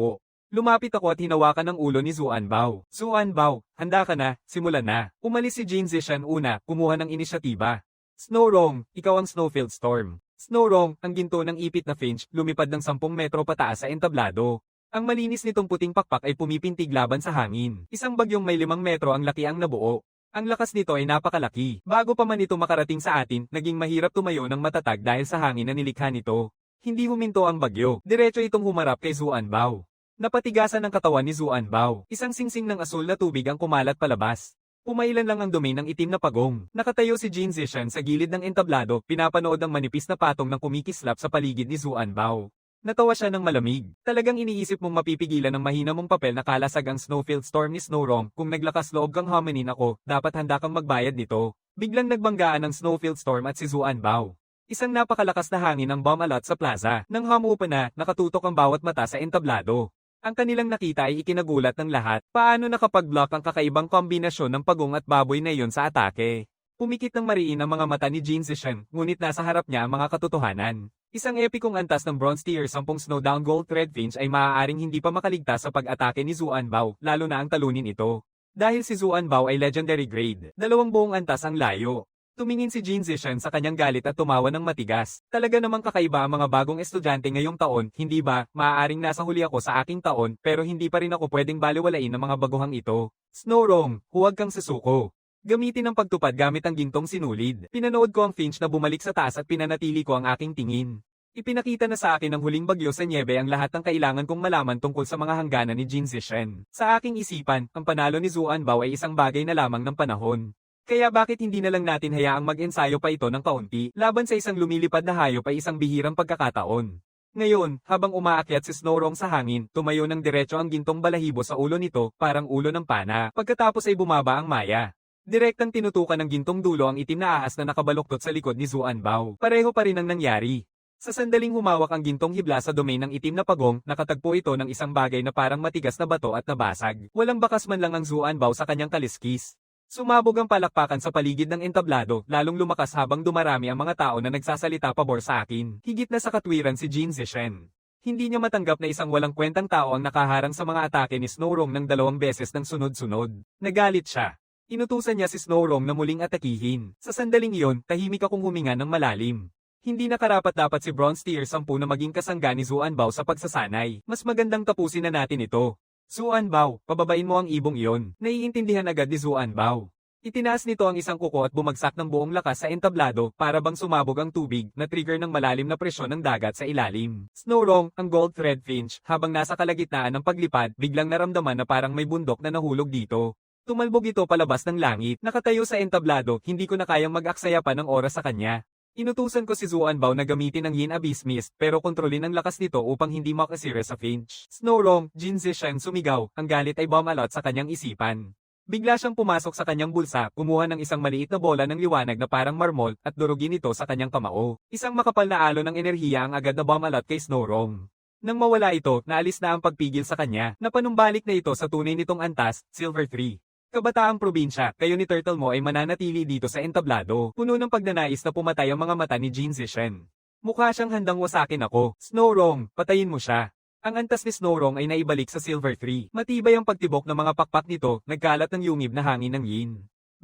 [SPEAKER 1] Lumapit ako at hinawakan ang ulo ni Zuan Bao. Zuan Bao, handa ka na, simulan na. Umalis si Jin Zishan una, kumuha ng inisyatiba. Snowrong, ikaw ang Snowfield Storm. Snowrong, ang ginto ng ipit na finch, lumipad ng 10 metro pataas sa entablado. Ang malinis nitong puting pakpak ay pumipintig laban sa hangin. Isang bagyong may 5 metro ang laki ang nabuo. Ang lakas nito ay napakalaki. Bago pa man ito makarating sa atin, naging mahirap tumayo ng matatag dahil sa hangin na nilikha nito. Hindi huminto ang bagyo. Diretso itong humarap kay Zuan Bao. Napatigasan ang katawan ni Zuan Bao. Isang singsing ng asul na tubig ang kumalat palabas. Pumailan lang ang dumi ng itim na pagong. Nakatayo si Jin Zishan sa gilid ng entablado, pinapanood ang manipis na patong ng kumikislap sa paligid ni Zuan Bao. Natawa siya ng malamig. Talagang iniisip mong mapipigilan ng mahina mong papel na kalasag ang Snowfield Storm ni Snowrong. Kung naglakas loob kang hominin ako, dapat handa kang magbayad nito. Biglang nagbanggaan ang Snowfield Storm at si Zuan Bao. Isang napakalakas na hangin ang bumalat sa plaza. Nang hamupa na, nakatutok ang bawat mata sa entablado. Ang kanilang nakita ay ikinagulat ng lahat. Paano nakapag-block ang kakaibang kombinasyon ng pagong at baboy na iyon sa atake? Pumikit ng mariin ang mga mata ni Jin Zishan, ngunit nasa harap niya ang mga katotohanan. Isang epikong antas ng Bronze Tier 10 Snowdown Gold Threadfinch ay maaaring hindi pa makaligtas sa pag-atake ni Zuan Bao, lalo na ang talunin ito. Dahil si Zuan Bao ay legendary grade, 2 buong antas ang layo. Tumingin si Jin Zishan sa kanyang galit at tumawa ng matigas. Talaga namang kakaiba ang mga bagong estudyante ngayong taon, hindi ba? Maaaring nasa huli ako sa aking taon, pero hindi pa rin ako pwedeng baliwalain ng mga baguhang ito. Snowrong, huwag kang susuko. Gamitin ang pagtupad gamit ang gintong sinulid. Pinanood ko ang finch na bumalik sa taas at pinanatili ko ang aking tingin. Ipinakita na sa akin ng huling bagyo sa niebe ang lahat ng kailangan kong malaman tungkol sa mga hangganan ni Jin Zishan. Sa aking isipan, ang panalo ni Zuan Bao ay isang bagay na lamang ng panahon. Kaya bakit hindi na lang natin hayaang mag-ensayo pa ito ng kaunti, laban sa isang lumilipad na hayop ay isang bihirang pagkakataon. Ngayon, habang umaakyat si Snowrong sa hangin, tumayo ng diretso ang gintong balahibo sa ulo nito, parang ulo ng pana. Pagkatapos ay bumaba ang maya. Direktang tinutukan ng gintong dulo ang itim na ahas na nakabaluktot sa likod ni Zuan Bao. Pareho pa rin ang nangyari. Sa sandaling humawak ang gintong hibla sa domain ng itim na pagong, nakatagpo ito ng isang bagay na parang matigas na bato at nabasag. Walang bakas man lang ang Zuan Bao sa kanyang kaliskis. Sumabog ang palakpakan sa paligid ng entablado, lalong lumakas habang dumarami ang mga tao na nagsasalita pabor sa akin. Higit na sa katwiran si Jin Zishan. Hindi niya matanggap na isang walang kwentang tao ang nakaharang sa mga atake ni Snowrong ng 2 beses ng sunod-sunod. Nagalit siya. Inutusan niya si Snowrong na muling atakihin. Sa sandaling iyon, tahimik akong huminga ng malalim. Hindi na karapat-dapat si Bronze Tier 10 na maging kasangga ni Zuan Bao sa pagsasanay. Mas magandang tapusin na natin ito. Zuan Bao, pababain mo ang ibong iyon. Naiintindihan agad ni Zuan Bao. Itinaas nito ang isang kuko at bumagsak ng buong lakas sa entablado para bang sumabog ang tubig na trigger ng malalim na presyon ng dagat sa ilalim. Snowrong, ang Gold Threadfinch, habang nasa kalagitnaan ng paglipad, biglang naramdaman na parang may bundok na nahulog dito. Tumalbog ito palabas ng langit, nakatayo sa entablado, hindi ko na kayang mag-aksaya pa ng oras sa kanya. Inutusan ko si Zuan Bao na gamitin ang Yin Abyss Mist pero kontrolin ang lakas nito upang hindi makasira sa Finch. Snowrong, Jin Zishan sumigaw, ang galit ay bumalot sa kanyang isipan. Bigla siyang pumasok sa kanyang bulsa, kumuha ng isang maliit na bola ng liwanag na parang marmol at durugin ito sa kanyang kamao. Isang makapal na alon ng enerhiya ang agad na bumalot kay Snowrong. Nang mawala ito, naalis na ang pagpigil sa kanya, napanumbalik na ito sa tunay nitong antas, Silver 3. Kabataang probinsya, kayo ni Turtle mo ay mananatili dito sa entablado, puno ng pagnanais na pumatay ang mga mata ni Jin Zishan. Mukha siyang handang wasakin ako. Snowrong, patayin mo siya. Ang antas ni Snowrong ay naibalik sa Silver 3. Matibay ang pagtibok ng mga pakpak nito, nagkalat ng yungib na hangin ng Yin.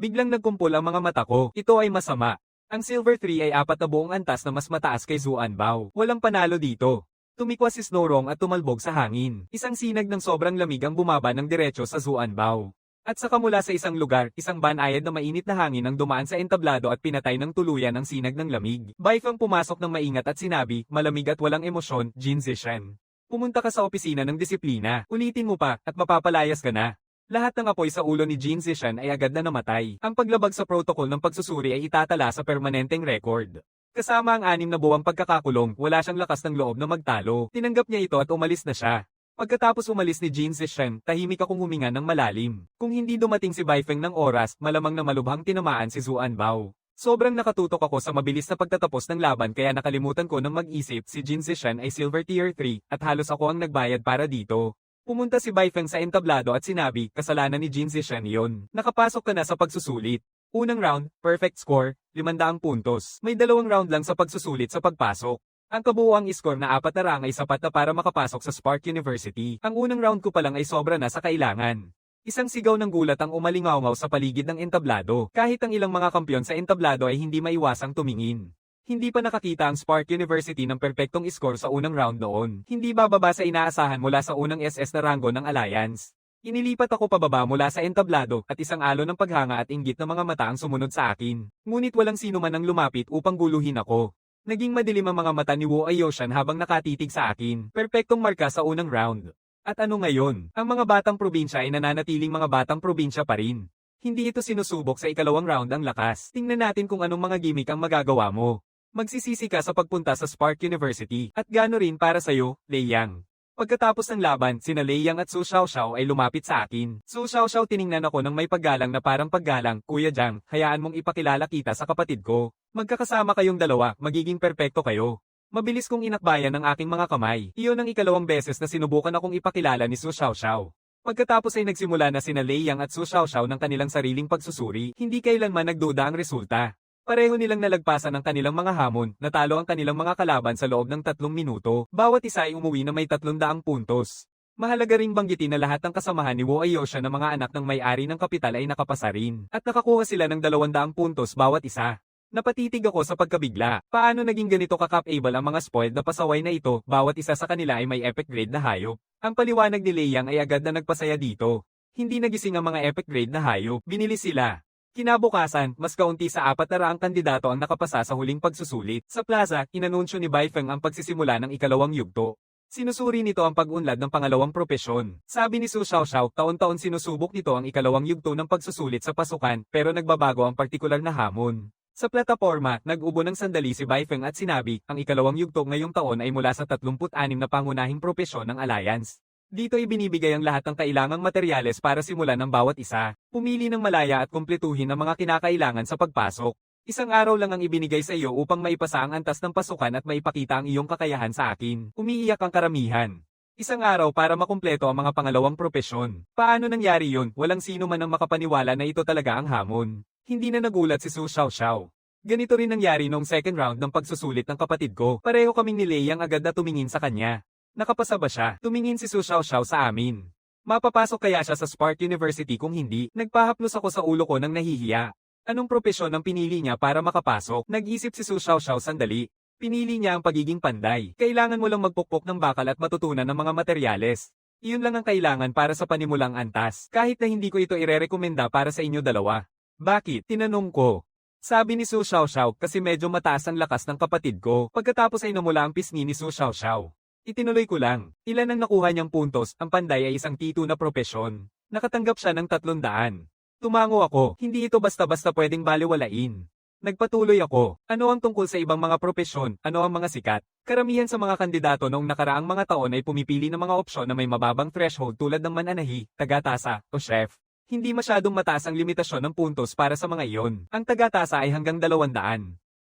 [SPEAKER 1] Biglang nagkumpol ang mga mata ko, ito ay masama. Ang Silver 3 ay apat na buong antas na mas mataas kay Zuan Bao. Walang panalo dito. Tumikwas si Snowrong at tumalbog sa hangin. Isang sinag ng sobrang lamig ang bumaba ng diretso sa Zuan Bao. At saka mula sa isang lugar, isang banayad na mainit na hangin ang dumaan sa entablado at pinatay ng tuluyan ang sinag ng lamig. Baifeng pumasok ng maingat at sinabi, malamig at walang emosyon, Jin Zishan. Pumunta ka sa opisina ng disiplina, ulitin mo pa, at mapapalayas ka na. Lahat ng apoy sa ulo ni Jin Zishan ay agad na namatay. Ang paglabag sa protocol ng pagsusuri ay itatala sa permanenteng record. Kasama ang 6 na buwang pagkakakulong, wala siyang lakas ng loob na magtalo. Tinanggap niya ito at umalis na siya. Pagkatapos umalis ni Jin Zishan, tahimik akong huminga ng malalim. Kung hindi dumating si Baifeng ng oras, malamang na malubhang tinamaan si Zuan Bao. Sobrang nakatutok ako sa mabilis na pagtatapos ng laban kaya nakalimutan ko nang mag-isip si Jin Zishan ay Silver Tier 3 at halos ako ang nagbayad para dito. Pumunta si Baifeng sa entablado at sinabi, kasalanan ni Jin Zishan yon. Nakapasok ka na sa pagsusulit. Unang round, perfect score, 500 puntos. May 2 round lang sa pagsusulit sa pagpasok. Ang kabuuang score na 4 na rang ay sapat na para makapasok sa Spark University. Ang unang round ko pa lang ay sobra na sa kailangan. Isang sigaw ng gulat ang umalingaw sa paligid ng entablado. Kahit ang ilang mga kampyon sa entablado ay hindi maiwasang tumingin. Hindi pa nakakita ang Spark University ng perpektong score sa unang round noon. Hindi bababa sa inaasahan mula sa unang SS na ranggo ng Alliance. Inilipat ako pababa mula sa entablado at isang alon ng paghanga at inggit ng mga mata ang sumunod sa akin. Ngunit walang sino man ang lumapit upang guluhin ako. Naging madilim ang mga mata ni Wu Ayoshan habang nakatitig sa akin. Perpektong marka sa unang round. At ano ngayon? Ang mga batang probinsya ay nananatiling mga batang probinsya pa rin. Hindi ito sinusubok sa ikalawang round ang lakas. Tingnan natin kung anong mga gimmick ang magagawa mo. Magsisisi ka sa pagpunta sa Spark University. At gano rin para sa'yo, Lei Yang. Pagkatapos ng laban, sina Lei Yang at Su Xiaoxiao ay lumapit sa akin. Su Xiaoxiao tiningnan ako ng may paggalang na parang paggalang, Kuya Jiang, hayaan mong ipakilala kita sa kapatid ko. Magkakasama kayong dalawa, magiging perpekto kayo. Mabilis kong inakbayan ang aking mga kamay. Iyon ang ikalawang beses na sinubukan akong ipakilala ni Su Xiaoxiao. Pagkatapos ay nagsimula na sina Lei Yang at Su Xiaoxiao ng kanilang sariling pagsusuri, hindi kailanman nagduda ang resulta. Pareho nilang nalagpasan ang kanilang mga hamon, natalo ang kanilang mga kalaban sa loob ng 3 minuto, bawat isa ay umuwi na may 300 puntos. Mahalaga ring banggitin na lahat ng kasamahan ni Wu Ayosha na mga anak ng may-ari ng kapital ay nakapasa rin, at nakakuha sila ng 200 puntos bawat isa. Napatitig ako sa pagkabigla, paano naging ganito ka-capable ang mga spoiled na pasaway na ito, bawat isa sa kanila ay may epic grade na hayop. Ang paliwanag ni Lei Yang ay agad na nagpasaya dito. Hindi nagising ang mga epic grade na hayop, binili sila. Kinabukasan, mas kaunti sa 400 kandidato ang nakapasa sa huling pagsusulit. Sa plaza, inanunsyo ni Baifeng ang pagsisimula ng ikalawang yugto. Sinusuri nito ang pag-unlad ng pangalawang propesyon. Sabi ni Su Xiaoxiao, taon-taon sinusubok nito ang ikalawang yugto ng pagsusulit sa pasukan, pero nagbabago ang partikular na hamon. Sa plataporma, nag-ubo ng sandali si Baifeng at sinabi, ang ikalawang yugto ngayong taon ay mula sa 36 na pangunahing propesyon ng Alliance. Dito ibinibigay ang lahat ng kailangang materyales para simulan ng bawat isa. Pumili ng malaya at kumpletuhin ang mga kinakailangan sa pagpasok. Isang araw lang ang ibinigay sa iyo upang maipasa ang antas ng pasukan at maipakita ang iyong kakayahan sa akin. Umiiyak ang karamihan. Isang araw para makumpleto ang mga pangalawang propesyon. Paano nangyari yun? Walang sino man ang makapaniwala na ito talaga ang hamon. Hindi na nagulat si Su Xiaoxiao. Ganito rin nangyari noong second round ng pagsusulit ng kapatid ko. Pareho kaming ni Lei Yang agad na tumingin sa kanya. Nakapasa ba siya? Tumingin si Su Xiaoxiao sa amin. Mapapasok kaya siya sa Spark University kung hindi? Nagpahaplos ako sa ulo ko nang nahihiya. Anong propesyon ang pinili niya para makapasok? Nag-isip si Su Xiaoxiao sandali. Pinili niya ang pagiging panday. Kailangan mo lang magpukpok ng bakal at matutunan ng mga materyales. Iyon lang ang kailangan para sa panimulang antas. Kahit na hindi ko ito irerekomenda para sa inyo dalawa. Bakit? Tinanong ko. Sabi ni Su Xiaoxiao kasi medyo mataas ang lakas ng kapatid ko. Pagkatapos ay namula ang pisngi ni Su Xiaoxiao. Itinuloy ko lang. Ilan ang nakuha niyang puntos, ang panday ay isang T2 na propesyon. Nakatanggap siya ng 300. Tumango ako, hindi ito basta-basta pwedeng balewalain. Nagpatuloy ako, ano ang tungkol sa ibang mga propesyon, ano ang mga sikat? Karamihan sa mga kandidato noong nakaraang mga taon ay pumipili ng mga opsyon na may mababang threshold tulad ng mananahi, tagatasa, o chef. Hindi masyadong mataas ang limitasyon ng puntos para sa mga iyon. Ang tagatasa ay hanggang 200.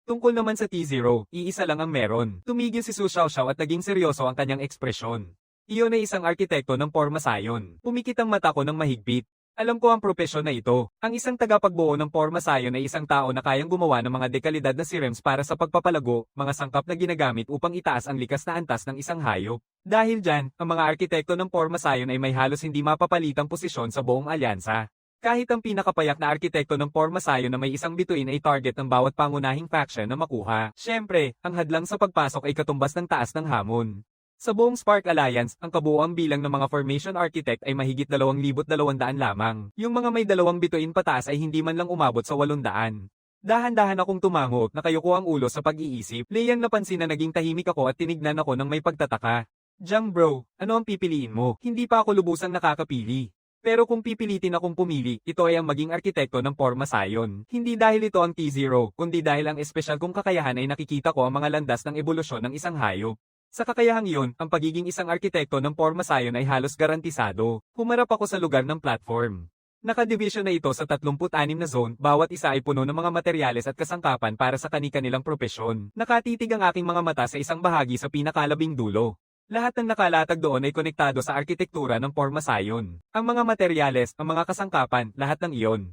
[SPEAKER 1] Tungkol naman sa T0, iisa lang ang meron. Tumigil si Su Xiaoxiao at naging seryoso ang kanyang ekspresyon. Iyon ay isang arkitekto ng porma sayon. Pumikit ang mata ko ng mahigpit. Alam ko ang propesyon na ito. Ang isang tagapagbuo ng porma sayon ay isang tao na kayang gumawa ng mga dekalidad na serums para sa pagpapalago, mga sangkap na ginagamit upang itaas ang likas na antas ng isang hayop. Dahil dyan, ang mga arkitekto ng porma sayon ay may halos hindi mapapalitang posisyon sa buong alyansa. Kahit ang pinakapayak na arkitekto ng porma sayon na may isang bituin ay target ng bawat pangunahing faction na makuha. Siyempre, ang hadlang sa pagpasok ay katumbas ng taas ng hamon. Sa buong Spark Alliance, ang kabuuang bilang ng mga formation architect ay mahigit 2,200 lamang. Yung mga may 2 bituin pataas ay hindi man lang umabot sa 800. Dahan-dahan akong tumango, nakayuko ang ulo sa pag-iisip. Leyang napansin na naging tahimik ako at tinignan ako ng may pagtataka. Jang bro, ano ang pipiliin mo? Hindi pa ako lubusang nakakapili. Pero kung pipilitin akong pumili, ito ay ang maging arkitekto ng porma sayon. Hindi dahil ito ang T0, kundi dahil ang espesyal kong kakayahan ay nakikita ko ang mga landas ng ebolusyon ng isang hayop. Sa kakayahang iyon, ang pagiging isang arkitekto ng porma sayon ay halos garantisado. Humarap ako sa lugar ng platform. Nakadivision na ito sa 36 na zone, bawat isa ay puno ng mga materyales at kasangkapan para sa kani-kanilang propesyon. Nakatitig ang aking mga mata sa isang bahagi sa pinakalabing dulo. Lahat ng nakalatag doon ay konektado sa arkitektura ng porma sayon. Ang mga materyales, ang mga kasangkapan, lahat ng iyon.